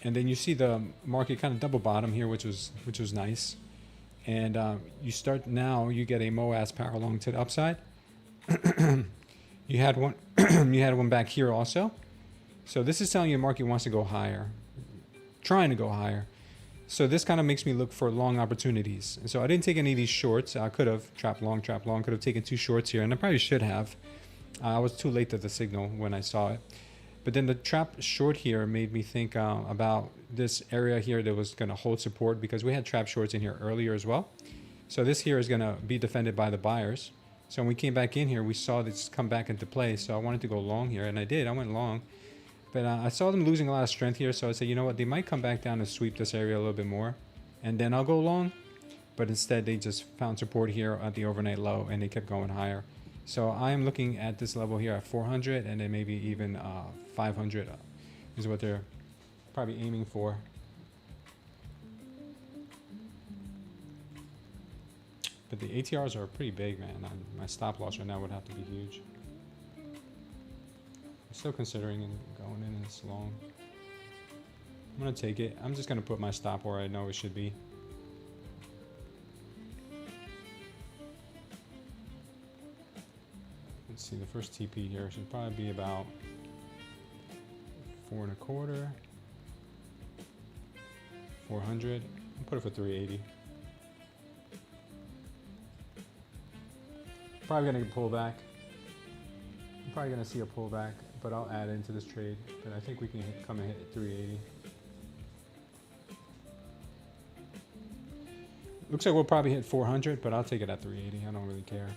and then you see the market kind of double bottom here, which was nice, and you start now. You get a MOAS power long to the upside. You had one, you had one back here also. So this is telling you the market wants to go higher, trying to go higher. So this kind of makes me look for long opportunities. And so I didn't take any of these shorts. I could have trap long, could have taken 2 shorts here, and I probably should have. I was too late to the signal when I saw it. But then the trap short here made me think about this area here that was going to hold support, because we had trap shorts in here earlier as well. So this here is going to be defended by the buyers. So when we came back in here, we saw this come back into play. So I wanted to go long here, and I did. I went long. But I saw them losing a lot of strength here. So I said, you know what? They might come back down and sweep this area a little bit more, and then I'll go long. But instead, they just found support here at the overnight low, and they kept going higher. So I am looking at this level here at 400, and then maybe even 500 is what they're probably aiming for. But the ATRs are pretty big, man. My stop loss right now would have to be huge. I'm still considering going in this long. I'm going to take it. I'm just going to put my stop where I know it should be. Let's see, the first TP here should probably be about 4.25, 400. I'll put it for 380. Probably gonna pull back. I'm probably gonna see a pullback, but I'll add into this trade. But I think we can come and hit 380. Looks like we'll probably hit 400, but I'll take it at 380. I don't really care.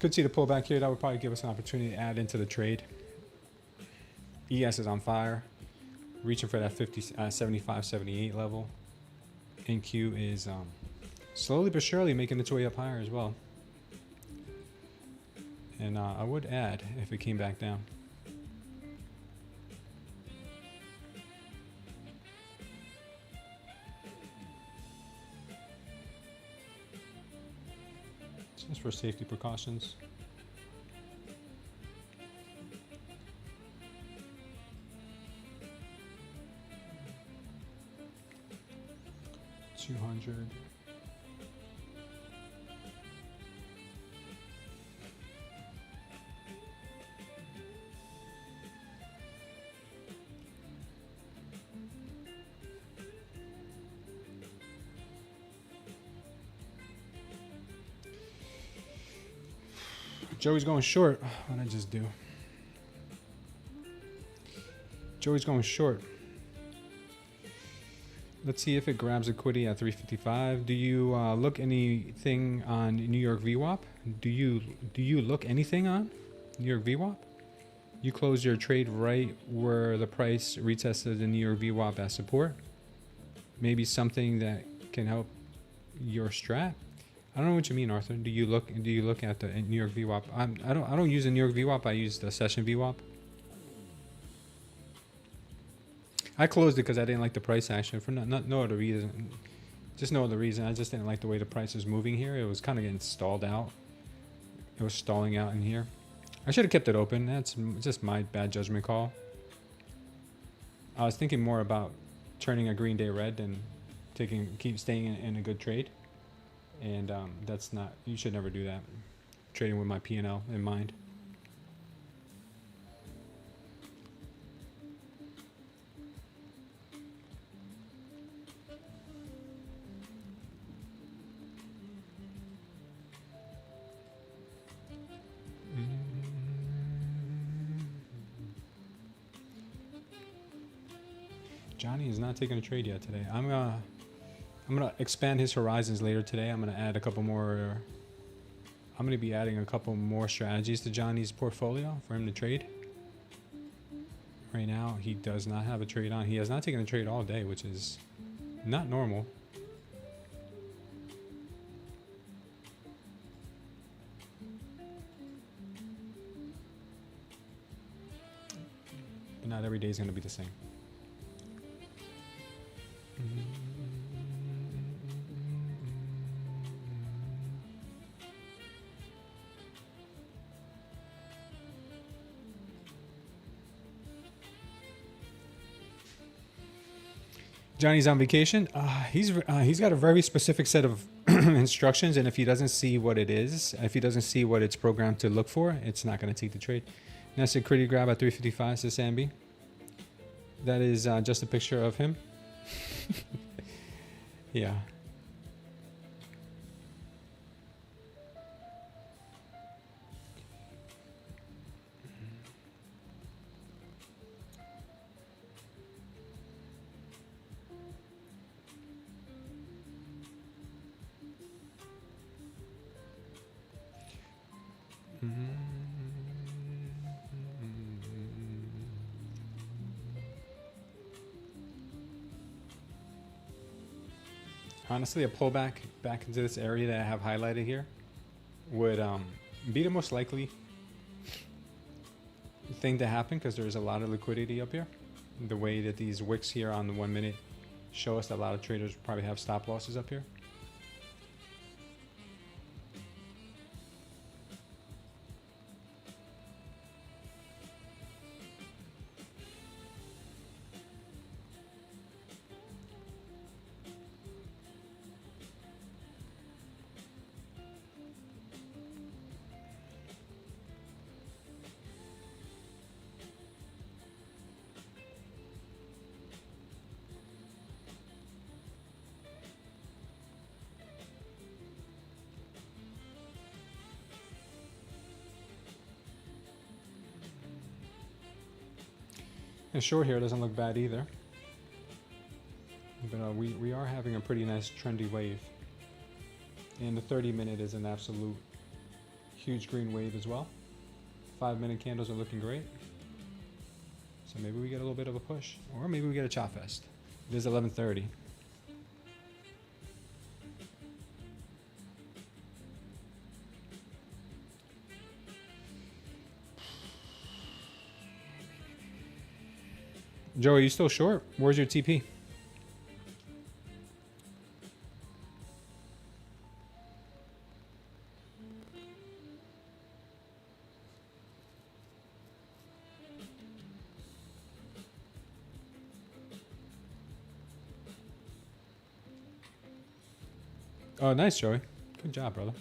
Could see the pullback here. That would probably give us an opportunity to add into the trade. ES is on fire, reaching for that 75, 78 level. NQ is slowly but surely making its way up higher as well. And I would add if it came back down. Just for safety precautions. $200. Joey's going short. What did I just do? Joey's going short. Let's see if it grabs liquidity at 355. Do you look anything on New York VWAP? Do you look anything on New York VWAP? You closed your trade right where the price retested the New York VWAP as support. Maybe something that can help your strat. I don't know what you mean, Arthur. Do you look at the New York VWAP? I don't use the New York VWAP. I use the session VWAP. I closed it because I didn't like the price action for no other reason. Just no other reason. I just didn't like the way the price was moving here. It was kind of getting stalled out. It was stalling out in here. I should have kept it open. That's just my bad judgment call. I was thinking more about turning a green day red and keep staying in a good trade. And that's not, you should never do that. Trading with my P&L in mind. Johnny is not taking a trade yet today. I'm gonna expand his horizons later today. I'm gonna add a couple more. I'm gonna be adding a couple more strategies to Johnny's portfolio for him to trade. Right now, he does not have a trade on. He has not taken a trade all day, which is not normal. But not every day is gonna be the same. Johnny's on vacation. He's got a very specific set of instructions, and if he doesn't see what it is, if he doesn't see what it's programmed to look for, it's not going to take the trade. That's a pretty grab at 355, says Sambi. That is just a picture of him. Yeah. Honestly, a pullback back into this area that I have highlighted here would be the most likely thing to happen because there's a lot of liquidity up here. The way that these wicks here on the 1 minute show us that a lot of traders probably have stop losses up here. And short here doesn't look bad either. But we are having a pretty nice trendy wave. And the 30-minute is an absolute huge green wave as well. 5-minute candles are looking great. So maybe we get a little bit of a push. Or maybe we get a chop fest. It is 11:30. Joe, are you still short? Where's your TP? Oh, nice, Joey. Good job, brother.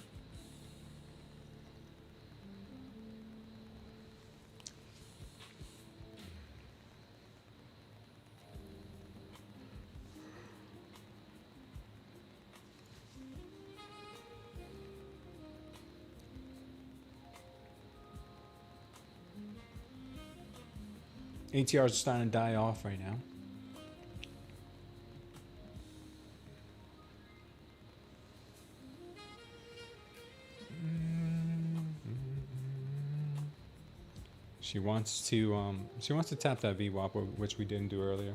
ATRs are starting to die off right now. She wants to tap that VWAP, which we didn't do earlier.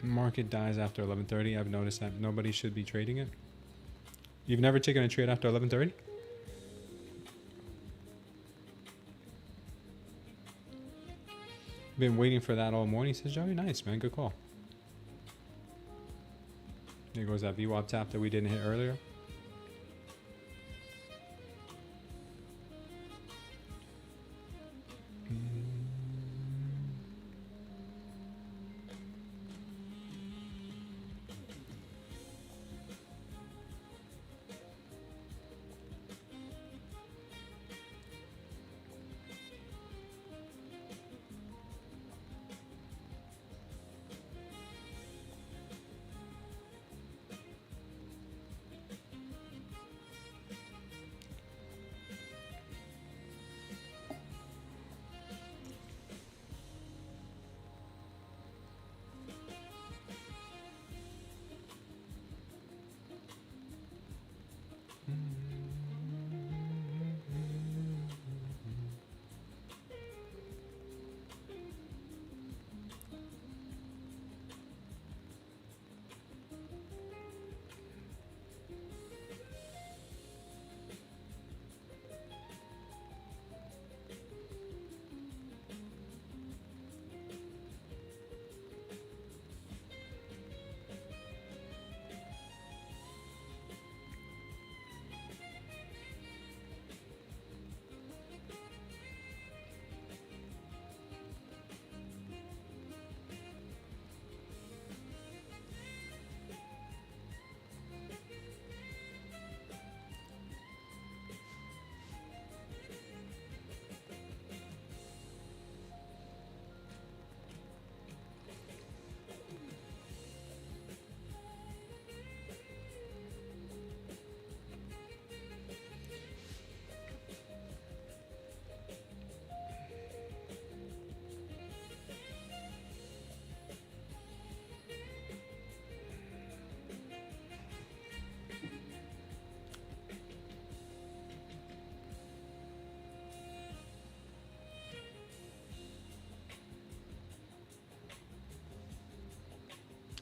Market dies after 11:30. I've noticed that nobody should be trading it. You've never taken a trade after 11:30? Been waiting for that all morning, says Joey. Nice, man. Good call. There goes that VWAP tap that we didn't hit earlier.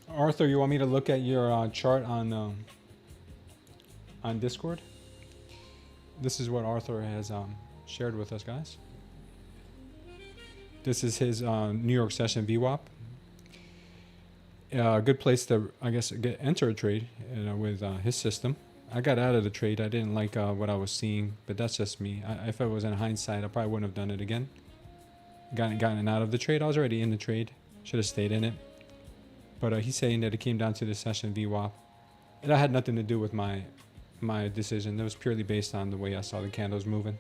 Arthur, you want me to look at your chart on Discord? This is what Arthur has shared with us, guys. This is his New York session VWAP. A good place to, I guess, enter a trade with his system. I got out of the trade. I didn't like what I was seeing, but that's just me. If it was in hindsight, I probably wouldn't have done it again. Gotten out of the trade. I was already in the trade. Should have stayed in it. But he's saying that it came down to the session VWAP. And that had nothing to do with my decision. It was purely based on the way I saw the candles moving.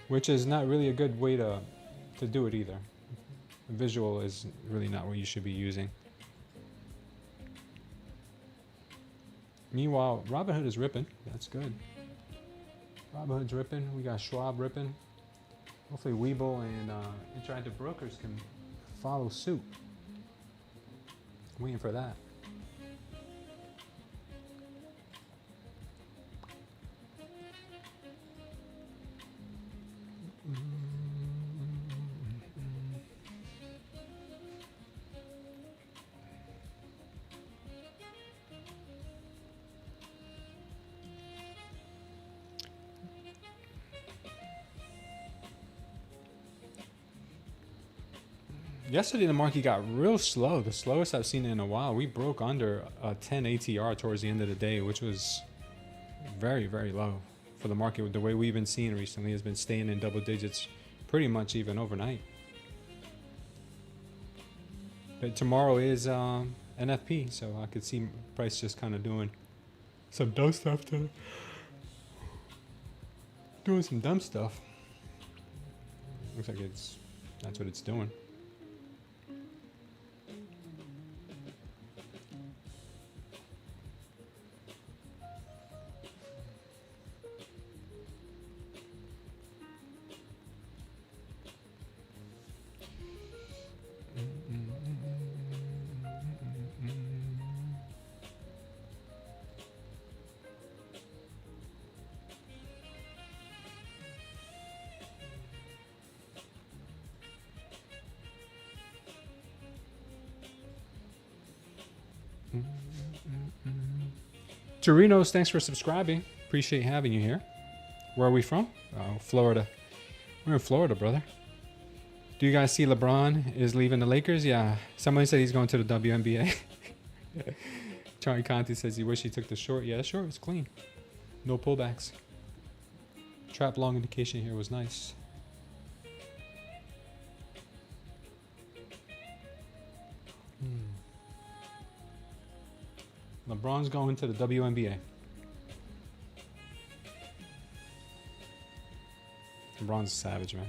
Which is not really a good way to do it either. Visual is really not what you should be using. Meanwhile, Robinhood is ripping. That's good. Robinhood's ripping. We got Schwab ripping. Hopefully Webull and interactive brokers can follow suit. Waiting for that. Yesterday the market got real slow, the slowest I've seen it in a while. We broke under a 10 ATR towards the end of the day, which was very, very low for the market. The way we've been seeing recently has been staying in double digits pretty much even overnight. But tomorrow is NFP, so I could see price just kind of doing some dumb stuff today. Doing some dumb stuff. Looks like that's what it's doing. Torinos, thanks for subscribing. Appreciate having you here. Where are we from? Oh, Florida. We're in Florida, brother. Do you guys see LeBron is leaving the Lakers? Yeah. Somebody said he's going to the WNBA. Charlie Conti says he wish he took the short. Yeah, the short was clean. No pullbacks. Trap long indication here was nice. LeBron's going to the WNBA. LeBron's a savage, man.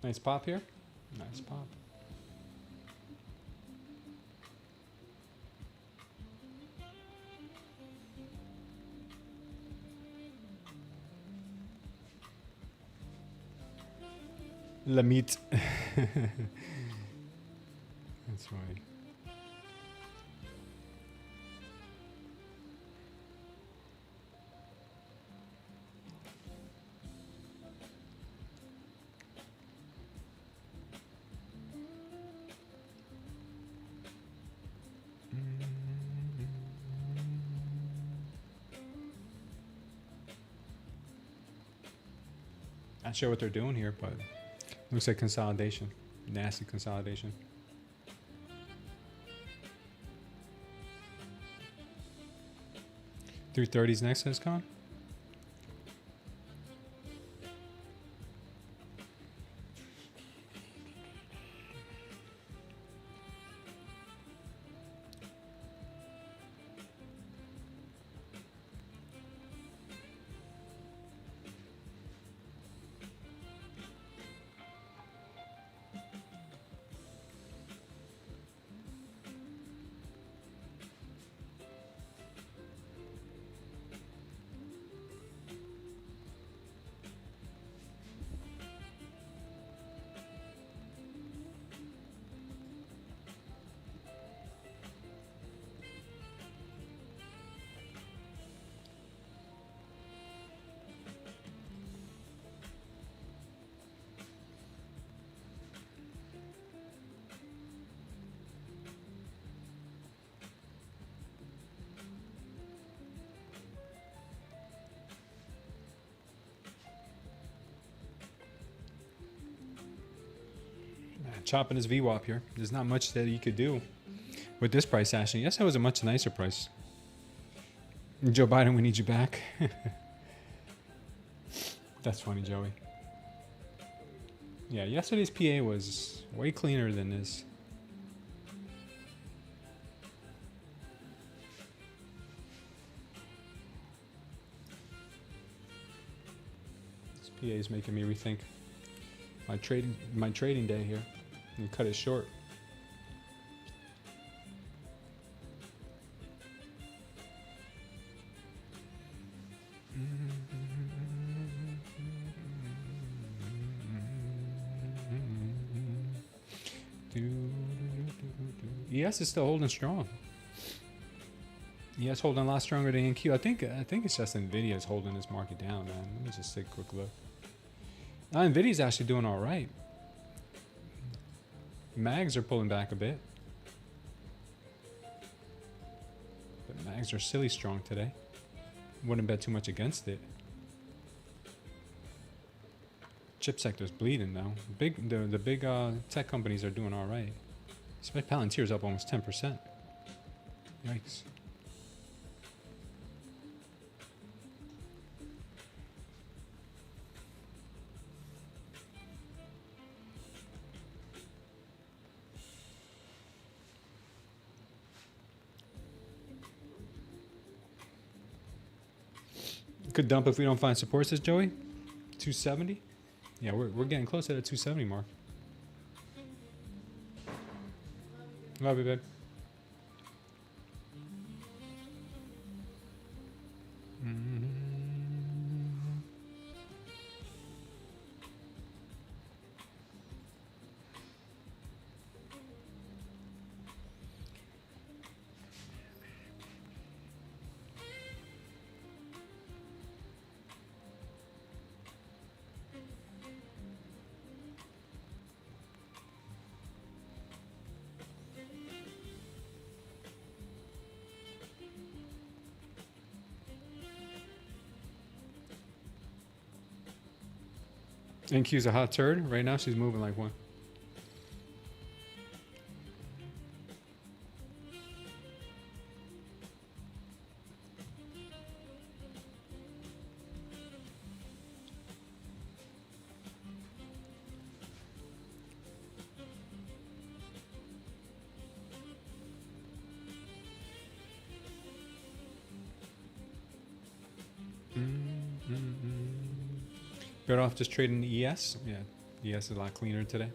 Nice pop here. Nice pop. Lamit. That's funny. Not sure what they're doing here, but looks like consolidation. Nasty consolidation. $330s next, Hescon. Chopping his VWAP here. There's not much that he could do with this price action. Yes, that was a much nicer price. Joe Biden, we need you back. That's funny, Joey. Yeah, yesterday's PA was way cleaner than this. This PA is making me rethink my trading day here. And cut it short. ES is still holding strong. ES holding a lot stronger than NQ. I think it's just Nvidia is holding this market down, man. Let me just take a quick look. Now Nvidia's actually doing all right. Mags are pulling back a bit. But mags are silly strong today. Wouldn't bet too much against it. Chip sector's bleeding though. The big tech companies are doing all right. Especially Palantir's up almost 10%. Yikes. Could dump if we don't find support, says Joey. 270. Yeah, we're getting close to that 270 mark. Love you, babe. NQ's a hot turd. Right now, she's moving like one. Better off just trading the ES. Yeah, ES is a lot cleaner today.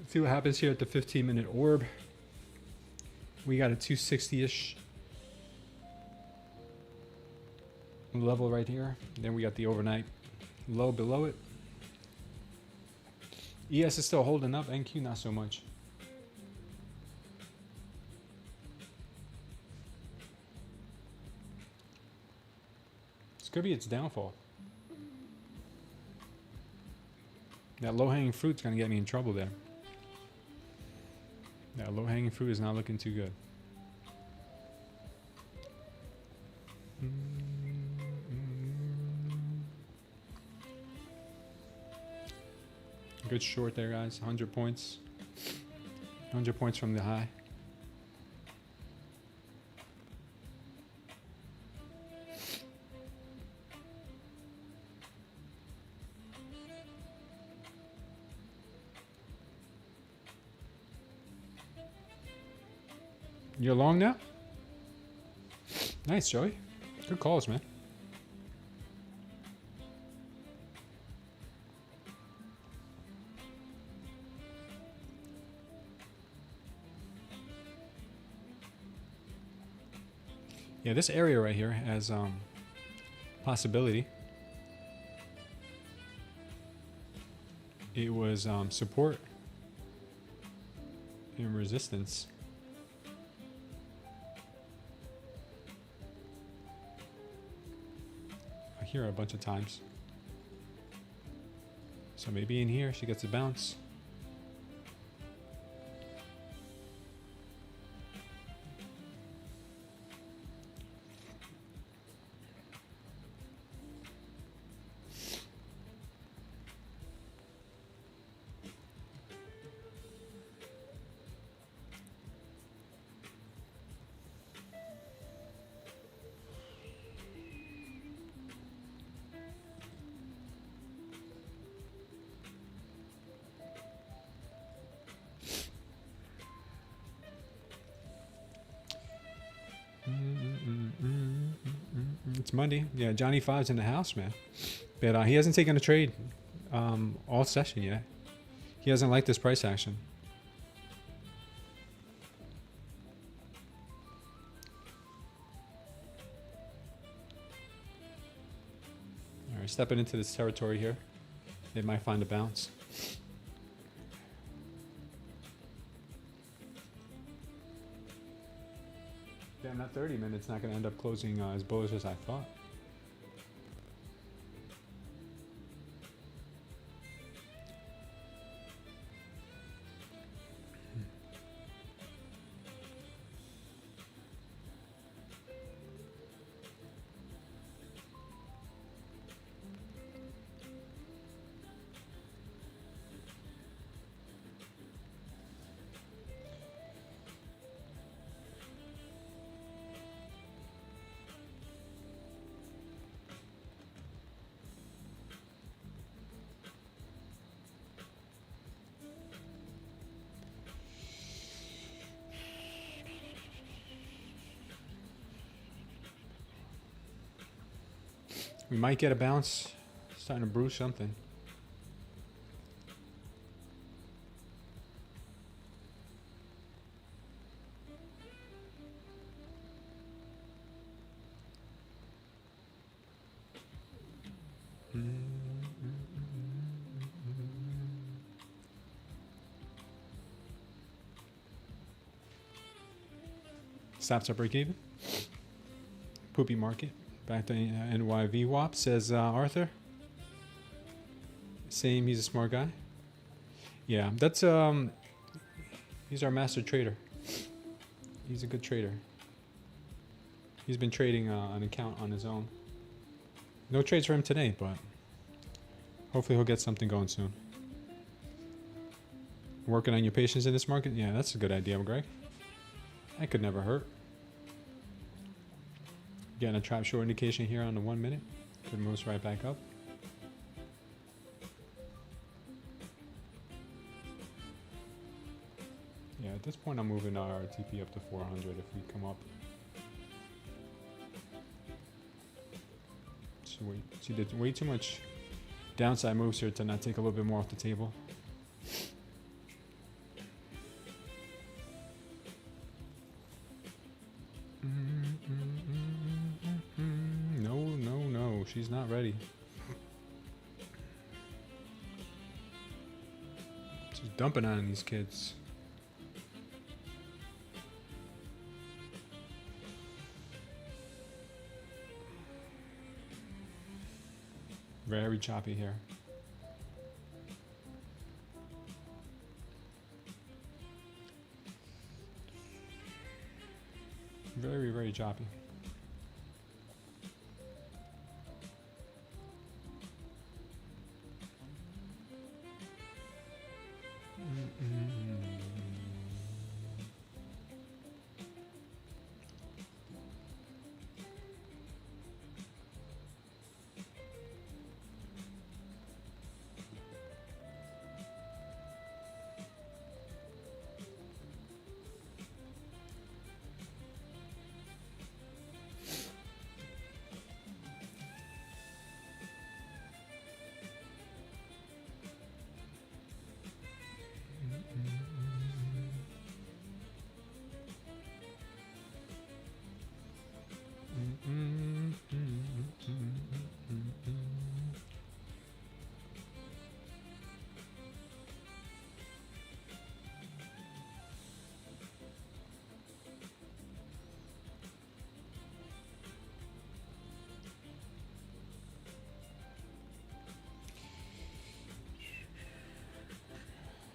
See what happens here at the 15-minute orb. We got a 260-ish level right here. Then we got the overnight low below it. ES is still holding up. NQ not so much. This could be its downfall. That low-hanging fruit's gonna get me in trouble there. That low-hanging fruit is not looking too good. Good short there, guys. 100 points. 100 points from the high. You're long now? Nice, Joey. Good calls, man. Yeah, this area right here has possibility. It was support and resistance. Here a bunch of times. So maybe in here she gets a bounce. It's Monday. Yeah, Johnny Five's in the house, man. But he hasn't taken a trade all session yet. He hasn't liked this price action. All right, stepping into this territory here. They might find a bounce. Damn, that 30 minutes not going to end up closing as bullish as I thought. We might get a bounce. Starting to brew something. Stops at break even. Poopy market. Back to NYV WAP, says Arthur. Same, he's a smart guy. Yeah, that's he's our master trader. He's a good trader. He's been trading an account on his own. No trades for him today, but hopefully he'll get something going soon. Working on your patience in this market? Yeah, that's a good idea, Greg. That could never hurt. Getting a trap short indication here on the 1 minute. Could move us right back up. Yeah, at this point I'm moving our TP up to 400 if we come up. So see, there's way too much downside moves here to not take a little bit more off the table. No, she's not ready. She's dumping on these kids. Very choppy here. Very, very choppy.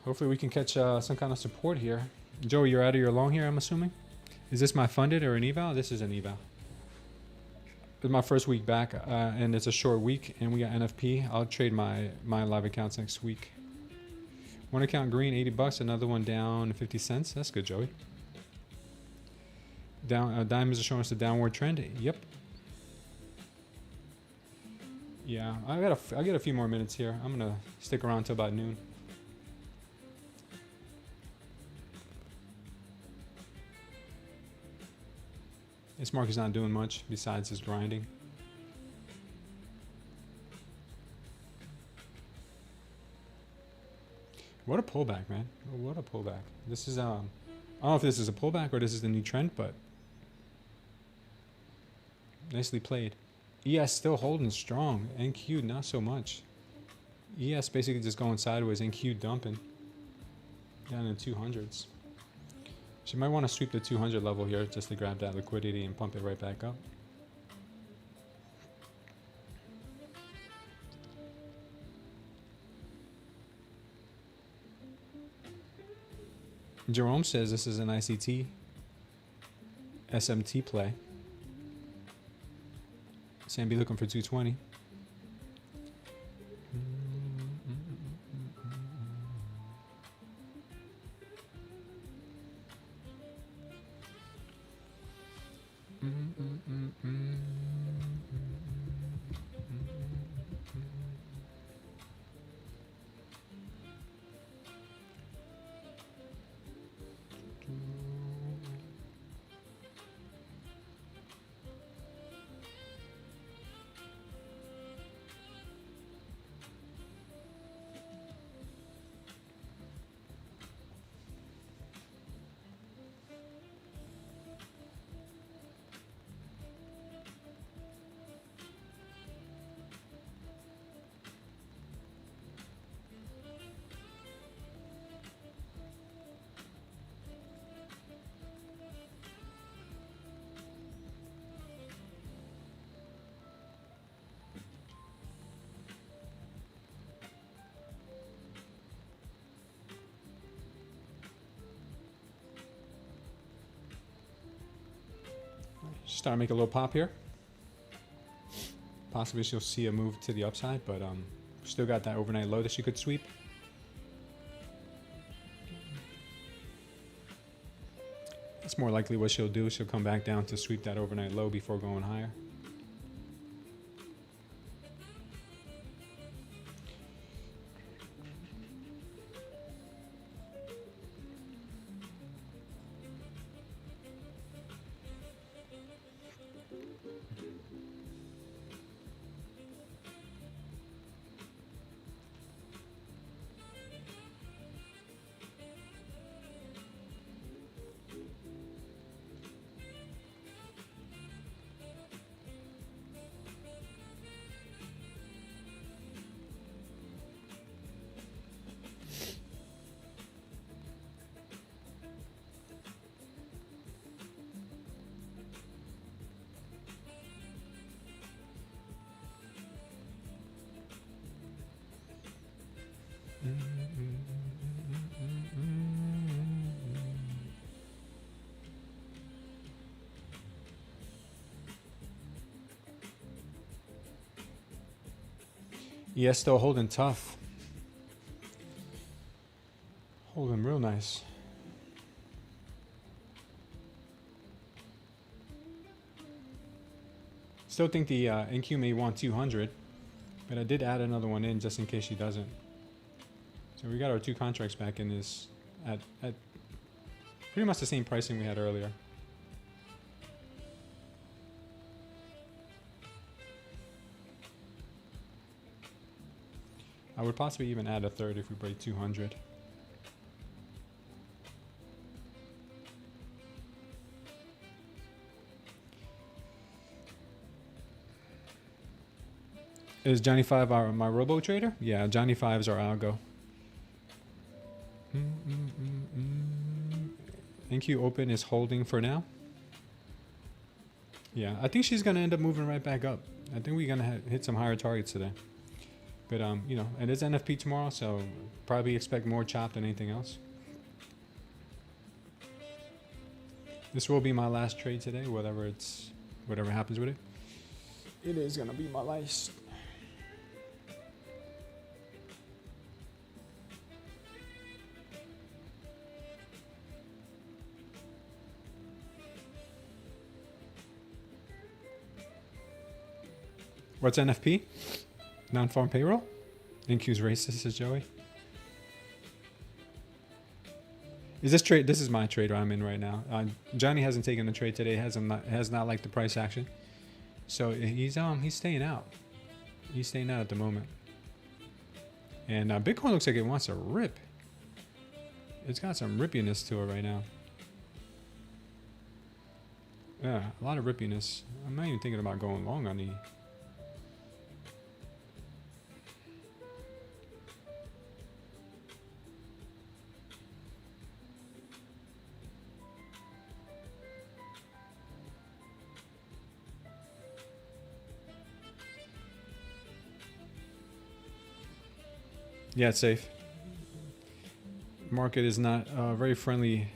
Hopefully we can catch some kind of support here. Joey, you're out of your long here, I'm assuming? Is this my funded or an eval? This is an eval. This is my first week back, and it's a short week, and we got NFP. I'll trade my live accounts next week. One account green, 80 bucks. Another one down 50 cents. That's good, Joey. Down, diamonds are showing us a downward trend. Yep. Yeah, I got a few more minutes here. I'm gonna stick around till about noon. This market's not doing much besides just grinding. What a pullback, man. What a pullback. This is, I don't know if this is a pullback or this is the new trend, but nicely played. ES still holding strong. NQ not so much. ES basically just going sideways. NQ dumping down in 200s. So you might want to sweep the 200 level here just to grab that liquidity and pump it right back up. Jerome says this is an ICT SMT play. Sam be looking for 220. Start to make a little pop here. Possibly she'll see a move to the upside, but still got that overnight low that she could sweep. It's more likely what she'll do. She'll come back down to sweep that overnight low before going higher. Yeah, still holding tough. Holding real nice. Still think the NQ may want 200, but I did add another one in just in case she doesn't. So we got our two contracts back in this at pretty much the same pricing we had earlier. I would possibly even add a third if we break 200. Is Johnny 5 my robo trader? Yeah, Johnny 5 is our algo. NQ open is holding for now. Yeah, I think she's gonna end up moving right back up. I think we're gonna hit some higher targets today. But you know, it is NFP tomorrow, so probably expect more chop than anything else. This will be my last trade today, whatever happens with it. It is gonna be my last. What's NFP? Non-farm payroll? NQ's racist, says Joey. Is this trade? This is my trade I'm in right now. Johnny hasn't taken the trade today. Has not liked the price action, so he's staying out. He's staying out at the moment. And Bitcoin looks like it wants to rip. It's got some rippiness to it right now. Yeah, a lot of rippiness. I'm not even thinking about going long on the. Yeah, it's safe. Market is not very friendly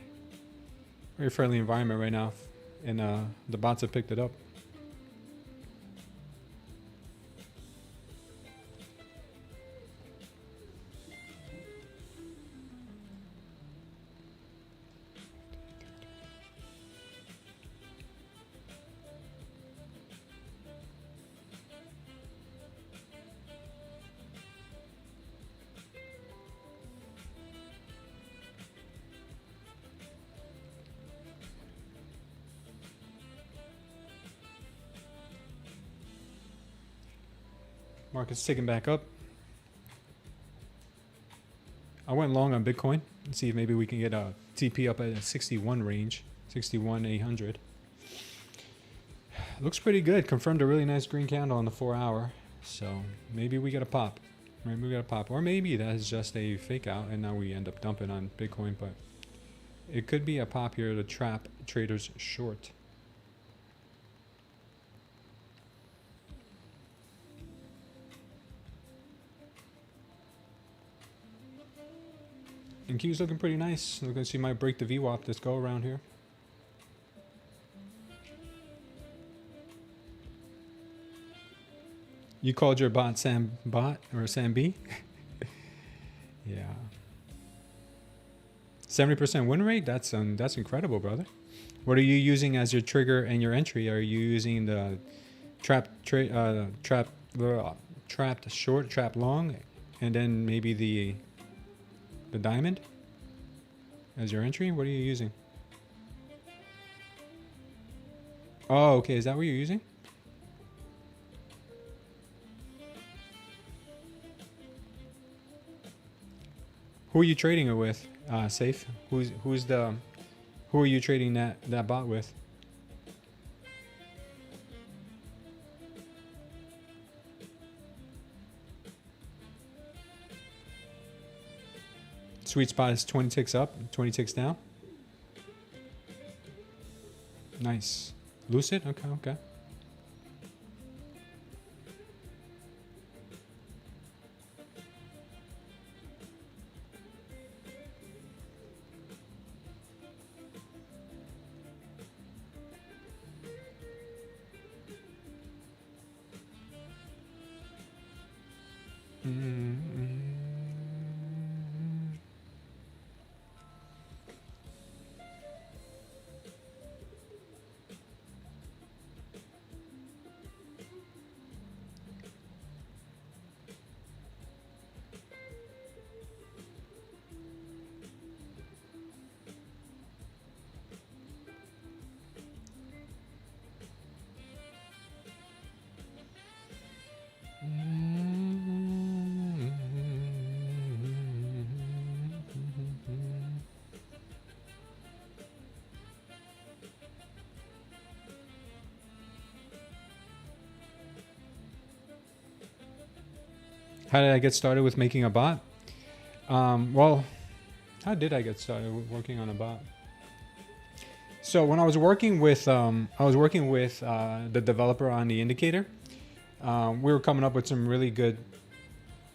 environment right now, and the bots have picked it up. Market's ticking back up. I went long on Bitcoin. Let's see if maybe we can get a TP up at a 61 range, 61,800. Looks pretty good. Confirmed a really nice green candle on the 4 hour. So maybe we get a pop. Maybe we get a pop. Or maybe that's just a fake out and now we end up dumping on Bitcoin. But it could be a pop here to trap traders short. And Q's looking pretty nice. Looking like she might break the VWAP this go around here. You called your bot Sam Bot or Sam B? Yeah. 70% win rate? That's incredible, brother. What are you using as your trigger and your entry? Are you using the trapped short, trap long, and then maybe the diamond as your entry? What are you using? Oh, okay. Is that what you're using? Who are you trading it with? Safe. Who are you trading that bot with? Sweet spot is 20 ticks up, 20 ticks down. Nice. Lucid? Okay, okay. How did I get started with making a bot? Well, how did I get started working on a bot? So when I was working with the developer on the indicator, we were coming up with some really good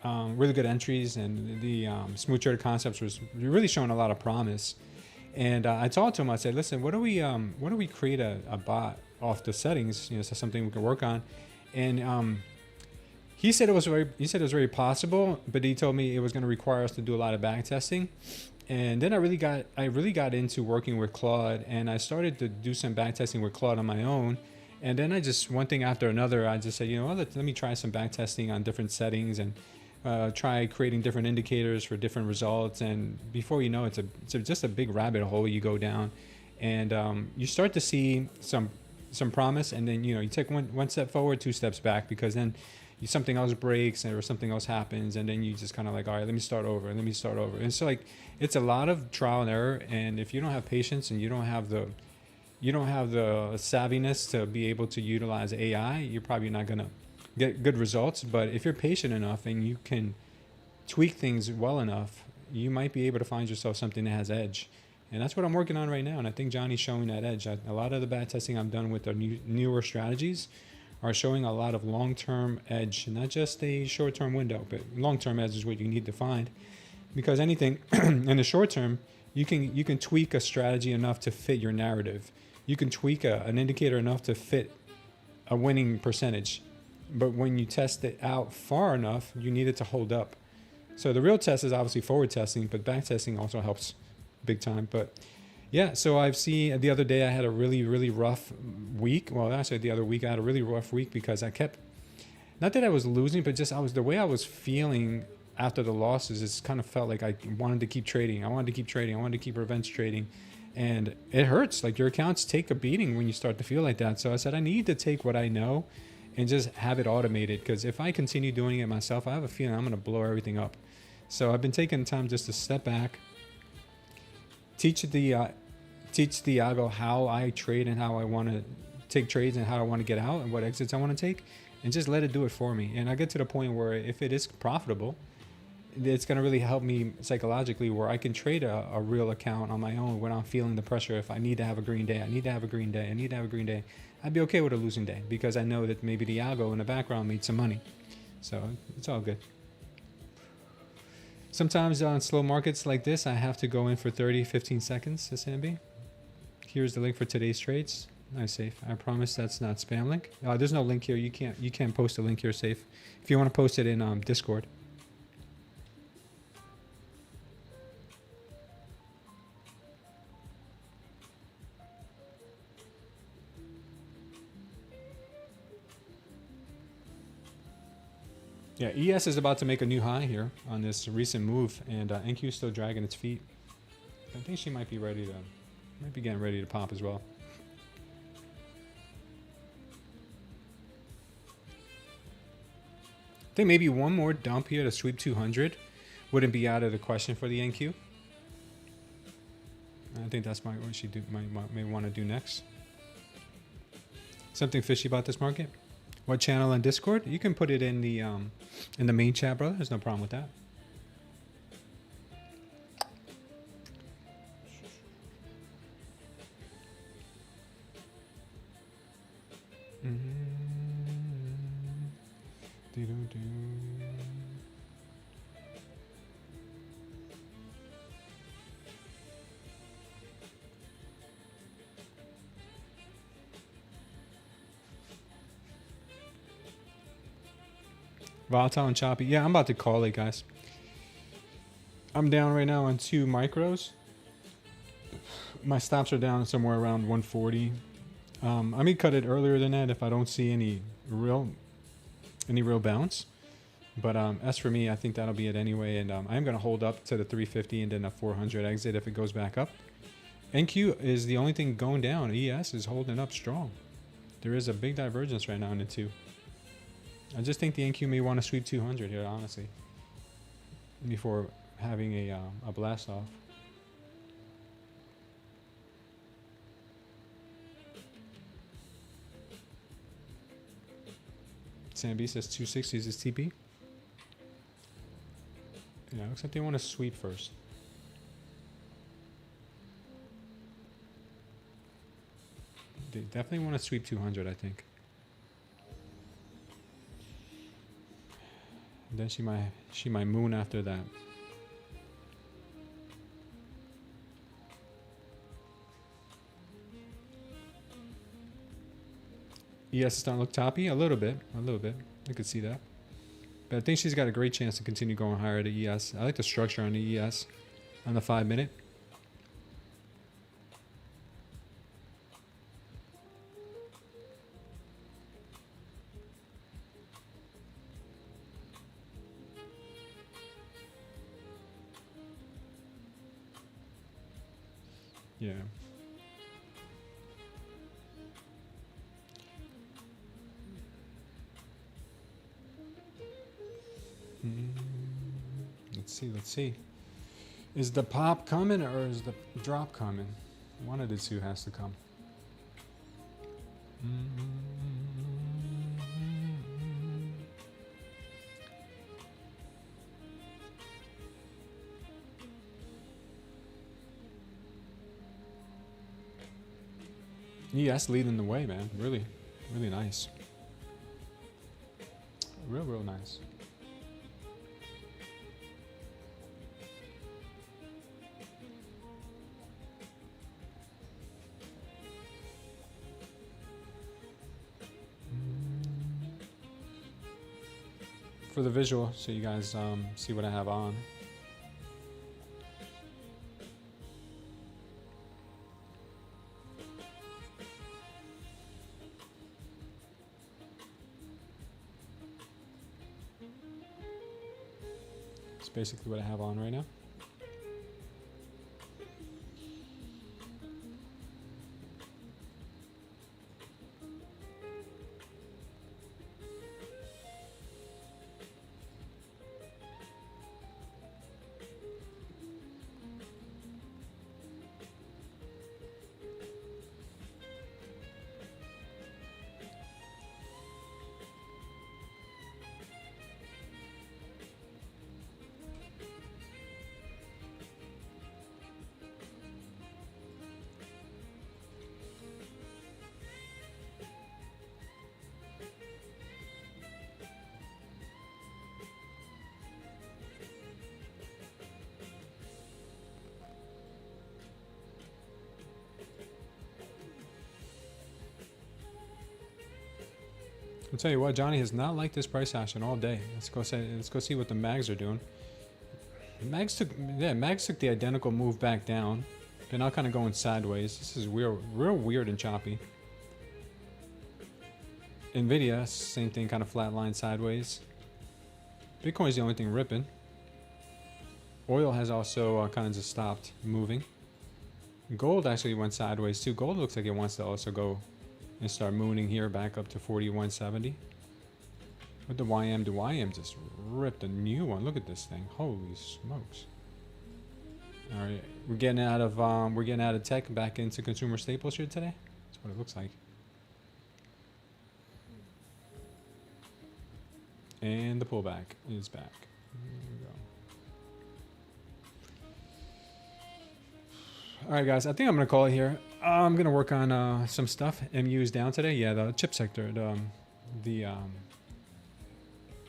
entries, and the smooth trader concepts was really showing a lot of promise. And I talked to him. I said, "Listen, what do we create a bot off the settings? You know, so something we can work on." And he said it was very possible, but he told me it was going to require us to do a lot of back testing. And then I really got into working with Claude, and I started to do some back testing with Claude on my own. And then I just, one thing after another, I just said, you know what, let me try some back testing on different settings. And try creating different indicators for different results, and before you know it, it's just a big rabbit hole you go down, and you start to see some promise, and then you take one step forward, 2 steps back, because then something else breaks or something else happens, and then you just kind of like, all right, let me start over. And so like it's a lot of trial and error, and if you don't have patience and you don't have the savviness to be able to utilize AI, you're probably not gonna get good results. But if you're patient enough and you can tweak things well enough, you might be able to find yourself something that has edge. And that's what I'm working on right now, and I think Johnny's showing that edge. A lot of the bad testing I've done with the newer strategies are showing a lot of long-term edge, not just a short-term window, but long-term edge is what you need to find. Because anything in the short term, you can tweak a strategy enough to fit your narrative. You can tweak an indicator enough to fit a winning percentage. But when you test it out far enough, you need it to hold up. So the real test is obviously forward testing, but back testing also helps big time. But yeah, so I've seen the other day I had a really, really rough week. Well, actually the other week I had a really rough week because I kept, not that I was losing, but just the way I was feeling after the losses, it's kind of felt like I wanted to keep trading. I wanted to keep revenge trading. And it hurts. Like your accounts take a beating when you start to feel like that. So I said, I need to take what I know and just have it automated. Because if I continue doing it myself, I have a feeling I'm going to blow everything up. So I've been taking time just to step back, teach the algo how I trade and how I want to take trades and how I want to get out and what exits I want to take, and just let it do it for me. And I get to the point where if it is profitable, it's going to really help me psychologically, where I can trade a real account on my own when I'm feeling the pressure. If I need to have a green day, I'd be okay with a losing day because I know that maybe the algo in the background made some money. So it's all good. Sometimes on slow markets like this, I have to go in for 30-15 seconds, SMB. Here's the link for today's trades. Nice, Safe. I promise that's not spam link. There's no link here. You can't post a link here, Safe. If you want to post it in Discord. Yeah, ES is about to make a new high here on this recent move, and NQ is still dragging its feet. I think she might be getting ready to pop as well. I think maybe one more dump here to sweep 200 wouldn't be out of the question for the NQ. I think that's what she may want to do next. Something fishy about this market? What channel on Discord? You can put it in the main chat, brother. There's no problem with that. Volatile and choppy. Yeah, I'm about to call it, guys. I'm down right now on 2 micros. My stops are down somewhere around 140. I may cut it earlier than that if I don't see any real bounce. But as for me, I think that'll be it anyway. And I'm going to hold up to the 350 and then a 400 exit if it goes back up. NQ is the only thing going down. ES is holding up strong. There is a big divergence right now in the two. I just think the NQ may want to sweep 200 here, honestly, before having a blast off. Sambi says 260 is his TP. Yeah, looks like they want to sweep first. They definitely want to sweep 200, I think. Then she might moon after that. ES is starting to look toppy a little bit. I could see that. But I think she's got a great chance to continue going higher to ES. I like the structure on the ES on the 5 minute. Yeah. Let's see, let's see. Is the pop coming or is the drop coming? One of the two has to come. Yeah, that's leading the way, man. Really, really nice. Real, real nice. For the visual, so you guys see what I have on. It's basically what I have on right now. I'll tell you what, Johnny has not liked this price action all day. Let's go see what the mags are doing. Mags took the identical move back down. They're now kind of going sideways. This is real weird and choppy. Nvidia, same thing, kind of flatline sideways. Bitcoin's the only thing ripping. Oil has also kind of just stopped moving. Gold actually went sideways too. Gold looks like it wants to also go and start mooning here back up to 4170. With the YM just ripped a new one. Look at this thing. Holy smokes. All right, we're getting out of tech back into consumer staples here today. That's what it looks like. And the pullback is back. There we go. All right, guys, I think I'm gonna call it here. I'm gonna work on some stuff. MU's down today. Yeah, the chip sector, the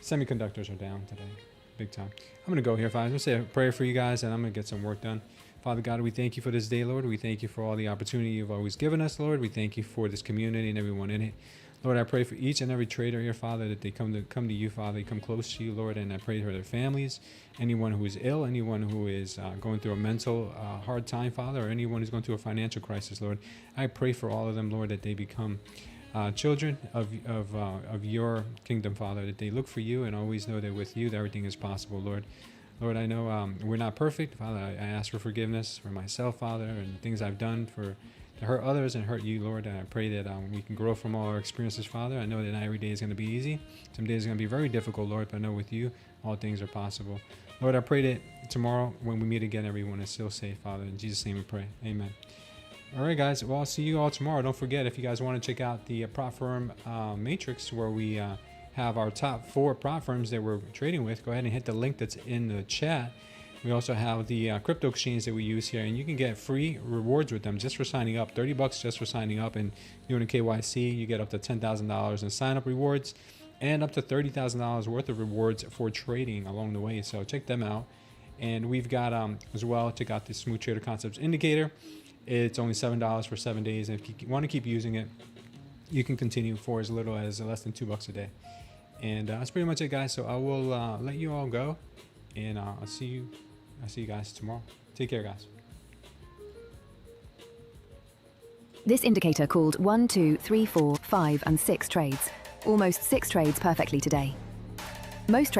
semiconductors are down today, big time. I'm gonna go here, Father. I'm gonna say a prayer for you guys, and I'm gonna get some work done. Father God, we thank you for this day, Lord. We thank you for all the opportunity you've always given us, Lord. We thank you for this community and everyone in it. Lord, I pray for each and every trader here, Father, that they come to you, Father. They come close to you, Lord, and I pray for their families, anyone who is ill, anyone who is going through a mental hard time, Father, or anyone who's going through a financial crisis, Lord. I pray for all of them, Lord, that they become children of your kingdom, Father, that they look for you and always know that with you, that everything is possible, Lord. Lord, I know we're not perfect, Father. I ask for forgiveness for myself, Father, and things I've done to hurt others and hurt you, Lord. And I pray that we can grow from all our experiences, Father. I know that not every day is going to be easy. Some days are going to be very difficult, Lord, but I know with you, all things are possible. Lord, I pray that tomorrow when we meet again, everyone is still safe, Father. In Jesus' name we pray. Amen. All right, guys. Well, I'll see you all tomorrow. Don't forget, if you guys want to check out the prop firm matrix where we have our top 4 prop firms that we're trading with, go ahead and hit the link that's in the chat. We also have the crypto exchange that we use here, and you can get free rewards with them just for signing up. $30 just for signing up and doing a KYC. You get up to $10,000 in sign-up rewards and up to $30,000 worth of rewards for trading along the way. So check them out. And we've got as well, check out the Smooth Trader Concepts Indicator. It's only $7 for 7 days, and if you want to keep using it, you can continue for as little as less than $2 a day. And that's pretty much it, guys. So I will let you all go, and I'll see you guys tomorrow. Take care, guys. This indicator called 1, 2, 3, 4, 5, and 6 trades. Almost 6 trades perfectly today. Most trades